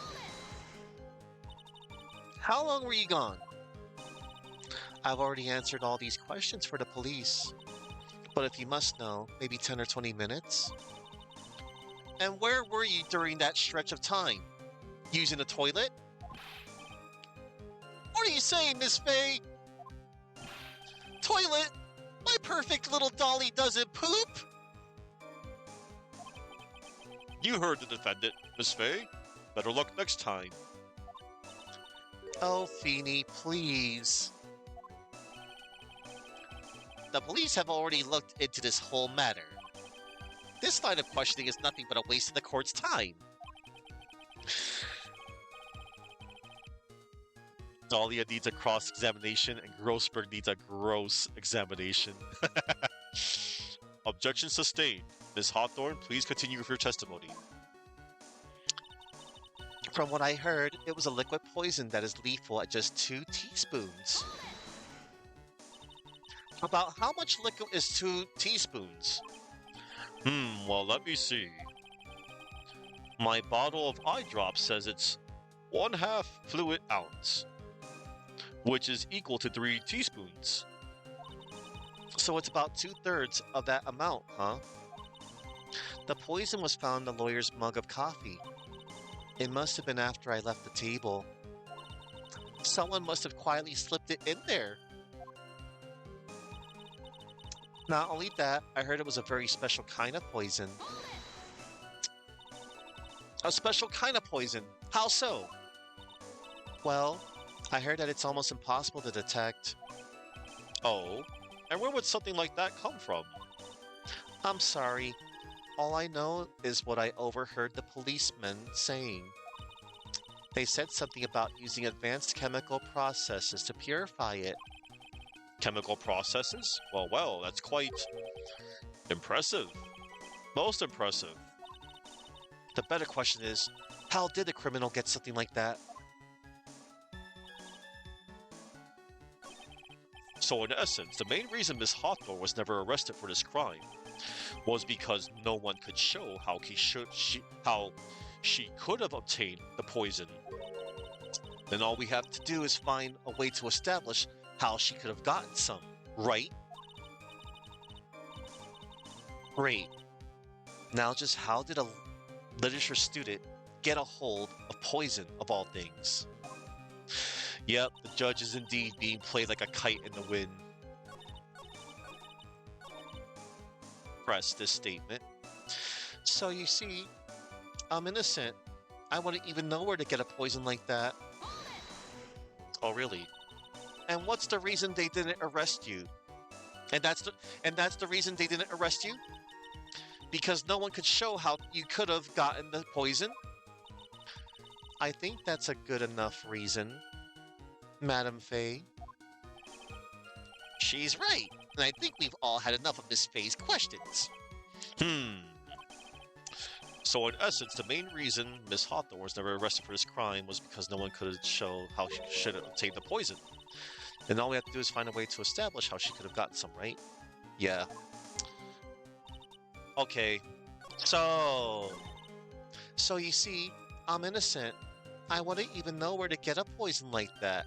How long were you gone? I've already answered all these questions for the police. But if you must know, maybe 10 or 20 minutes? And where were you during that stretch of time? Using the toilet? What are you saying, Miss Faye? Toilet? My perfect little dolly doesn't poop? You heard the defendant, Miss Faye. Better luck next time. Oh, Feeny, please. The police have already looked into this whole matter. This line of questioning is nothing but a waste of the court's time. Dahlia needs a cross-examination and Grossberg needs a gross examination. Objection sustained. Ms. Hawthorne, please continue with your testimony. From what I heard, it was a liquid poison that is lethal at just 2 teaspoons. About how much liquid is 2 teaspoons? Well, let me see. My bottle of eye drops says it's 1/2 fluid ounce, which is equal to 3 teaspoons. So it's about 2/3 of that amount, huh? The poison was found in the lawyer's mug of coffee. It must have been after I left the table. Someone must have quietly slipped it in there. Not only that, I heard it was a very special kind of poison. A special kind of poison? How so? Well, I heard that it's almost impossible to detect. Oh, and where would something like that come from? I'm sorry. All I know is what I overheard the policemen saying. They said something about using advanced chemical processes to purify it. Chemical processes? Well, that's quite impressive. Most impressive. The better question is, how did a criminal get something like that? So in essence, the main reason Miss Hawthorne was never arrested for this crime was because no one could show how she could have obtained the poison. Then all we have to do is find a way to establish how she could have gotten some, right? Great. Now just how did a literature student get a hold of poison of all things? Yep, the judge is indeed being played like a kite in the wind. Press this statement. So you see, I'm innocent. I wouldn't even know where to get a poison like that. Oh, really? And what's the reason they didn't arrest you? And that's the reason they didn't arrest you? Because no one could show how you could have gotten the poison? I think that's a good enough reason, Madam Fay. She's right, and I think we've all had enough of Miss Faye's questions. Hmm. So in essence, the main reason Miss Hawthorne was never arrested for this crime was because no one could show how she should have obtained the poison. And all we have to do is find a way to establish how she could have gotten some, right? Yeah. Okay. So... So you see, I'm innocent. I wouldn't even know where to get a poison like that.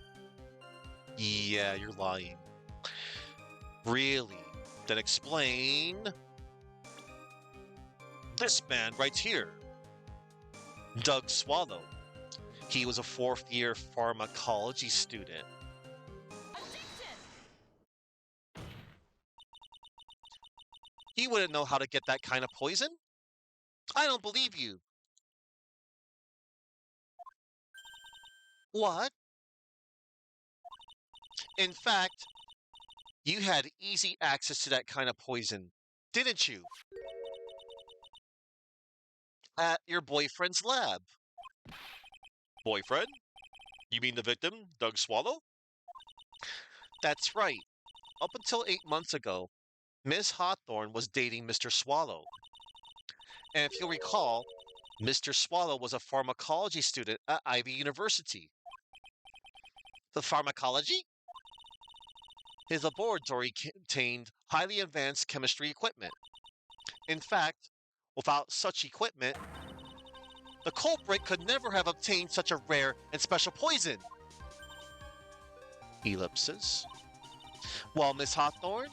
Yeah, you're lying. Really? Then explain. This man right here. Doug Swallow. He was a fourth-year pharmacology student. He wouldn't know how to get that kind of poison? I don't believe you. What? In fact, you had easy access to that kind of poison, didn't you? At your boyfriend's lab. Boyfriend? You mean the victim, Doug Swallow? That's right. Up until 8 months ago, Miss Hawthorne was dating Mr. Swallow. And if you'll recall, Mr. Swallow was a pharmacology student at Ivy University. The pharmacology? His laboratory contained highly advanced chemistry equipment. In fact, without such equipment, the culprit could never have obtained such a rare and special poison. Ellipsis. Well, Miss Hawthorne,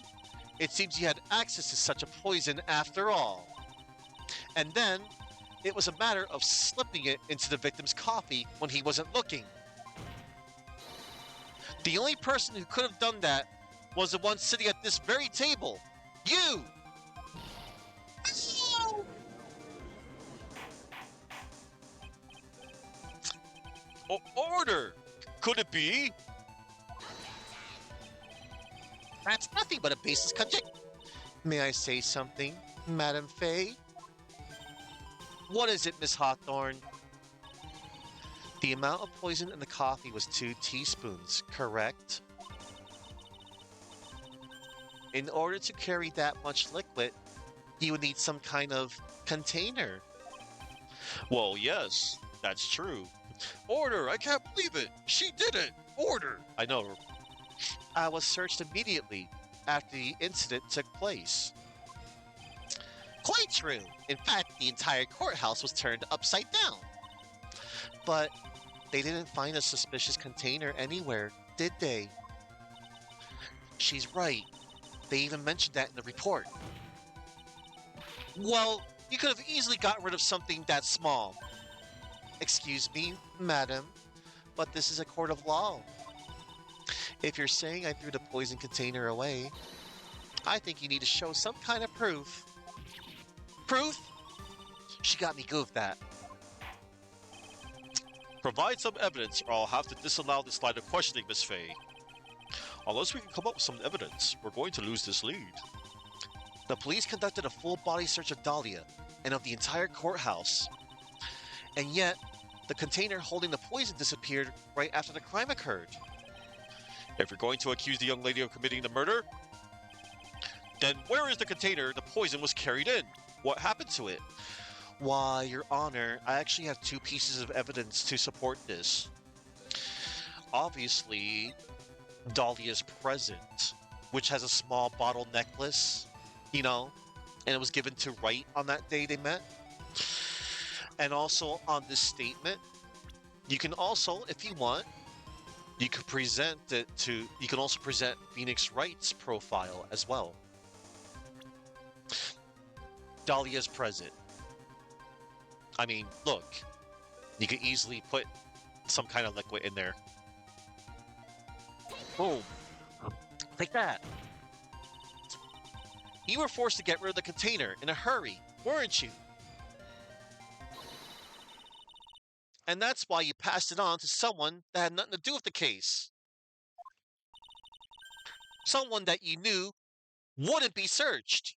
it seems you had access to such a poison after all. And then, it was a matter of slipping it into the victim's coffee when he wasn't looking. The only person who could have done that was the one sitting at this very table. You! Order! Could it be? That's nothing but a baseless conjecture. May I say something, Madam Fay? What is it, Miss Hawthorne? The amount of poison in the coffee was 2 teaspoons, correct? In order to carry that much liquid, you would need some kind of container. Well, yes, that's true. Order! I can't believe it! She did it! Order! I know. I was searched immediately after the incident took place. Quite true. In fact, the entire courthouse was turned upside down. But they didn't find a suspicious container anywhere, did they? She's right. They even mentioned that in the report. Well, you could have easily got rid of something that small. Excuse me, madam, but this is a court of law. If you're saying I threw the poison container away, I think you need to show some kind of proof. Proof? She got me good with that. Provide some evidence or I'll have to disallow this line of questioning, Miss Fay. Unless we can come up with some evidence, we're going to lose this lead. The police conducted a full-body search of Dahlia and of the entire courthouse. And yet, the container holding the poison disappeared right after the crime occurred. If you're going to accuse the young lady of committing the murder, then where is the container the poison was carried in? What happened to it? Why, Your Honor, I actually have 2 pieces of evidence to support this. Obviously, Dahlia's present, which has a small bottle necklace, you know, and it was given to Wright on that day they met. And also on this statement, you can also, if you want, you could present it to, you can also present Phoenix Wright's profile as well. Dahlia's present. I mean, look, you could easily put some kind of liquid in there. Boom. Like that. You were forced to get rid of the container in a hurry, weren't you? And that's why you passed it on to someone that had nothing to do with the case. Someone that you knew wouldn't be searched.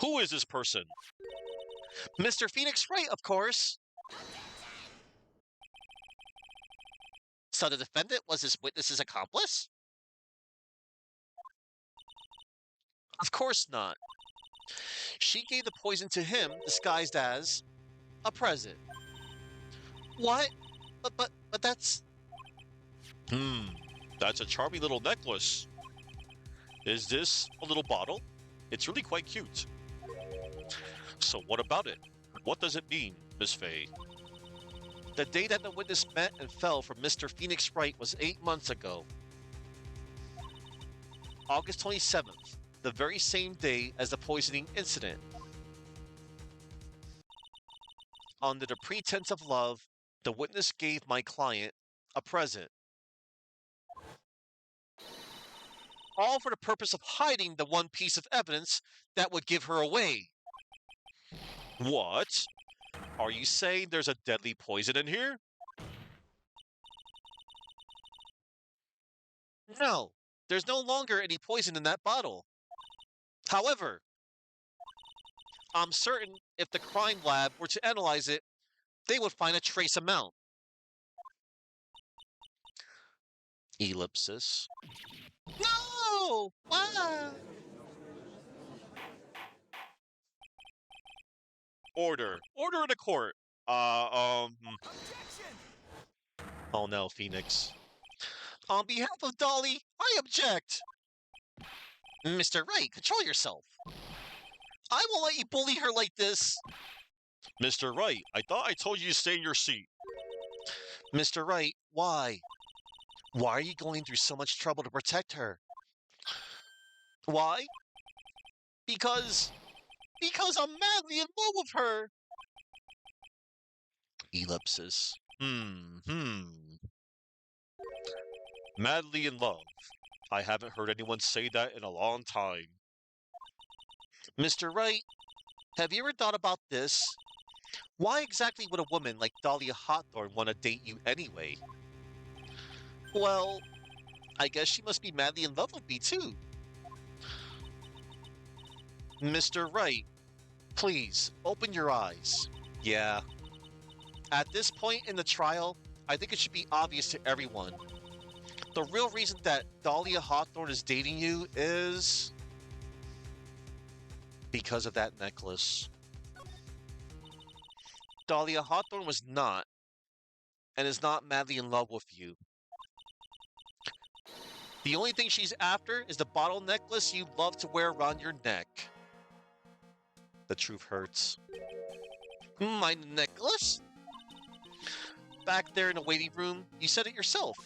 Who is this person? Mr. Phoenix Wright, of course. So the defendant was his witness's accomplice? Of course not. She gave the poison to him disguised as a present. What? But that's. Hmm, that's a charming little necklace. Is this a little bottle? It's really quite cute. So what about it? What does it mean, Miss Faye? The day that the witness met and fell for Mr. Phoenix Wright was 8 months ago. August 27th, the very same day as the poisoning incident. Under the pretense of love, the witness gave my client a present. All for the purpose of hiding the one piece of evidence that would give her away. What? Are you saying there's a deadly poison in here? No, there's no longer any poison in that bottle. However, I'm certain if the crime lab were to analyze it, they would find a trace amount. Ellipsis. No! Ah! Order. Order in the court. Oh no, Phoenix. On behalf of Dolly, I object. Mr. Wright, control yourself. I won't let you bully her like this. Mr. Wright, I thought I told you to stay in your seat. Mr. Wright, why? Why are you going through so much trouble to protect her? Why? Because I'm madly in love with her. Ellipsis. Madly in love. I haven't heard anyone say that in a long time. Mr. Wright, have you ever thought about this? Why exactly would a woman like Dahlia Hawthorne want to date you anyway? Well, I guess she must be madly in love with me too. Mr. Wright, please, open your eyes. Yeah. At this point in the trial, I think it should be obvious to everyone. The real reason that Dahlia Hawthorne is dating you is because of that necklace. Dahlia Hawthorne was not, and is not madly in love with you. The only thing she's after is the bottle necklace you love to wear around your neck. The truth hurts. My necklace? Back there in the waiting room, you said it yourself.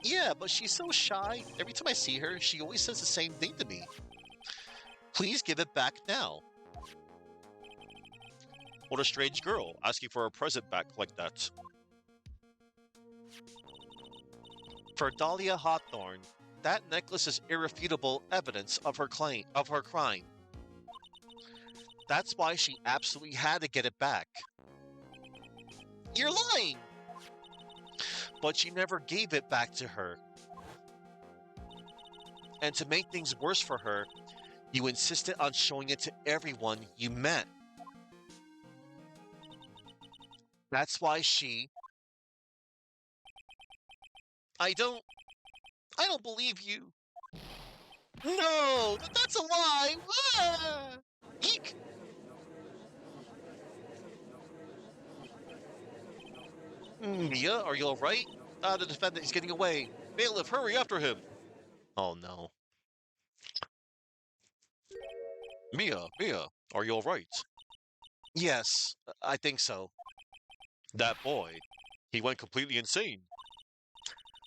Yeah, but she's so shy. Every time I see her, she always says the same thing to me. Please give it back now. What a strange girl, asking for a present back like that. For Dahlia Hawthorne, that necklace is irrefutable evidence of her crime. That's why she absolutely had to get it back. You're lying! But you never gave it back to her. And to make things worse for her, you insisted on showing it to everyone you met. That's why I don't believe you. No, that's a lie. Ah! Eek. Mia, are you all right? The defendant is getting away. Bailiff, hurry after him. Oh no. Mia, are you all right? Yes, I think so. That boy, he went completely insane.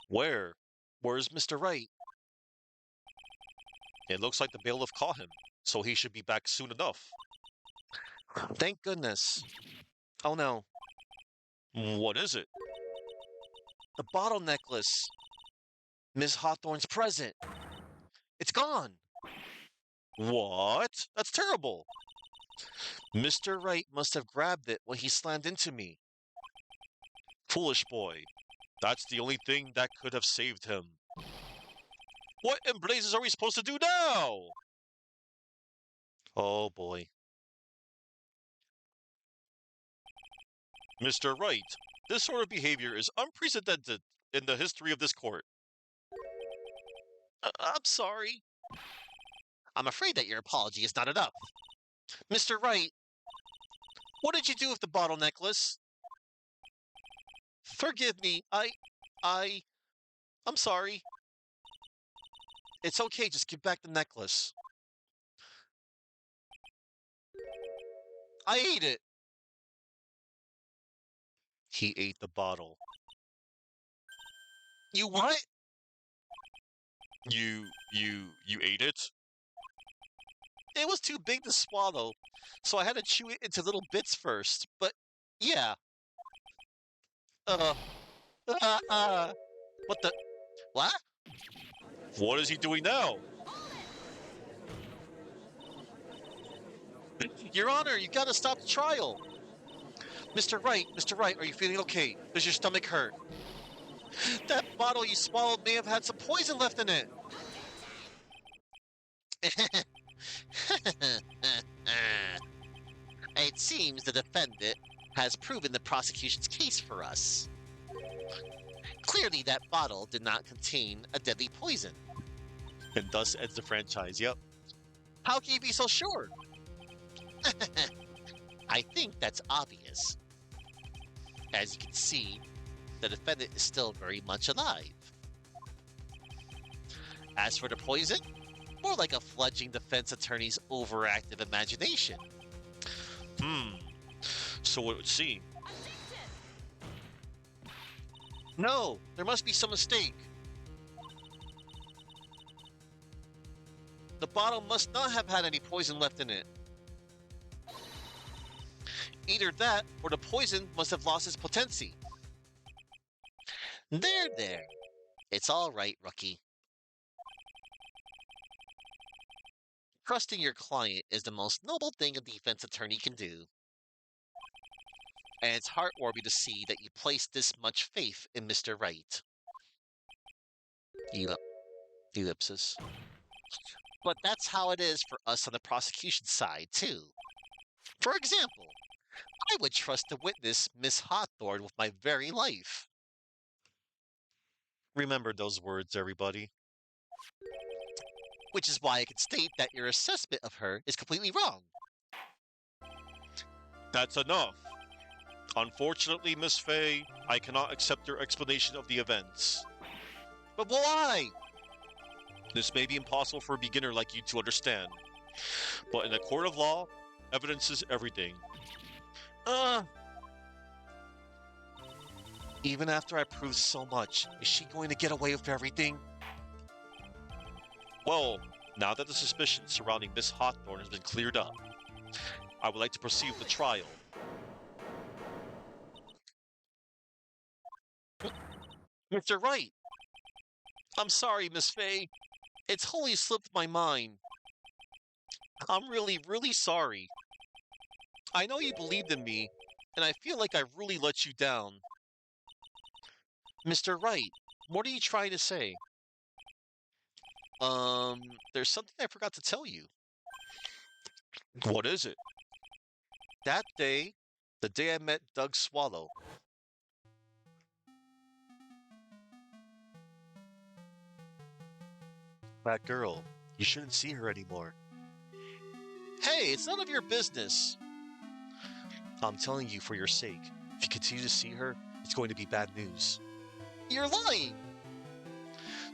Where? Where's Mr. Wright? It looks like the bailiff caught him, so he should be back soon enough. Thank goodness. Oh no. What is it? The bottle necklace. Miss Hawthorne's present. It's gone. What? That's terrible. Mr. Wright must have grabbed it when he slammed into me. Foolish boy. That's the only thing that could have saved him. What in blazes are we supposed to do now? Oh boy. Mr. Wright, This sort of behavior is unprecedented in the history of this court. I'm sorry. I'm afraid that your apology is not enough. Mr. Wright, what did you do with the bottle necklace? Forgive me. I, I'm sorry. It's okay, just give back the necklace. I ate it. He ate the bottle. You what? You ate it? It was too big to swallow, so I had to chew it into little bits first. But yeah. Uh, what the? What? What is he doing now? Your Honor, you gotta stop the trial. Mr. Wright, are you feeling okay? Does your stomach hurt? That bottle you swallowed may have had some poison left in it. It seems the defendant has proven the prosecution's case for us. Clearly, that bottle did not contain a deadly poison. And thus ends the franchise, yep. How can you be so sure? I think that's obvious. As you can see, the defendant is still very much alive. As for the poison, more like a fledgling defense attorney's overactive imagination. So it would seem. No, there must be some mistake. The bottle must not have had any poison left in it. Either that, or the poison must have lost its potency. There. It's all right, rookie. Trusting your client is the most noble thing a defense attorney can do. And it's heartwarming to see that you place this much faith in Mr. Wright. Ellipsis. But that's how it is for us on the prosecution side, too. For example, I would trust the witness, Miss Hawthorne, with my very life. Remember those words, everybody. Which is why I can state that your assessment of her is completely wrong. That's enough. Unfortunately, Miss Fay, I cannot accept your explanation of the events. But why? This may be impossible for a beginner like you to understand. But in a court of law, evidence is everything. Even after I proved so much, is she going to get away with everything? Well, now that the suspicion surrounding Miss Hawthorne has been cleared up, I would like to proceed with the trial. Mr. Wright! I'm sorry, Miss Fay. It's wholly slipped my mind. I'm really sorry. I know you believed in me, and I feel like I really let you down. Mr. Wright, what are you trying to say? There's something I forgot to tell you. What is it? That day, the day I met Doug Swallow. That girl. You shouldn't see her anymore. Hey, it's none of your business. I'm telling you for your sake. If you continue to see her, it's going to be bad news. You're lying.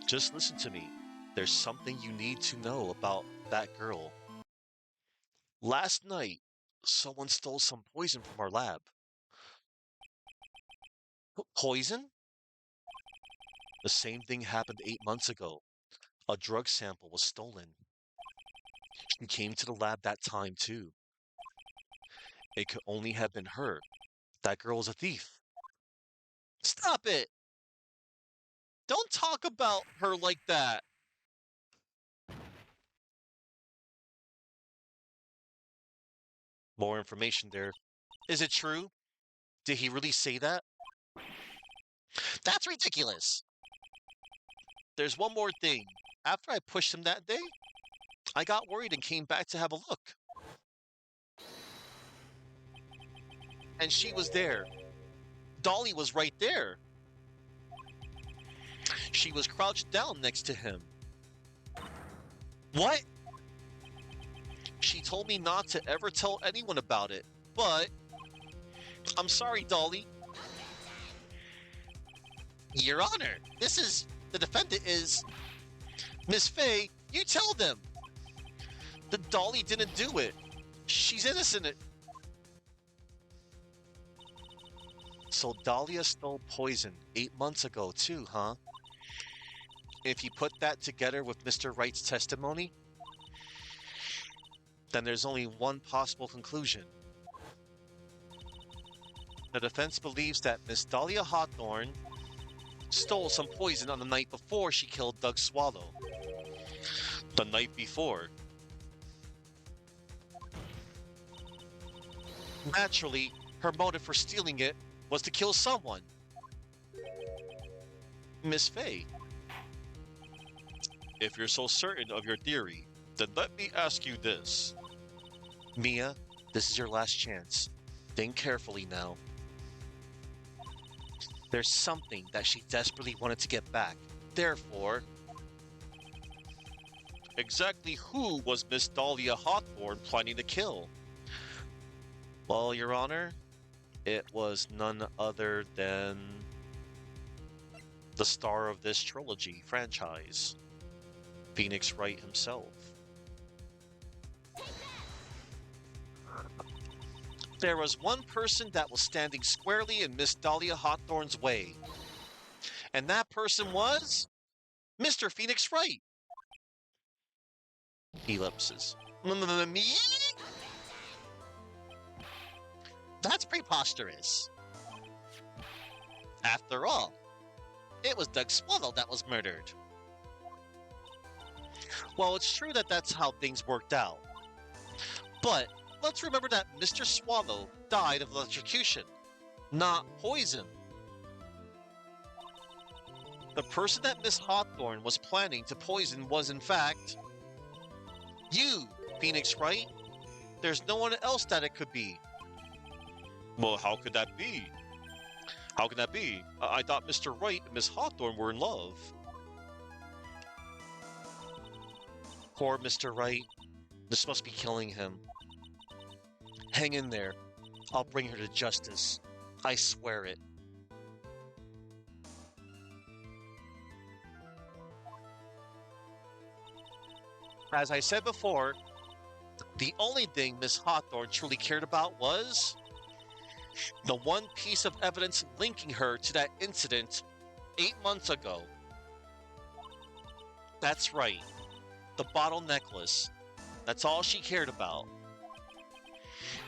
Just listen to me. There's something you need to know about that girl. Last night, someone stole some poison from our lab. Poison? The same thing happened 8 months ago. A drug sample was stolen. She came to the lab that time, too. It could only have been her. That girl is a thief. Stop it! Don't talk about her like that. More information there. Is it true? Did he really say that? That's ridiculous. There's one more thing. After I pushed him that day, I got worried and came back to have a look. And she was there. Dolly was right there. She was crouched down next to him. What? She told me not to ever tell anyone about it, but I'm sorry, Dolly. Your Honor, the defendant is Miss Fay. You tell them. The Dolly didn't do it. She's innocent. So Dahlia stole poison 8 months ago too, huh? If you put that together with Mr. Wright's testimony, then there's only one possible conclusion. The defense believes that Miss Dahlia Hawthorne stole some poison on the night before she killed Doug Swallow. The night before. Naturally, her motive for stealing it was to kill someone. Miss Fay. If you're so certain of your theory, then let me ask you this. Mia, this is your last chance. Think carefully now. There's something that she desperately wanted to get back. Therefore, exactly who was Miss Dahlia Hawthorne planning to kill? Well, Your Honor, it was none other than the star of this trilogy franchise, Phoenix Wright himself. There was one person that was standing squarely in Miss Dahlia Hawthorne's way, and that person was Mr. Phoenix Wright. Ellipses. Me? That's preposterous. After all, it was Doug Swallow that was murdered. Well, it's true that that's how things worked out. But let's remember that Mr. Swallow died of electrocution, not poison. The person that Miss Hawthorne was planning to poison was, in fact, you, Phoenix Wright. There's no one else that it could be. Well, how could that be? How can that be? I thought Mr. Wright and Miss Hawthorne were in love. Poor Mr. Wright. This must be killing him. Hang in there. I'll bring her to justice. I swear it. As I said before, the only thing Miss Hawthorne truly cared about was the one piece of evidence linking her to that incident 8 months ago. That's right. The bottle necklace. That's all she cared about.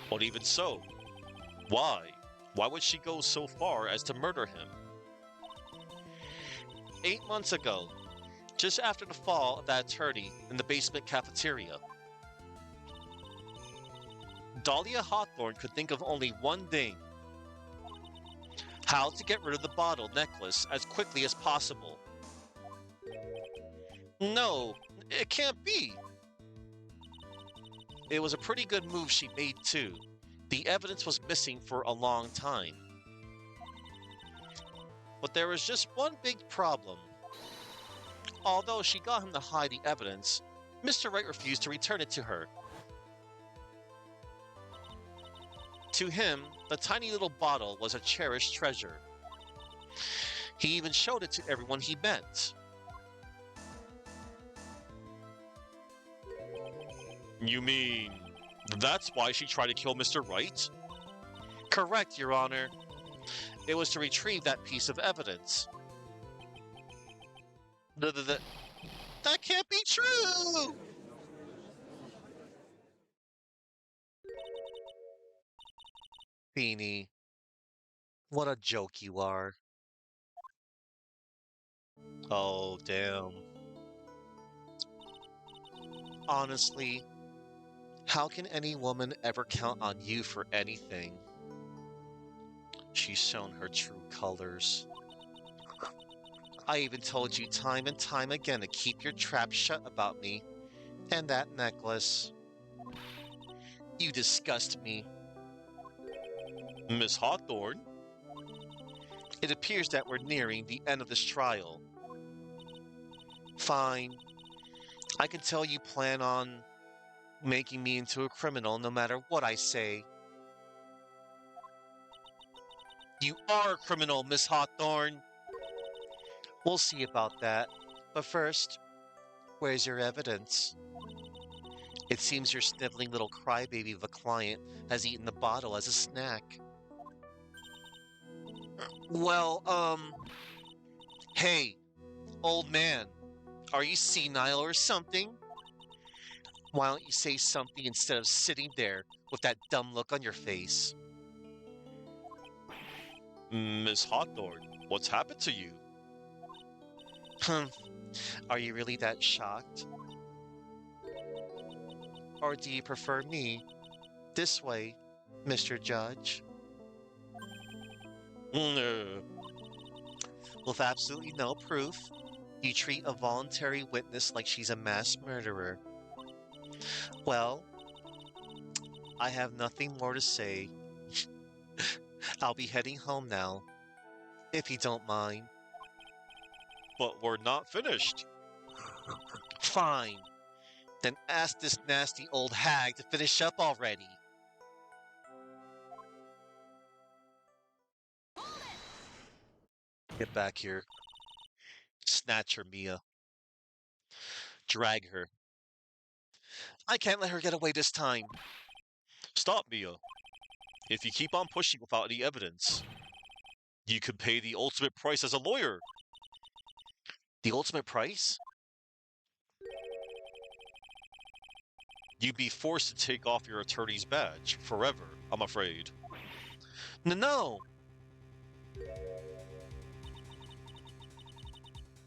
But even so, why? Why would she go so far as to murder him? 8 months ago, just after the fall of that attorney in the basement cafeteria, Dahlia Hawthorne could think of only one thing: how to get rid of the bottle necklace as quickly as possible. No, it can't be. It was a pretty good move she made too. The evidence was missing for a long time. But there was just one big problem. Although she got him to hide the evidence, Mr. Wright refused to return it to her. To him, the tiny little bottle was a cherished treasure. He even showed it to everyone he met. You mean that's why she tried to kill Mr. Wright? Correct, Your Honor. It was to retrieve that piece of evidence. That can't be true! Beanie, what a joke you are. Oh, damn. Honestly, how can any woman ever count on you for anything? She's shown her true colors. I even told you time and time again to keep your trap shut about me and that necklace. You disgust me. Miss Hawthorne? It appears that we're nearing the end of this trial. Fine. I can tell you plan on making me into a criminal no matter what I say. You are a criminal, Miss Hawthorne. We'll see about that. But first, where's your evidence? It seems your sniveling little crybaby of a client has eaten the bottle as a snack. Well, hey, old man, are you senile or something? Why don't you say something instead of sitting there with that dumb look on your face? Miss Hawthorne, what's happened to you? Are you really that shocked? Or do you prefer me this way, Mr. Judge? Mm, With absolutely no proof, you treat a voluntary witness like she's a mass murderer. Well, I have nothing more to say. I'll be heading home now, if you don't mind. but we're not finished. Fine. Then ask this nasty old hag to finish up already. Get back here. Snatch her, Mia. Drag her. I can't let her get away this time. Stop, Mia. If you keep on pushing without any evidence, you could pay the ultimate price as a lawyer. The ultimate price? You'd be forced to take off your attorney's badge forever, I'm afraid. No.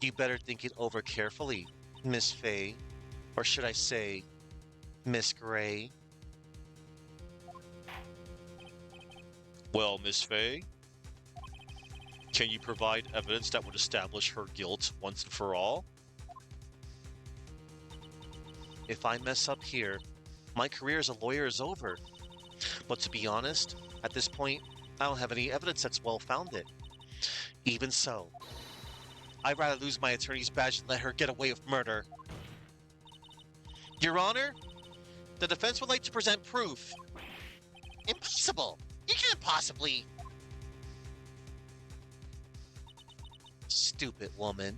You better think it over carefully, Miss Fay. Or should I say, Miss Gray? Well, Miss Fay, can you provide evidence that would establish her guilt once and for all? If I mess up here, my career as a lawyer is over. But to be honest, at this point, I don't have any evidence that's well-founded. Even so, I'd rather lose my attorney's badge than let her get away with murder. Your Honor, the defense would like to present proof. Impossible! You can't possibly... Stupid woman.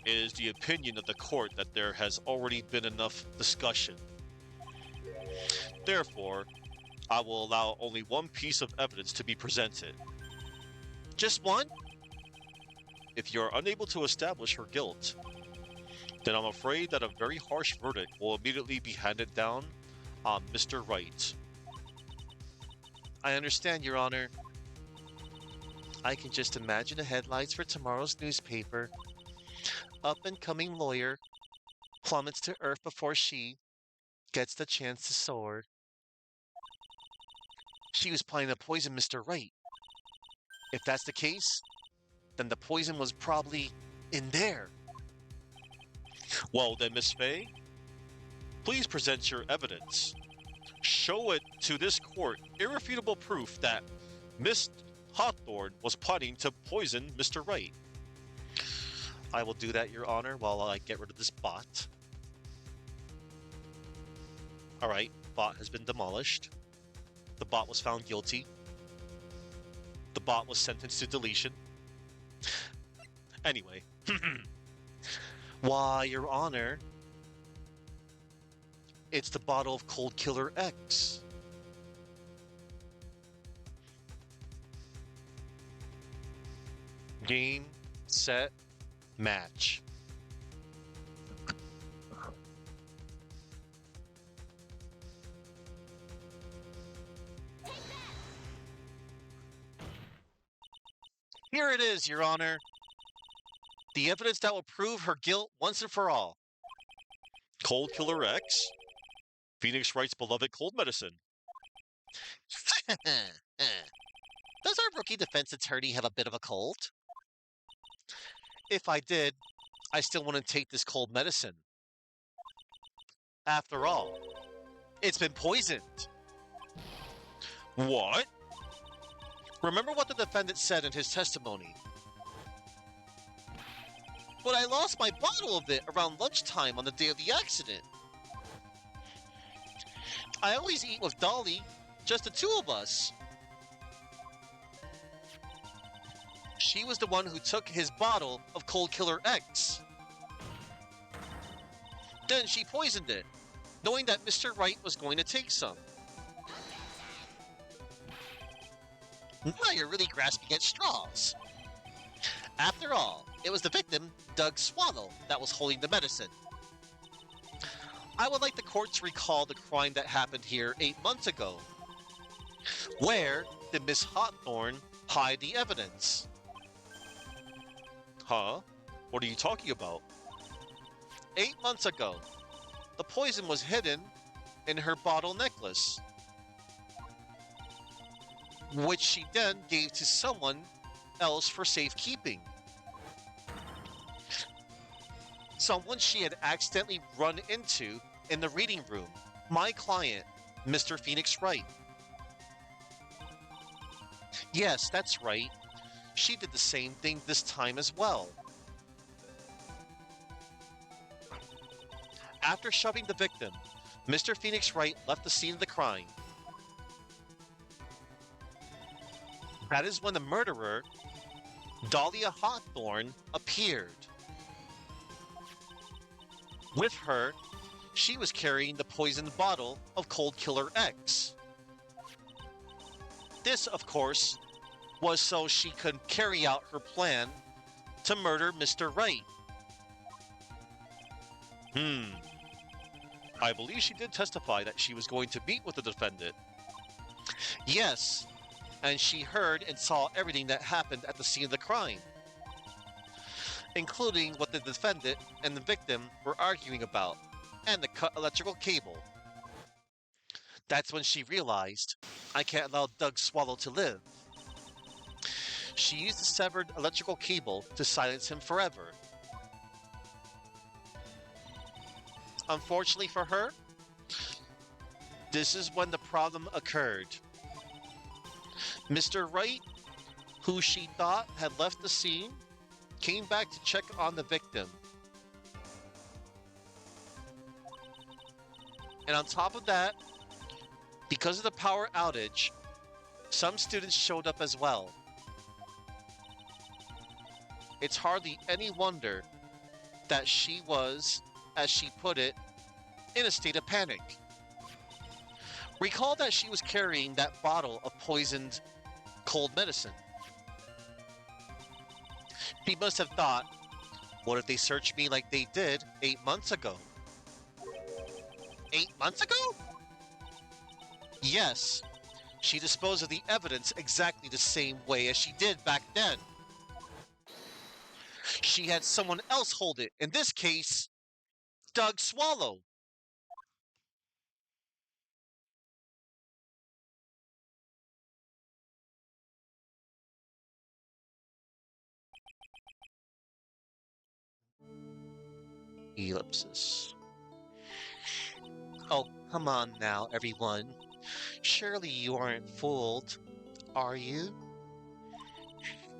It is the opinion of the court that there has already been enough discussion. Therefore, I will allow only one piece of evidence to be presented. Just one? If you are unable to establish her guilt, then I'm afraid that a very harsh verdict will immediately be handed down on Mr. Wright. I understand, Your Honor. I can just imagine the headlines for tomorrow's newspaper. Up-and-coming lawyer plummets to earth before she gets the chance to soar. She was planning to poison Mr. Wright. If that's the case, then the poison was probably in there. Well then, Miss Fay, please present your evidence. Show it to this court irrefutable proof that Miss Hawthorne was planning to poison Mr. Wright. I will do that, Your Honor, while I get rid of this bot. Alright, bot has been demolished. The bot was found guilty. The bot was sentenced to deletion. Anyway. Why, Your Honor, it's the bottle of Cold Killer X. Game, set, match. Here it is, Your Honor. The evidence that will prove her guilt once and for all. Cold Killer X? Phoenix Wright's beloved cold medicine. Does our rookie defense attorney have a bit of a cold? If I did, I still wouldn't take this cold medicine. After all, it's been poisoned. What? Remember what the defendant said in his testimony. But I lost my bottle of it around lunchtime on the day of the accident. I always eat with Dolly, just the two of us. She was the one who took his bottle of Cold Killer X. Then she poisoned it, knowing that Mr. Wright was going to take some. Now you're really grasping at straws. After all, it was the victim, Doug Swallow, that was holding the medicine. I would like the court to recall the crime that happened here 8 months ago. Where did Miss Hawthorne hide the evidence? Huh? What are you talking about? 8 months ago, the poison was hidden in her bottle necklace, which she then gave to someone else for safekeeping. Someone she had accidentally run into in the reading room, my client, Mr. Phoenix Wright. Yes, that's right. She did the same thing this time as well. After shoving the victim, Mr. Phoenix Wright left the scene of the crime. That is when the murderer, Dahlia Hawthorne, appeared. With her, she was carrying the poisoned bottle of Cold Killer X. This, of course, was so she could carry out her plan to murder Mr. Wright. I believe she did testify that she was going to meet with the defendant. Yes, and she heard and saw everything that happened at the scene of the crime, including what the defendant and the victim were arguing about, and the cut electrical cable. That's when she realized, I can't allow Doug Swallow to live. She used the severed electrical cable to silence him forever. Unfortunately for her, this is when the problem occurred. Mr. Wright, who she thought had left the scene, came back to check on the victim. And on top of that, because of the power outage, some students showed up as well. It's hardly any wonder that she was, as she put it, in a state of panic. Recall that she was carrying that bottle of poisoned cold medicine. She must have thought, what if they searched me like they did 8 months ago? 8 months ago? Yes, she disposed of the evidence exactly the same way as she did back then. She had someone else hold it, in this case, Doug Swallow. Ellipsis. Oh, come on now, everyone. Surely you aren't fooled, are you?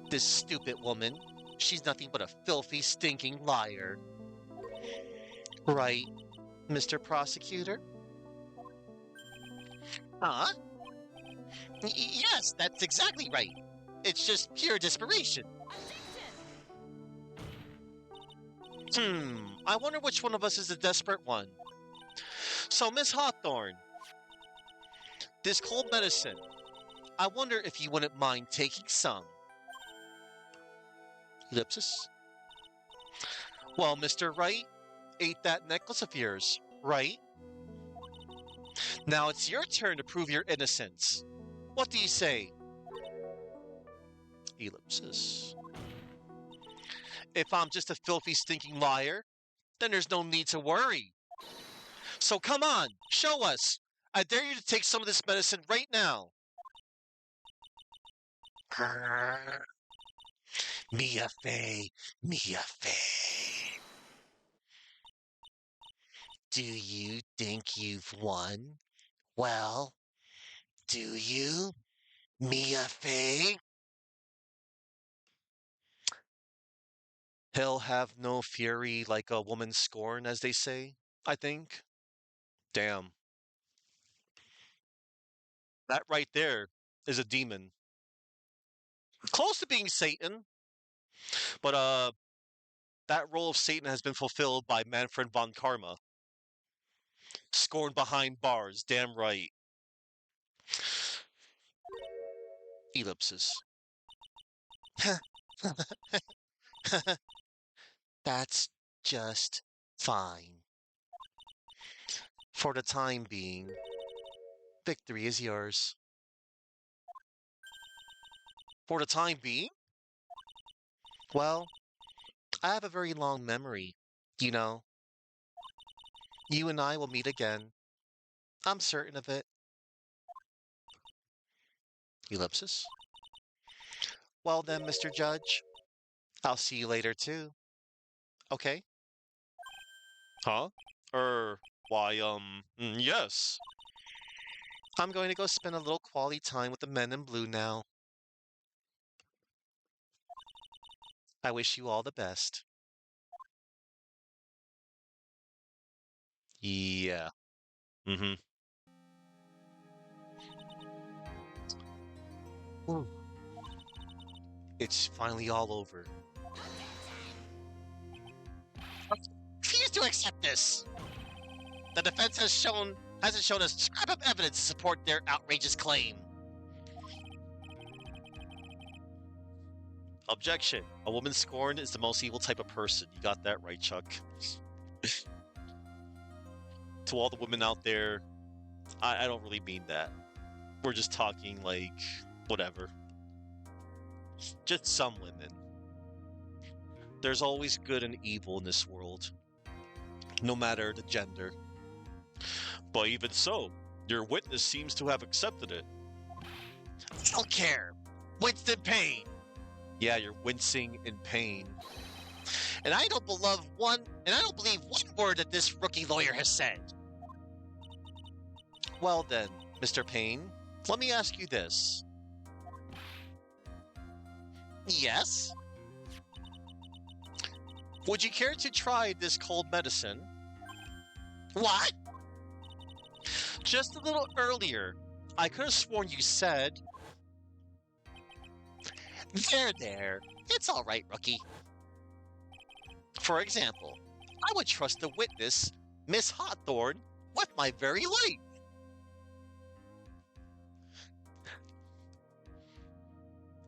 This stupid woman, she's nothing but a filthy, stinking liar. Right, Mr. Prosecutor? Huh? Yes, that's exactly right. It's just pure desperation. I wonder which one of us is the desperate one. So, Miss Hawthorne, this cold medicine, I wonder if you wouldn't mind taking some. Ellipsis. Well, Mr. Wright ate that necklace of yours, right? Now it's your turn to prove your innocence. What do you say? Ellipsis. If I'm just a filthy, stinking liar, then there's no need to worry. So come on, show us. I dare you to take some of this medicine right now. Mia Fey, Mia Fey. Do you think you've won? Well, do you? Mia Fey? He'll have no fury like a woman's scorn, as they say, I think. Damn. That right there is a demon. Close to being Satan, but that role of Satan has been fulfilled by Manfred von Karma. Scorned behind bars, damn right. Ellipses. That's just fine. For the time being, victory is yours. For the time being? Well, I have a very long memory. You know, you and I will meet again. I'm certain of it. Ellipsis. Well then, Mr. Judge, I'll see you later too. Okay? Huh? Why, yes. I'm going to go spend a little quality time with the men in blue now. I wish you all the best. Yeah. Mm-hmm. Ooh, it's finally all over. Refuse to accept this. The defense hasn't shown a scrap of evidence to support their outrageous claim. Objection. A woman scorned is the most evil type of person. You got that right, Chuck. To all the women out there, I don't really mean that. We're just talking like whatever. Just some women. There's always good and evil in this world, no matter the gender. But even so, your witness seems to have accepted it. I don't care. Winston Payne. Yeah, you're wincing in pain. And I don't believe one word that this rookie lawyer has said. Well then, Mr. Payne, let me ask you this. Yes? Would you care to try this cold medicine? What? Just a little earlier, I could have sworn you said... There. It's all right, rookie. For example, I would trust the witness, Miss Hawthorne, with my very life.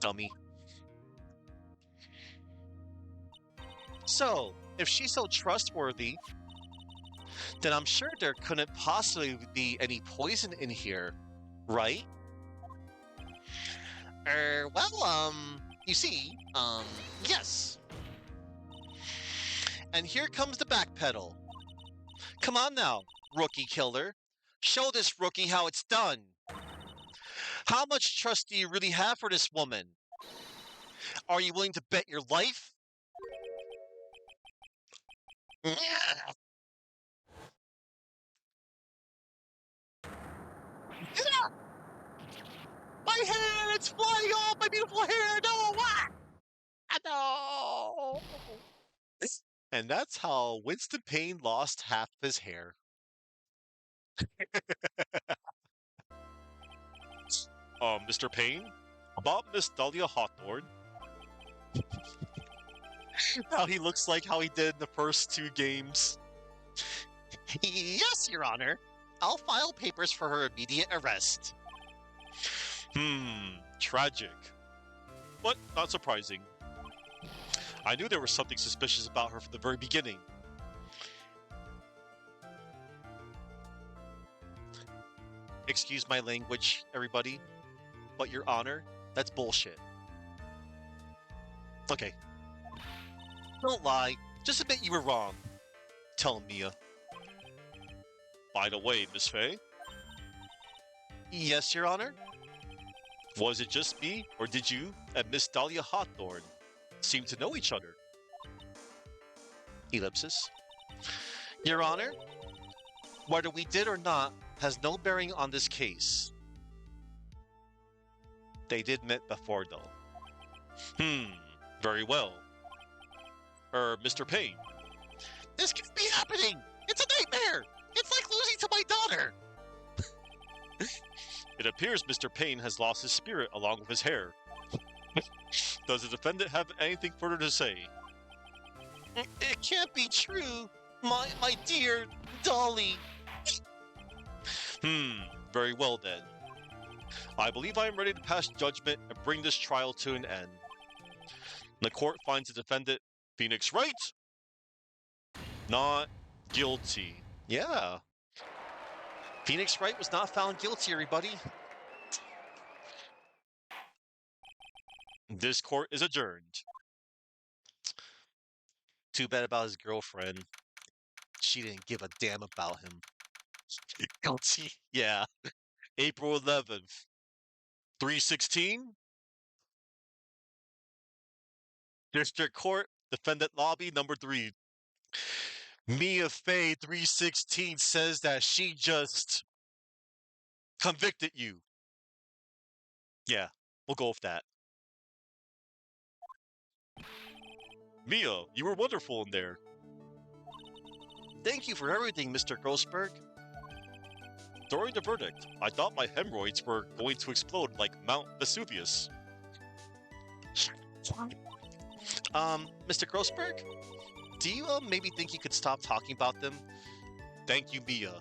Dummy. So, if she's so trustworthy, then I'm sure there couldn't possibly be any poison in here, right? You see, yes. And here comes the backpedal. Come on now, rookie killer. Show this rookie how it's done. How much trust do you really have for this woman? Are you willing to bet your life? My hair! It's flying off! My beautiful hair! No! No! And that's how Winston Payne lost half of his hair. Mr. Payne, about Miss Dahlia Hawthorne. Now he looks like how he did in the first two games. Yes, Your Honor. I'll file papers for her immediate arrest. Tragic. But not surprising. I knew there was something suspicious about her from the very beginning. Excuse my language, everybody, but Your Honor, that's bullshit. Okay. Don't lie. Just admit you were wrong. Tell Mia. By the way, Miss Fey, Yes, Your Honor? was it just me, or did you and Miss Dahlia Hawthorne seem to know each other? Ellipsis. Your Honor, whether we did or not has no bearing on this case. They did met before, though. Hmm, very well. Mr. Payne. This can't be happening! It's a nightmare! It's like losing to my daughter! It appears Mr. Payne has lost his spirit along with his hair. Does the defendant have anything further to say? It can't be true! My dear Dolly! Very well then. I believe I am ready to pass judgment and bring this trial to an end. The court finds the defendant, Phoenix Wright, not guilty. Yeah. Phoenix Wright was not found guilty, everybody. This court is adjourned. Too bad about his girlfriend. She didn't give a damn about him. Guilty. Yeah. April 11th. 316. District Court, Defendant Lobby number 3. Mia Fey 316 says that she just convicted you. Yeah, we'll go with that. Mia, you were wonderful in there. Thank you for everything, Mr. Grossberg. During the verdict, I thought my hemorrhoids were going to explode like Mount Vesuvius. Mr. Grossberg? Do you maybe think you could stop talking about them? Thank you, Mia.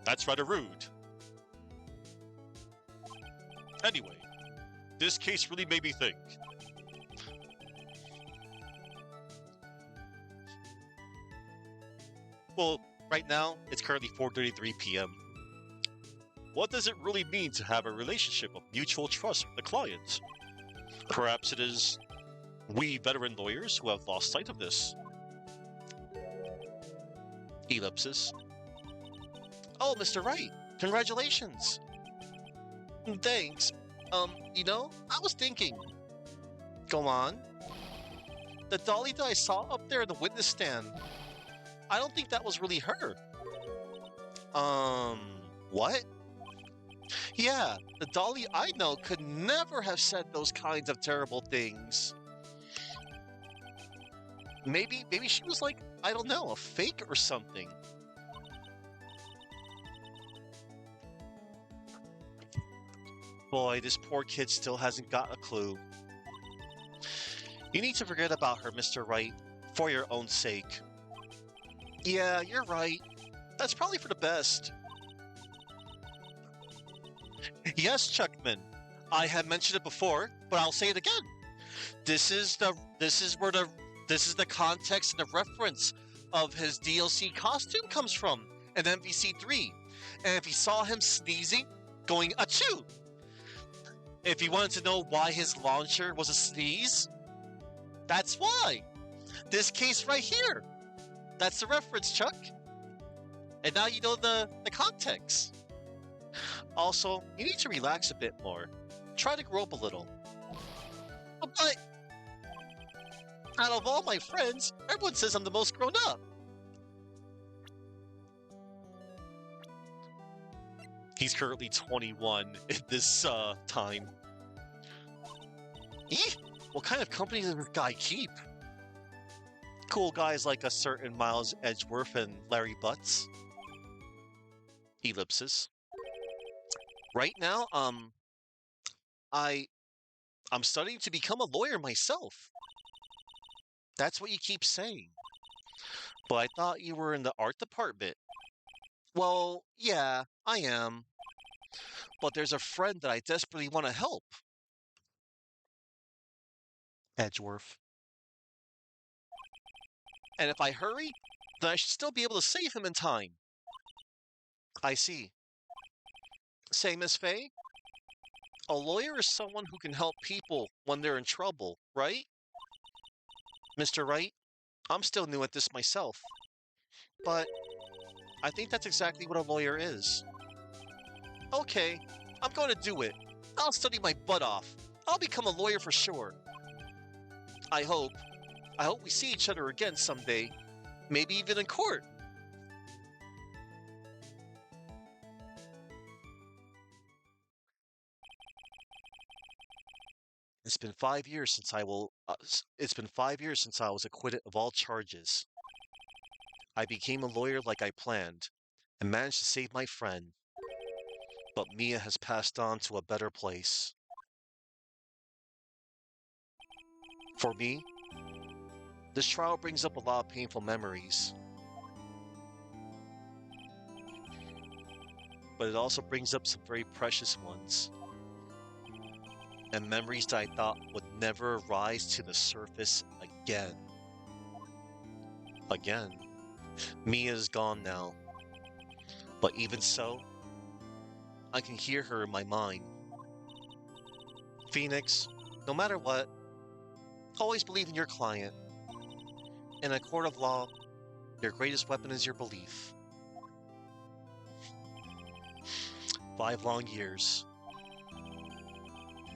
That's rather rude. Anyway, this case really made me think. Well, right now, it's currently 4:33 p.m. What does it really mean to have a relationship of mutual trust with the client? Perhaps it is we veteran lawyers who have lost sight of this. Ellipsis. Oh, Mr. Wright, congratulations. Thanks. I was thinking. Go on. The dolly that I saw up there in the witness stand, I don't think that was really her. What? Yeah, the dolly I know could never have said those kinds of terrible things. Maybe she was like, I don't know, a fake or something. Boy, this poor kid still hasn't got a clue. You need to forget about her, Mr. Wright, for your own sake. Yeah, you're right. That's probably for the best. Yes, Chuckman. I have mentioned it before, but I'll say it again. This is the context and the reference of his DLC costume comes from in MVC3. And if you saw him sneezing, going achoo, if you wanted to know why his launcher was a sneeze, that's why. This case right here. That's the reference, Chuck. And now you know the context. Also, you need to relax a bit more. Try to grow up a little. But out of all my friends, everyone says I'm the most grown up. He's currently 21 at this time. Eeh, what kind of company does this guy keep? Cool guys like a certain Miles Edgeworth and Larry Butts. Ellipsis. Right now, I'm studying to become a lawyer myself. That's what you keep saying. But I thought you were in the art department. Well, yeah, I am. But there's a friend that I desperately want to help. Edgeworth. And if I hurry, then I should still be able to save him in time. I see. Say, Miss Fay, a lawyer is someone who can help people when they're in trouble, right? Mr. Wright, I'm still new at this myself. But I think that's exactly what a lawyer is. Okay, I'm going to do it. I'll study my butt off. I'll become a lawyer for sure. I hope we see each other again someday. Maybe even in court. been 5 years since it's been 5 years since I was acquitted of all charges. I became a lawyer like I planned and managed to save my friend, but Mia has passed on to a better place. For me, this trial brings up a lot of painful memories, but it also brings up some very precious ones, and memories that I thought would never rise to the surface again. Again. Mia is gone now, but even so, I can hear her in my mind. Phoenix, no matter what, always believe in your client. In a court of law, your greatest weapon is your belief. 5 long years.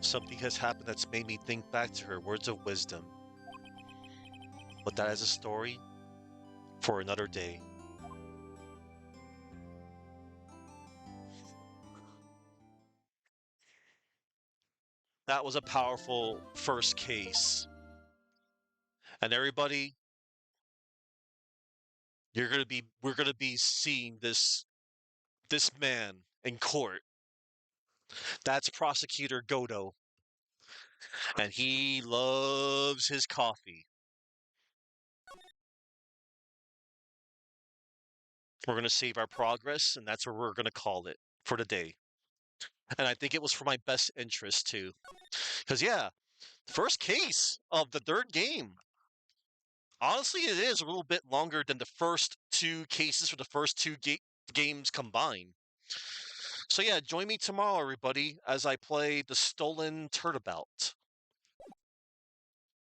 Something has happened that's made me think back to her words of wisdom. But that is a story for another day. That was a powerful first case. And everybody, we're gonna be seeing this man in court. That's Prosecutor Godo. And he loves his coffee. We're gonna save our progress, and that's where we're gonna call it for the day. And I think it was for my best interest too. Because yeah, first case of the third game. Honestly, it is a little bit longer than the first 2 cases for the first 2 games combined. So yeah, join me tomorrow, everybody, as I play the Stolen Turnabout.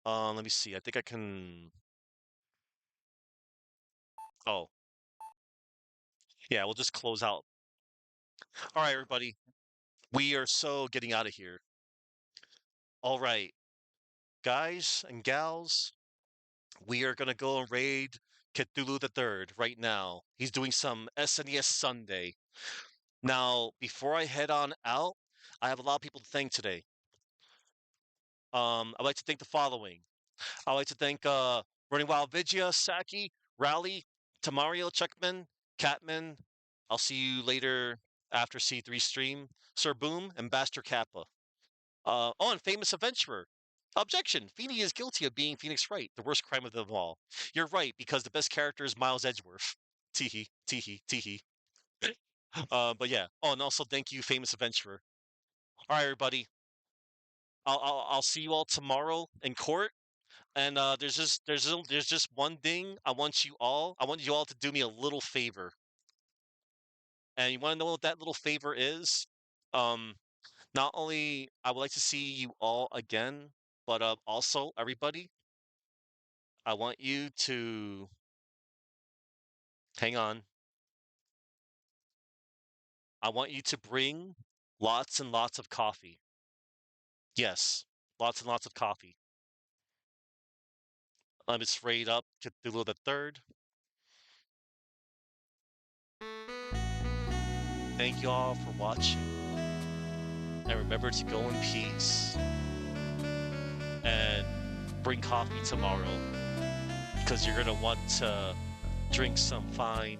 Let me see. I think I can. Oh, yeah. We'll just close out. All right, everybody. We are so getting out of here. All right, guys and gals. We are gonna go and raid Cthulhu the Third right now. He's doing some SNES Sunday. Now, before I head on out, I have a lot of people to thank today. I'd like to thank the following. I'd like to thank Running Wild Vigia, Saki, Rally, Tamario, Checkman, Catman. I'll see you later after C3 stream. Sir Boom and Baster Kappa. Oh, and Famous Adventurer. Objection. Feeney is guilty of being Phoenix Wright, the worst crime of them all. You're right, because the best character is Miles Edgeworth. Teehee, teehee, teehee. But yeah. Oh, and also thank you, Famous Adventurer. All right, everybody. I'll see you all tomorrow in court. And there's just one thing I want you all to do me a little favor. And you want to know what that little favor is? Um, Not only I would like to see you all again, but also everybody, I want you to hang on. I want you to bring lots and lots of coffee. Yes, lots and lots of coffee. I'm just straight up Cthulhu the Third. Thank you all for watching. And remember to go in peace. And bring coffee tomorrow. Because you're going to want to drink some fine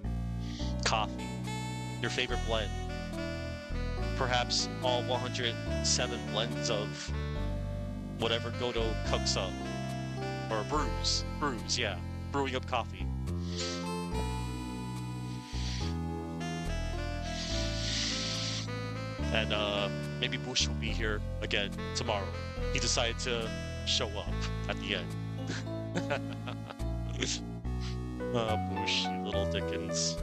coffee. Your favorite blend. Perhaps all 107 blends of whatever Godo cooks up. Or brews, yeah. Brewing up coffee. And maybe Bush will be here again tomorrow. He decided to show up at the end. Bush, you little Dickens.